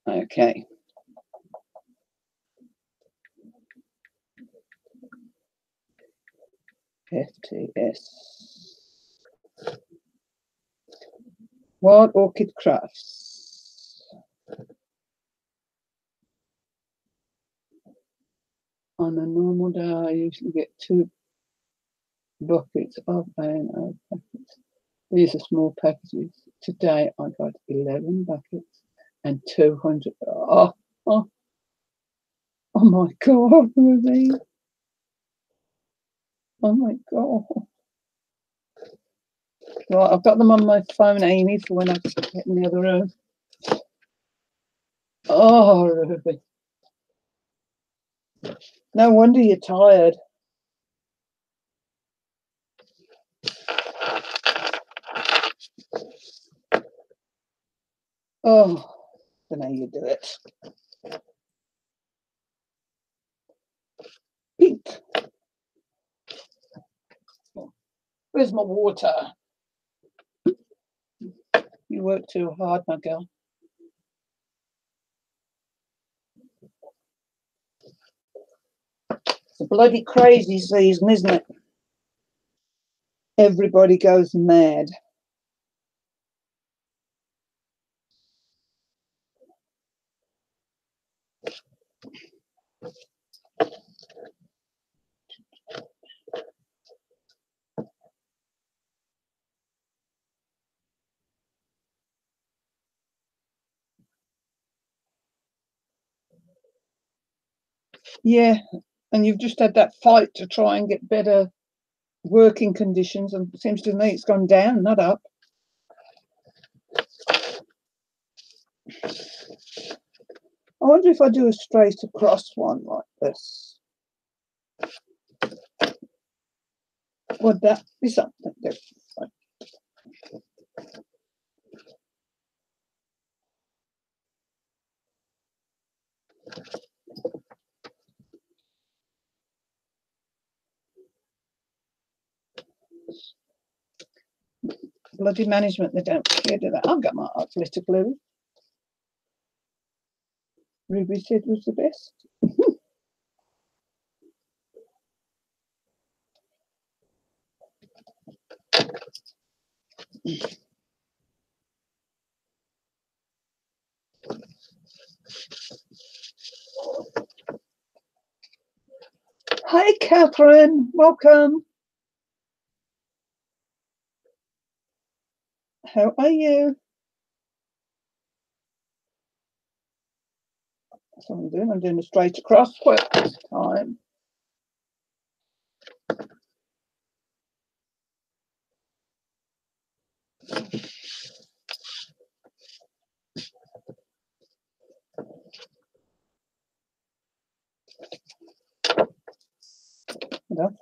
Okay. FTS. Wild Orchid Crafts. On a normal day, I usually get 2 buckets of A&O packets. These are small packages. Today, I got 11 buckets and 200. Oh my God, Ruby. Oh my God. Right, I've got them on my phone, Amy, for when I get in the other room. Oh, Ruby. No wonder you're tired. Oh, I don't know how you do it. Pink. Where's my water? You work too hard, my girl. It's a bloody crazy season, isn't it? Everybody goes mad. Yeah, and you've just had that fight to try and get better working conditions, and it seems to me it's gone down, not up. I wonder if I do a straight across one like this, would that be something different? Bloody management, they don't care, do that. I've got my glitter glue. Ruby said was the best. Hi, Catherine. Welcome. How are you? That's what I'm doing. I'm doing a straight across quilt this time. Enough.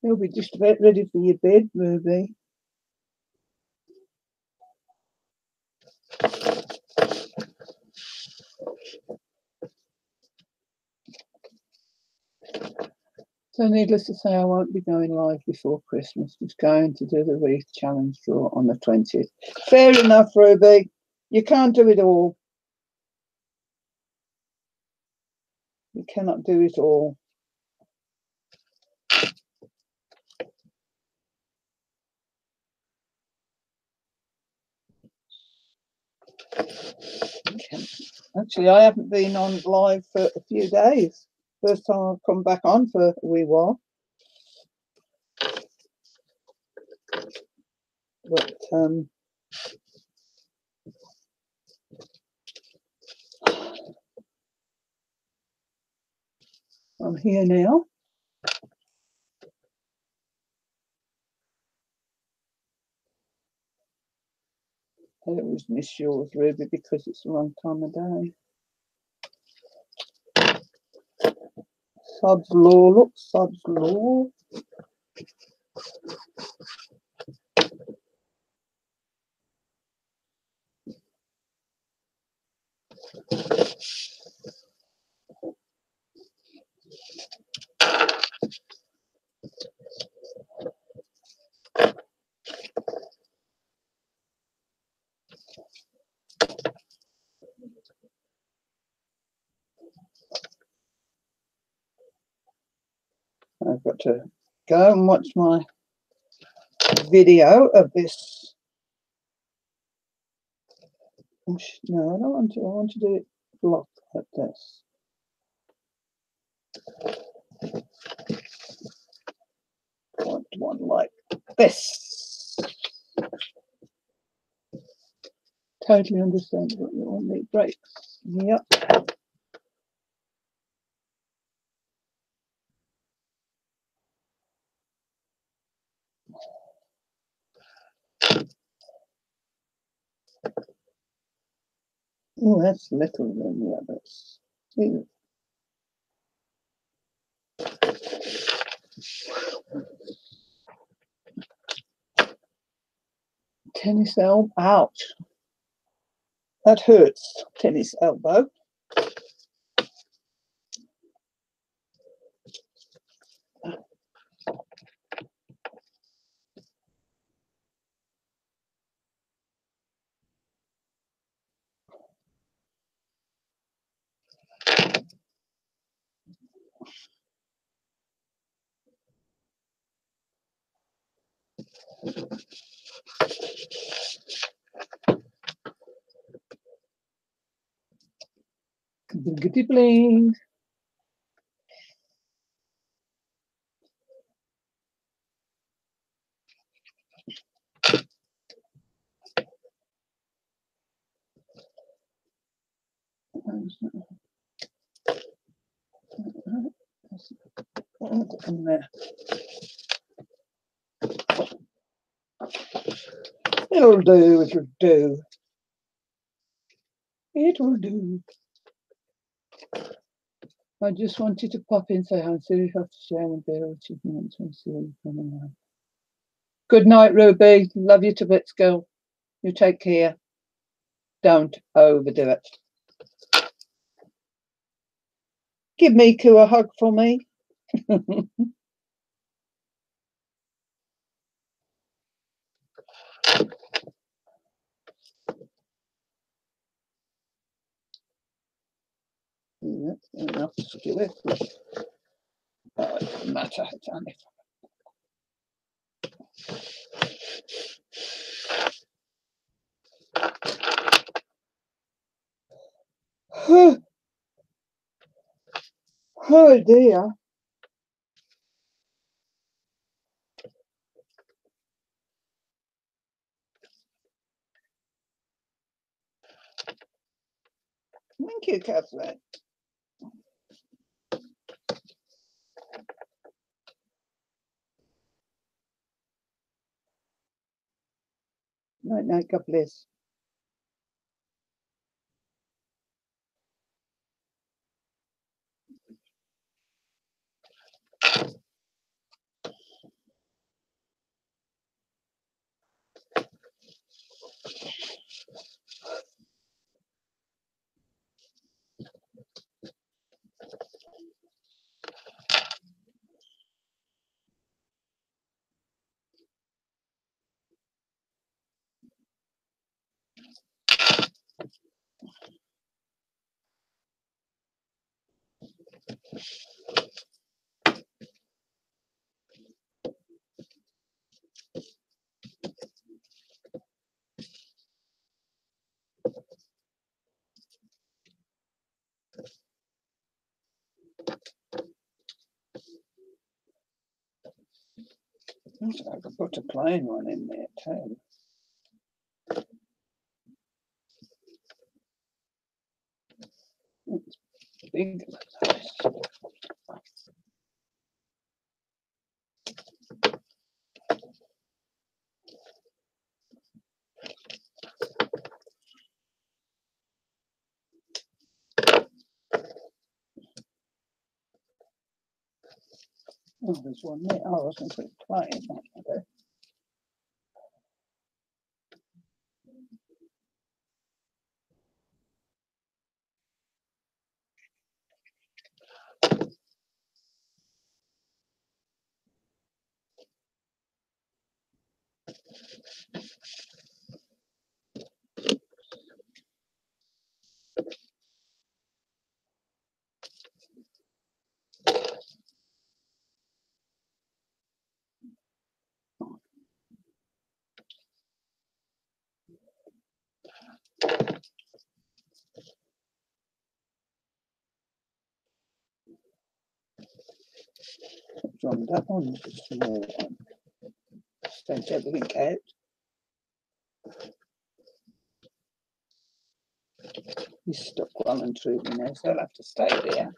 You'll be just about ready for your bed, Ruby. So needless to say, I won't be going live before Christmas. Just going to do the wreath challenge draw on the 20th. Fair enough, Ruby. You can't do it all. You cannot do it all. Actually, I haven't been on live for a few days. First time I've come back on for a wee while. But I'm here now. I always miss yours, Ruby, because it's the wrong time of day. Sod's Law, look, Sod's Law. got to go and watch my video of this. No, I don't want to. I want to do it block like this. I want one like this. Totally understand what you want. Need breaks. Yep. Oh, that's little than the others. Ew. Tennis elbow. Ouch. That hurts. Tennis elbow. Goody bling. In there. It'll do. It'll do. It will do. I just wanted to pop in, say hi, and see if I have to share and bear achievements and see you coming out. Good night, Ruby. Love you to bits, girl. You take care. Don't overdo it. Give Miku a hug for me. That's enough to skew it. Oh, it doesn't matter. It's only oh dear. Thank you, Catherine. Night, night, God bless. I could put a plain one in there too. It's big. Oh, there's one there. Oh, I was going to put plain. Okay. strong. That one was a small one. Spent everything out. He's stuck well and truly now, so I'll have to stay there.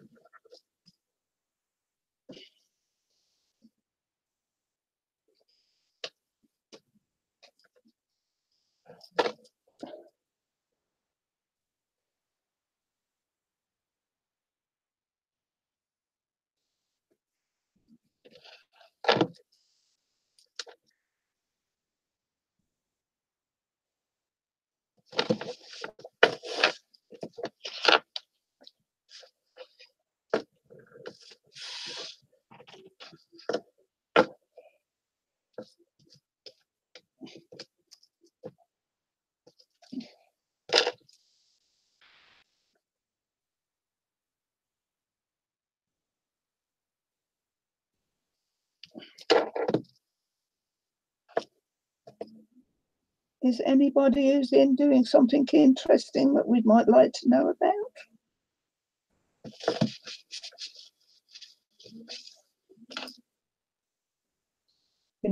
Is anybody who's in doing something interesting that we might like to know about?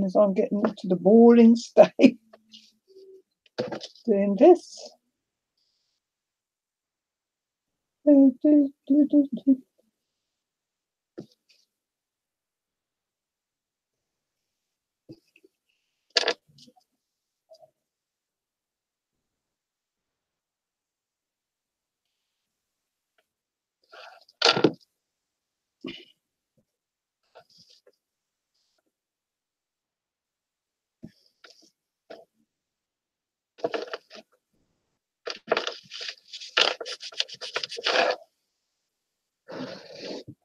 As I'm getting to the boring stage doing this.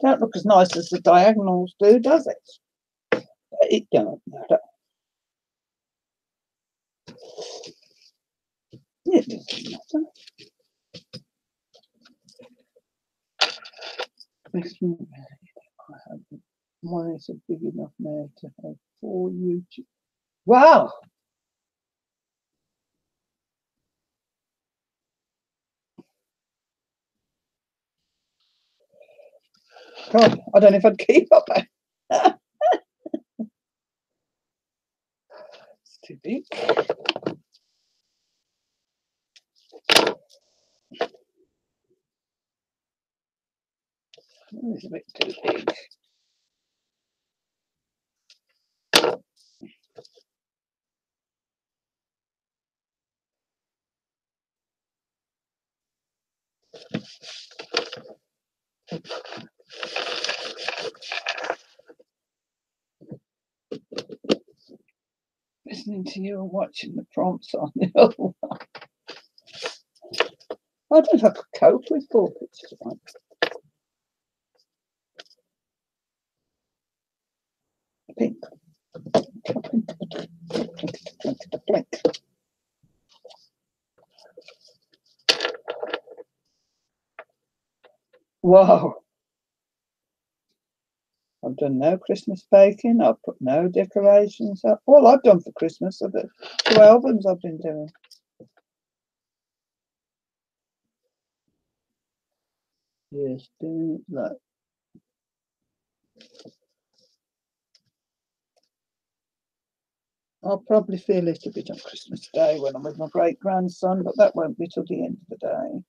Don't look as nice as the diagonals do, does it? But it don't matter. It doesn't matter. Mine is big enough now to have 4 YouTube. Wow! God, I don't know if I'd keep up. It's too big. It's a bit too big. Listening to you and watching the prompts on the other one. I don't know if I could cope with 4 pictures at once. Pink. Blink. Wow. I've done no Christmas baking. I've put no decorations up. All I've done for Christmas are the 2 albums I've been doing. Yes, do like. I'll probably feel a little bit on Christmas Day when I'm with my great grandson, but that won't be till the end of the day.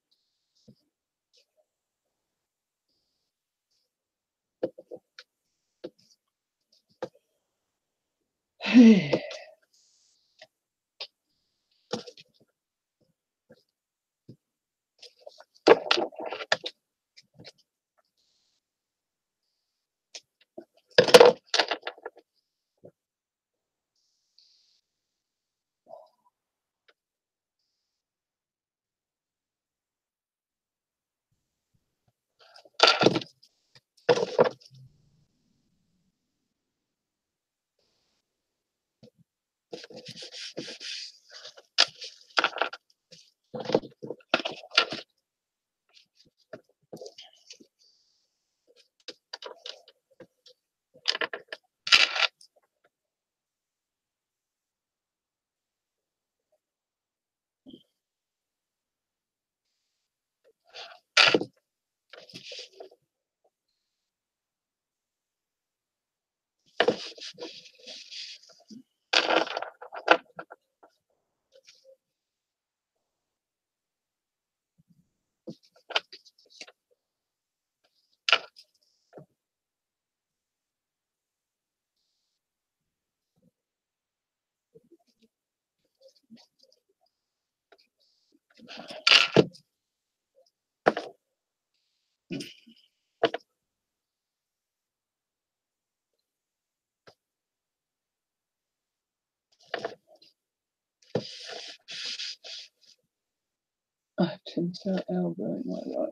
Tinter elbow.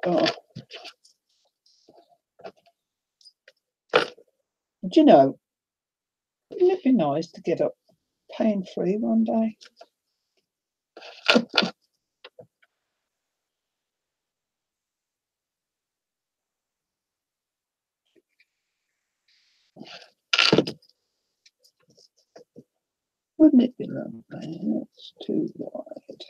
Oh. Do you know, wouldn't it be nice to get up pain-free one day? Wouldn't it be lovely? That's too wide.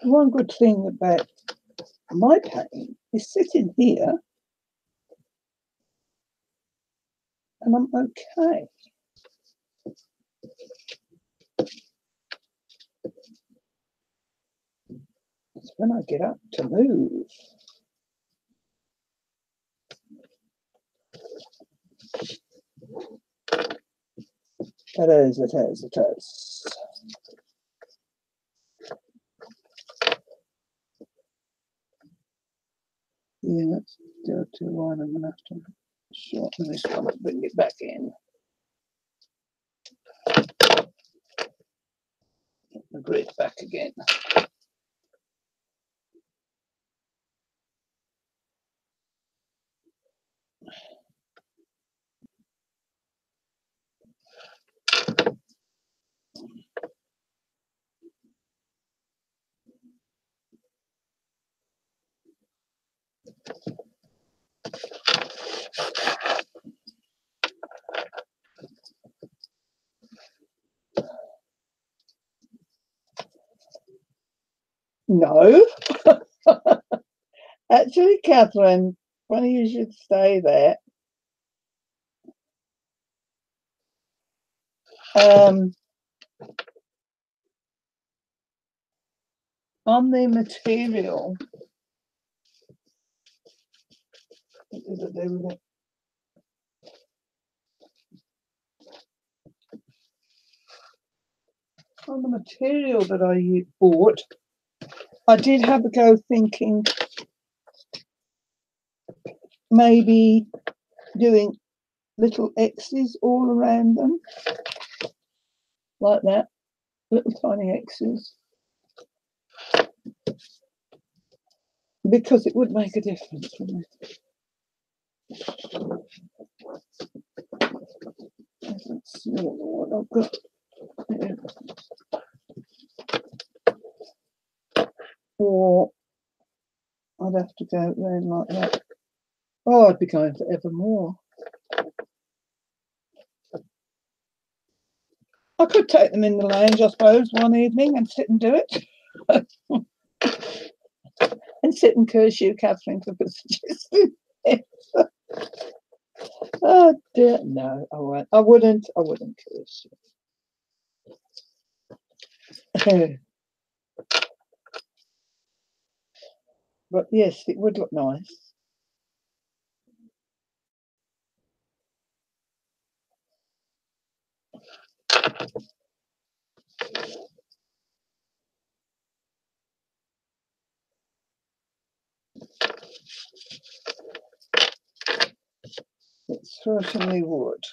One good thing about my pain is sitting here and I'm okay. It's when I get up to move. It is. Yeah, that's still too wide. I'm going to have to shorten this one to bring it back in. Get the grid back again. No. Actually, Catherine, funny you should say that. On the material, what did I do with it? On the material that I bought, I did have a go thinking maybe doing little X's all around them, like that, little tiny X's, because it would make a difference, wouldn't it? Let's see what I've got. Yeah. Or I'd have to go around like that. Oh, I'd be going forever more. I could take them in the lounge, I suppose, one evening and sit and do it. And sit and curse you, Catherine, for suggesting it. Oh dear, no, I won't. I wouldn't curse you. But yes, it would look nice. It certainly would.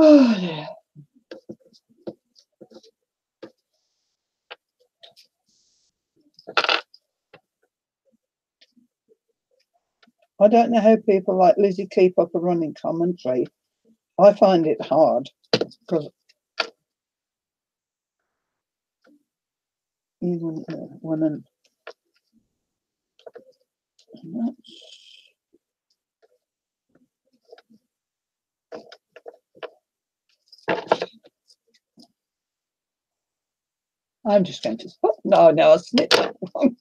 Oh, yeah. I don't know how people like Lizzie keep up a running commentary. I find it hard because even when I'm just going to no, I snipped that one.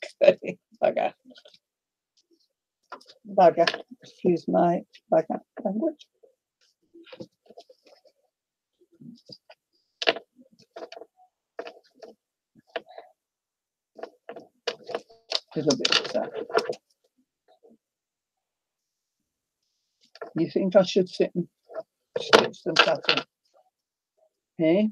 Bugger. Excuse my bugger language. Little bit of that. You think I should sit and stitch them pattern? Hey?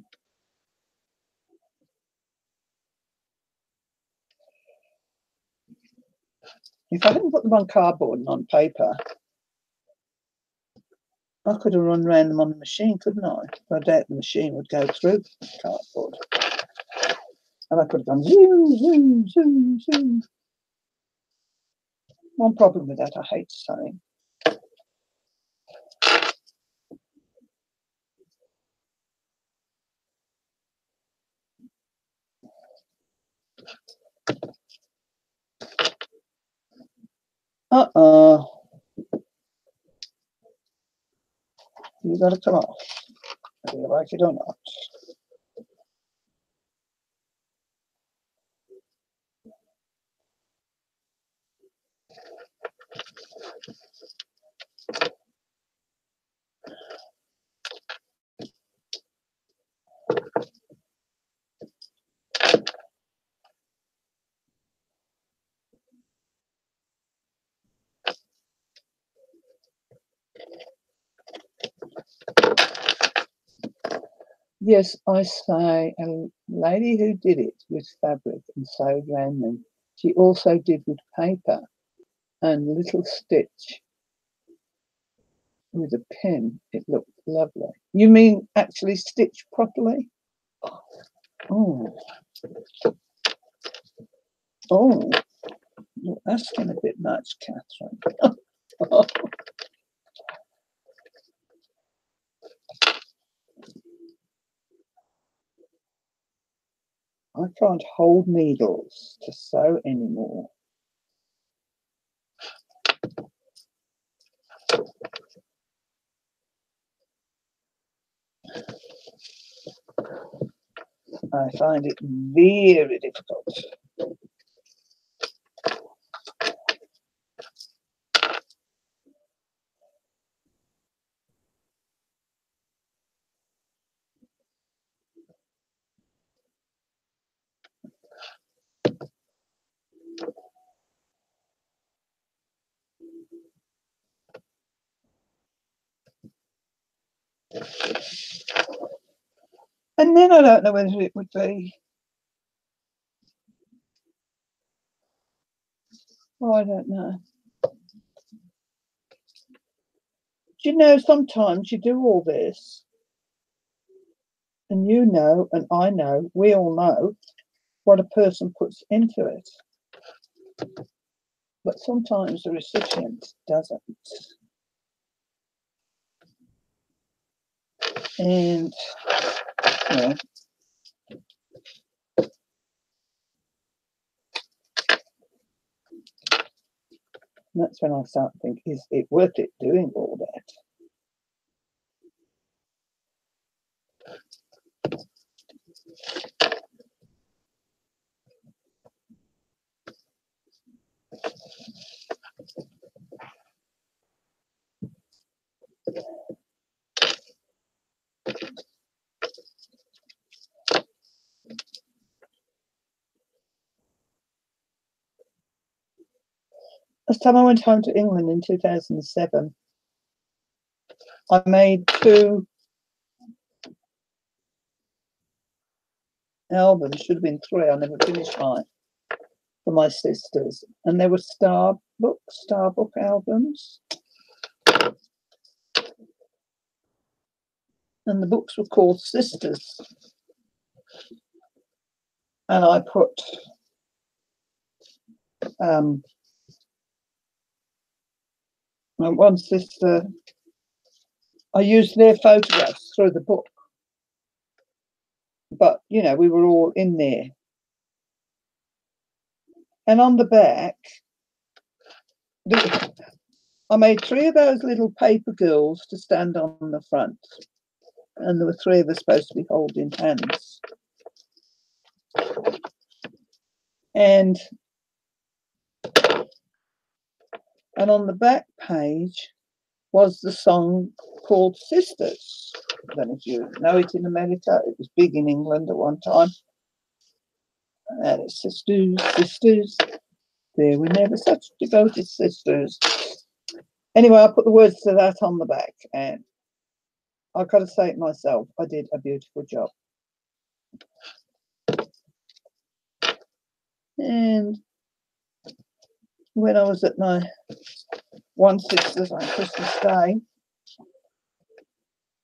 If I hadn't put them on cardboard and on paper, I could have run around them on the machine, couldn't I? I doubt the machine would go through cardboard. And I could have gone zoom, zoom, zoom, zoom. One problem with that, I hate sewing. You got to come off, whether you like it or not. Yes, I say a lady who did it with fabric and sewed around them. She also did with paper and little stitch with a pin. It looked lovely. You mean actually stitch properly? Oh, oh, you're asking a bit much, Catherine. I can't hold needles to sew anymore. I find it very difficult. And then I don't know whether it would be, oh, I don't know. Do you know, sometimes you do all this and you know, and I know, we all know what a person puts into it. But sometimes the recipient doesn't. And, you know, that's when I start to think, is it worth it doing all that? Last time I went home to England in 2007, I made 2 albums, should have been 3, I never finished mine, for my sisters. And they were Starbook albums. and the books were called Sisters. And I put one sister, I used their photographs through the book, but you know, we were all in there. And on the back, I made 3 of those little paper girls to stand on the front, and there were 3 of us supposed to be holding hands. And on the back page was the song called Sisters. I don't know if you know it in America. It was big in England at one time. And it's sisters, sisters. There were never such devoted sisters. Anyway, I put the words to that on the back, and I've got to say it myself, I did a beautiful job. And when I was at my one sister's on Christmas Day,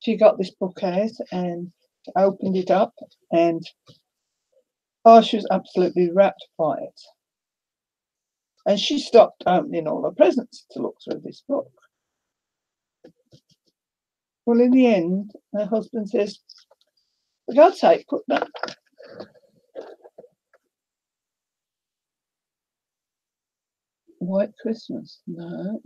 she got this book out and opened it up, and oh, she was absolutely rapt by it. And she stopped opening all her presents to look through this book. Well, in the end, her husband says, for God's sake, put that White Christmas. No.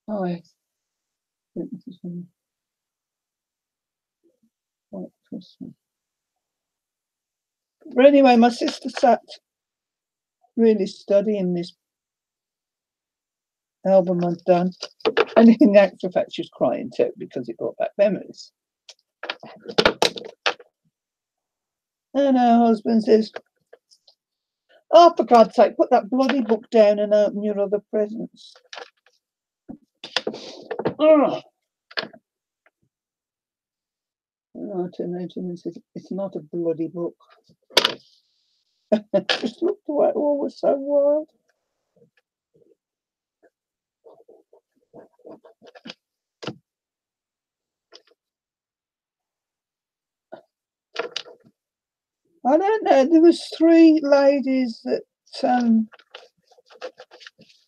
Oh, I think this is one. White Christmas. But anyway, my sister sat really studying this album I'd done, and in actual fact she was crying too because it brought back memories. And her husband says, oh, for God's sake, put that bloody book down and open your other presents. Oh. And I turned around to him and said, it's not a bloody book. Just looked away, it all was so wild. I don't know, there was 3 ladies that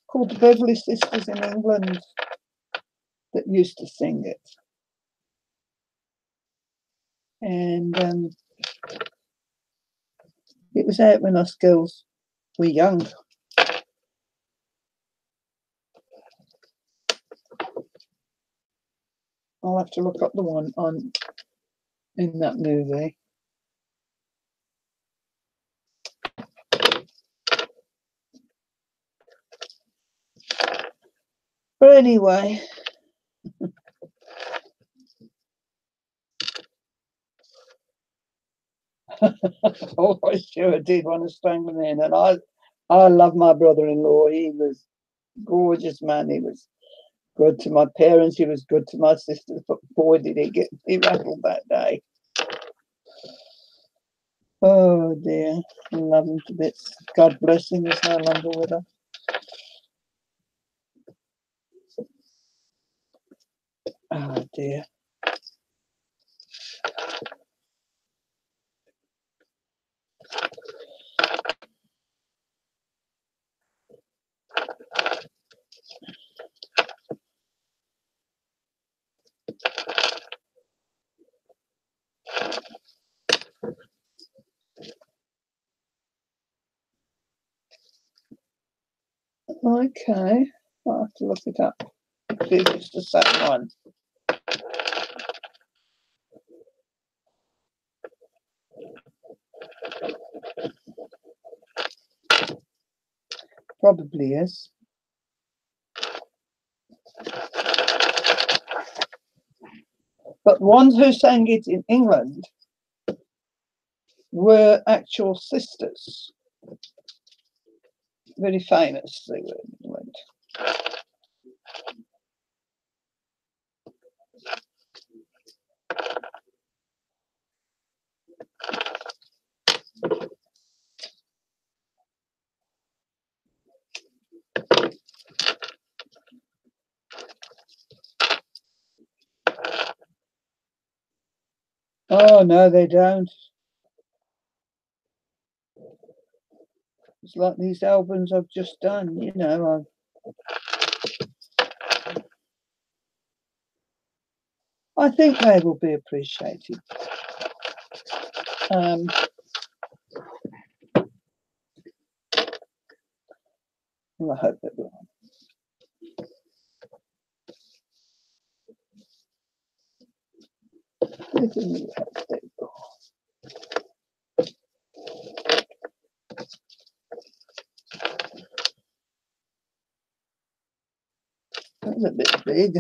called the Beverly Sisters in England that used to sing it. And it was out when us girls were young. I'll have to look up the one on in that movie. But anyway, oh, I sure did want to stand in. And I love my brother-in-law. He was a gorgeous man. He was good to my parents. He was good to my sisters. But boy, did he get me rattled that day. Oh dear, I love him to bits. God bless him. He's no longer with us. Oh dear. Okay, I'll have to look it up. See if it's the same one. Probably is. But the ones who sang it in England were actual sisters. Very famous they were in England. Oh, no, they don't. It's like these albums I've just done, you know. I think they will be appreciated. Well, I hope they will. That's a bit big.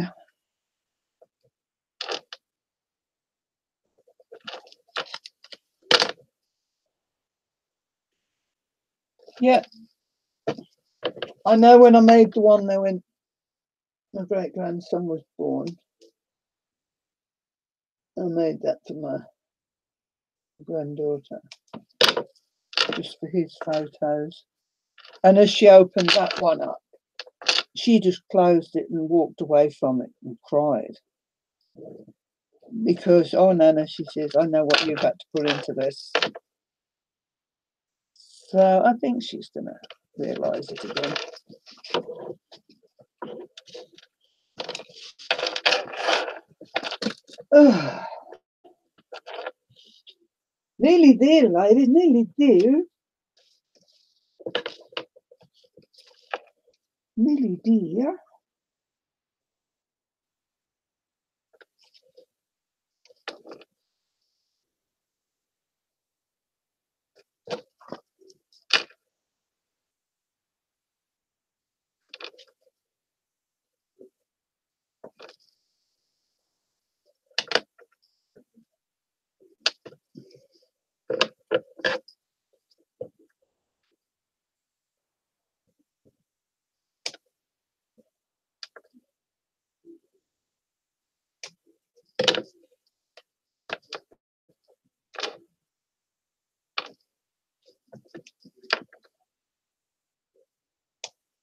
Yeah. I know when I made the one there when my great-grandson was born, I made that for my granddaughter, just for his photos. And as she opened that one up, she just closed it and walked away from it and cried. Because, oh, Nana, she says, I know what you've had to put into this. So I think she's going to realise it again. Oh. Nearly there, ladies, nearly there. Nearly there.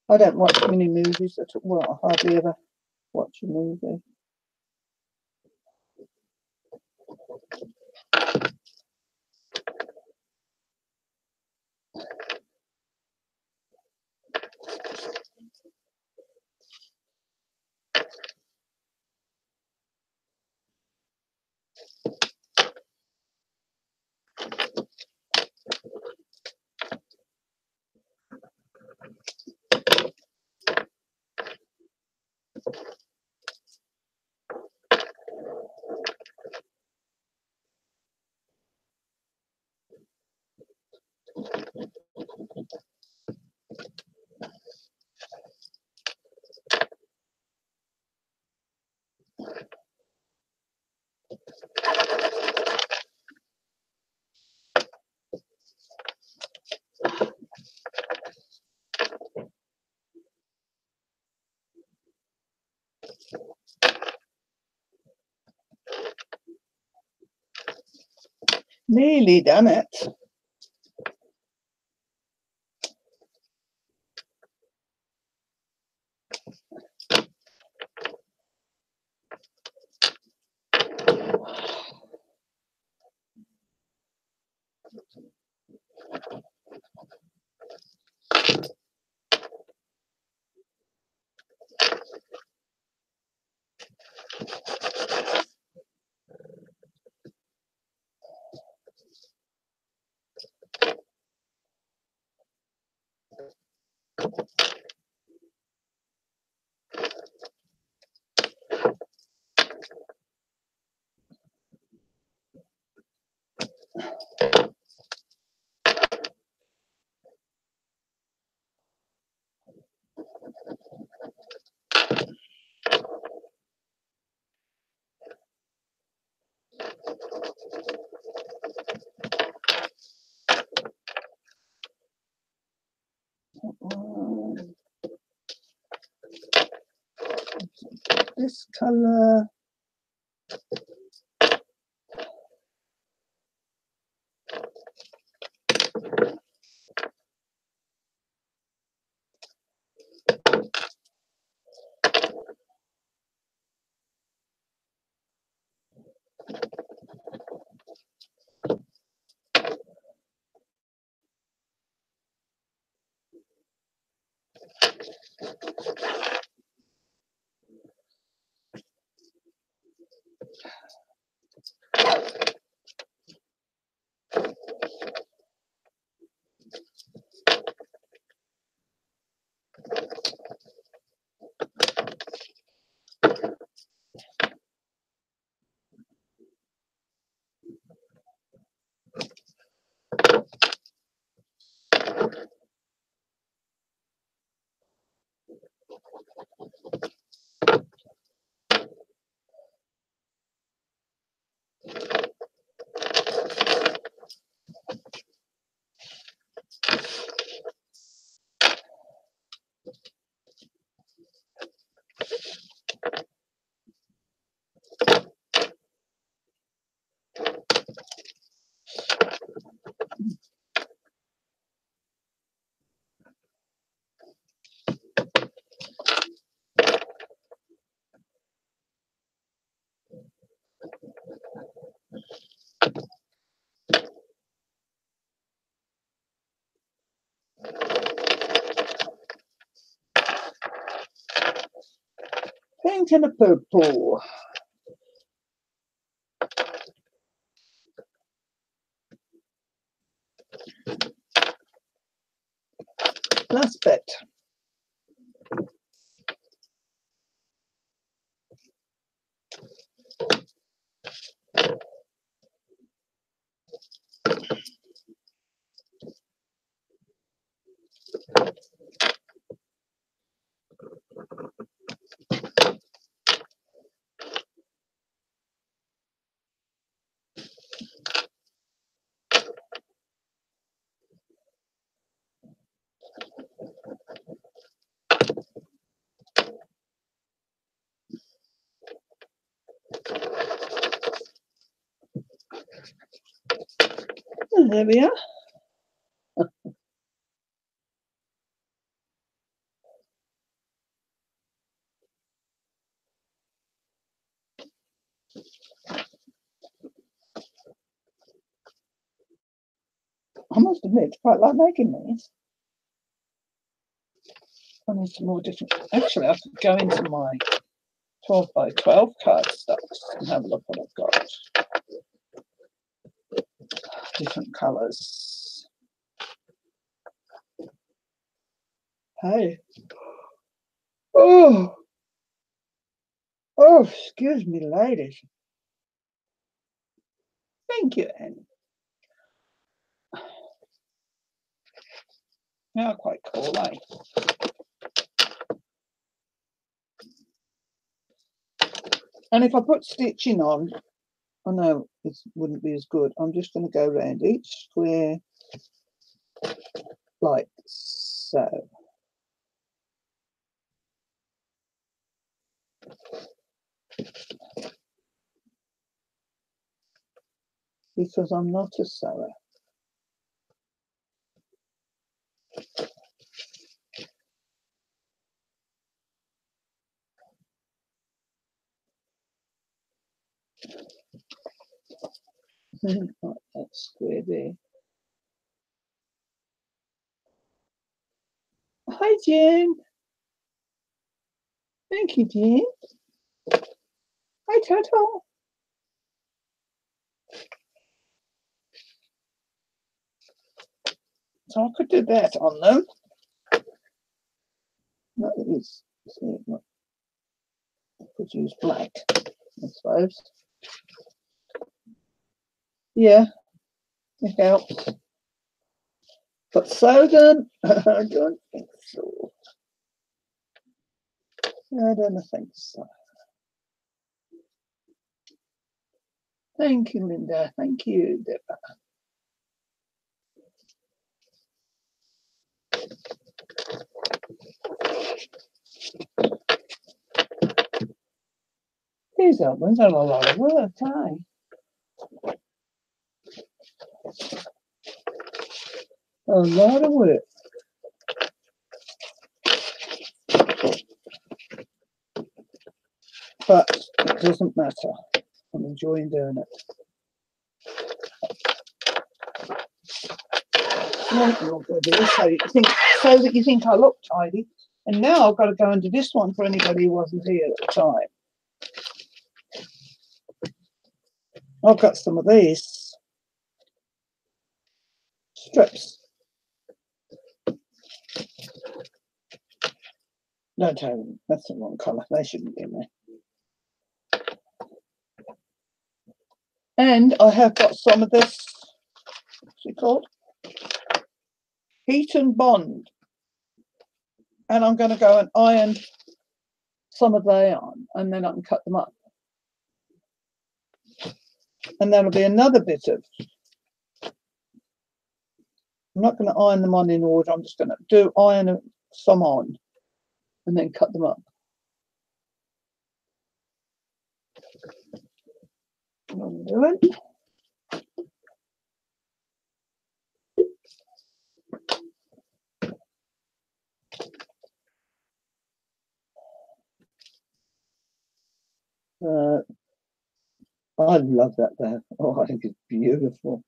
I don't watch many movies. I hardly ever watch a movie. Nearly done it. This colour. and a purple. Last bit. And there we are. I must admit, I quite like making these. I need some more different. Actually, I could go into my 12 by 12 cardstocks and have a look what I've got. Different colours. Hey. Oh, excuse me, ladies. Thank you, Annie. Now quite cool, eh? And if I put stitching on, I know it wouldn't be as good. I'm just going to go around each square like so. Because I'm not a sewer. Like that square there. Hi, Jen. Thank you, Jen. Hi, Toto. So I could do that on them. That is, I could use black, I suppose. Yeah, it helps. But so then, I don't think so. I don't think so. Thank you, Linda. Thank you, Deborah. These ones are a lot of work, eh? A lot of work. But it doesn't matter. I'm enjoying doing it. So that you think I look tidy. And now I've got to go into this one for anybody who wasn't here at the time. I've got some of these strips. No, Tony, that's the wrong colour. They shouldn't be in there. And I have got some of this, what's it called? Heat and Bond. And I'm going to go and iron some of they on, and then I can cut them up. And that'll be another bit of, I'm not going to iron them on in order, I'm just going to iron some on and then cut them up. What I'm doing. I love that there. Oh, I think it's beautiful.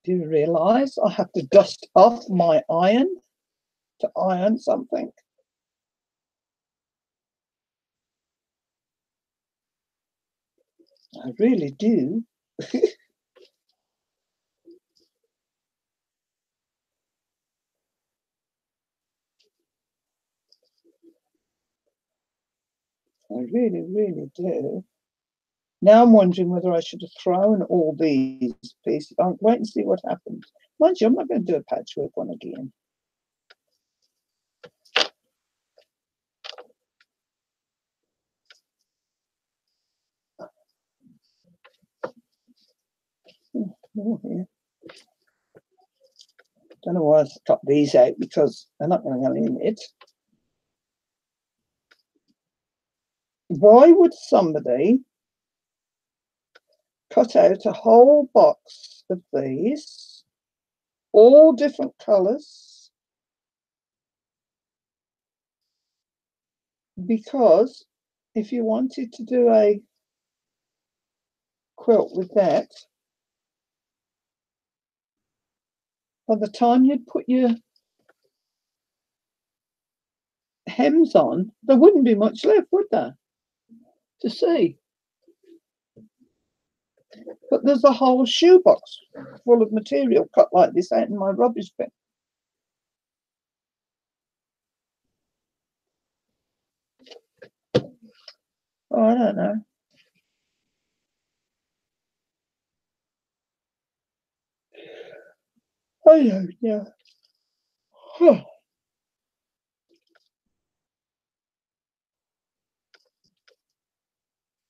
Do you realise I have to dust off my iron to iron something? I really do. I really, really do. Now I'm wondering whether I should have thrown all these pieces. I'll wait and see what happens. Mind you, I'm not going to do a patchwork one again. Oh, yeah. Don't know why I cut these out because they're not going to go in it. Why would somebody cut out a whole box of these, all different colours, because if you wanted to do a quilt with that, by the time you'd put your hems on, there wouldn't be much left, would there, to see? But there's a whole shoebox full of material cut like this out in my rubbish bin. Oh, I don't know. I don't know. Huh.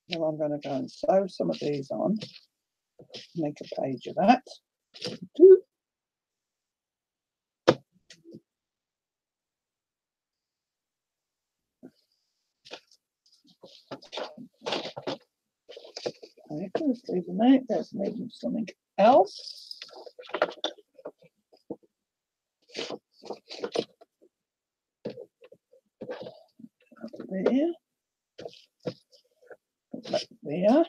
Now I'm going to go and sew some of these on, make a page of that. Okay, let's leave them out. Let's make them something else. There. That there.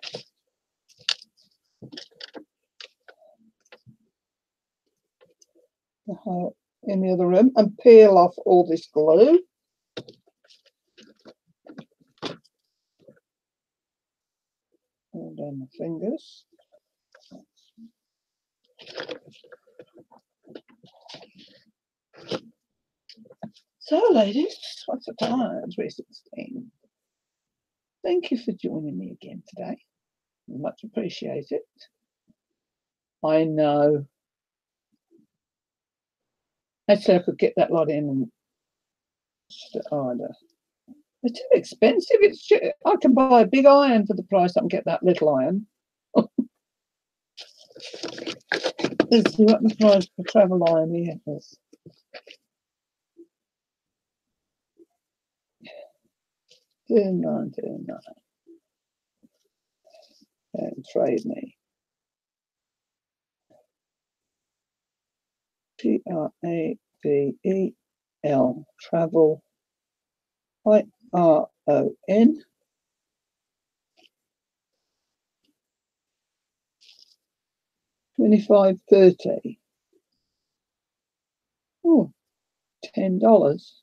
In the other room, and peel off all this glue. Hold down my fingers. So, ladies, what's the time? 3:16. Thank you for joining me again today. Much appreciated. I know. Actually, I could get that lot in and order. They're too expensive. It's I can buy a big iron for the price I can get that little iron. Let's see what the price for travel iron here is. $2.99. And trade me. TRAVEL, travel, IRON. $25.30. Oh, $10.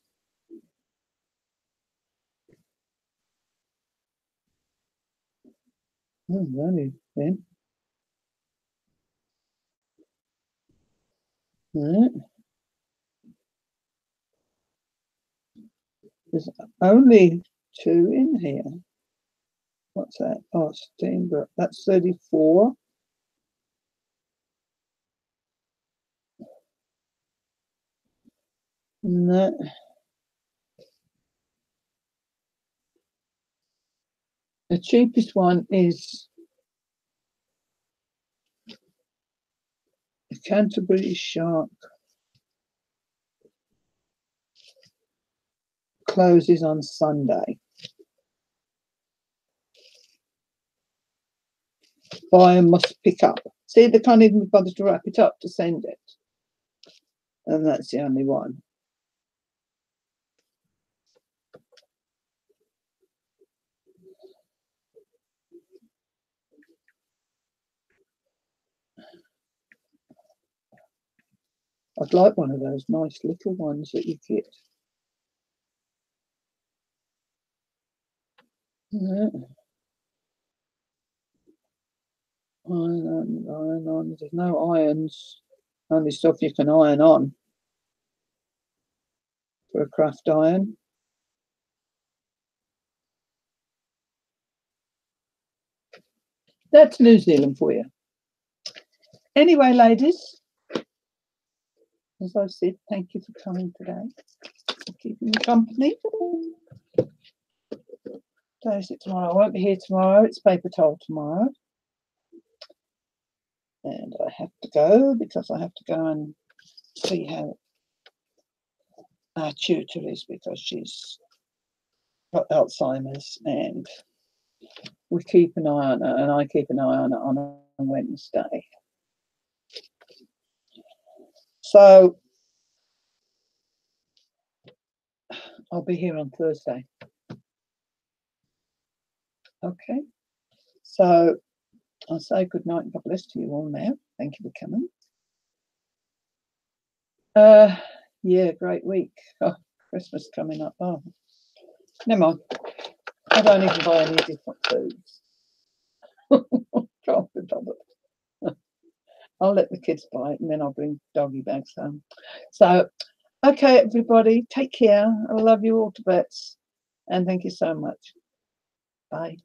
Oh, money then. Right. There's only 2 in here. What's that? Oh, Steinberg. That's 34. No. The cheapest one is the Canterbury Shark. Closes on Sunday. Buyer must pick up. See, they can't even bother to wrap it up to send it. And that's the only one. I'd like one of those nice little ones that you get. Yeah. Iron on. There's no irons. Only stuff you can iron on for a craft iron. That's New Zealand for you. Anyway, ladies, as I said, thank you for coming today, for keeping me company. What day is it tomorrow? I won't be here tomorrow. It's paper towel tomorrow. And I have to go because I have to go and see how our tutor is, because she's got Alzheimer's, and we keep an eye on her, and I keep an eye on her on a Wednesday. So I'll be here on Thursday. Okay. So I'll say good night and God bless to you all now. Thank you for coming. Yeah, great week. Oh, Christmas coming up. Oh, never mind. I don't even buy any different foods. Can't be bothered. I'll let the kids buy it, and then I'll bring doggy bags home. So, okay, everybody, take care. I love you all to bits, and thank you so much. Bye.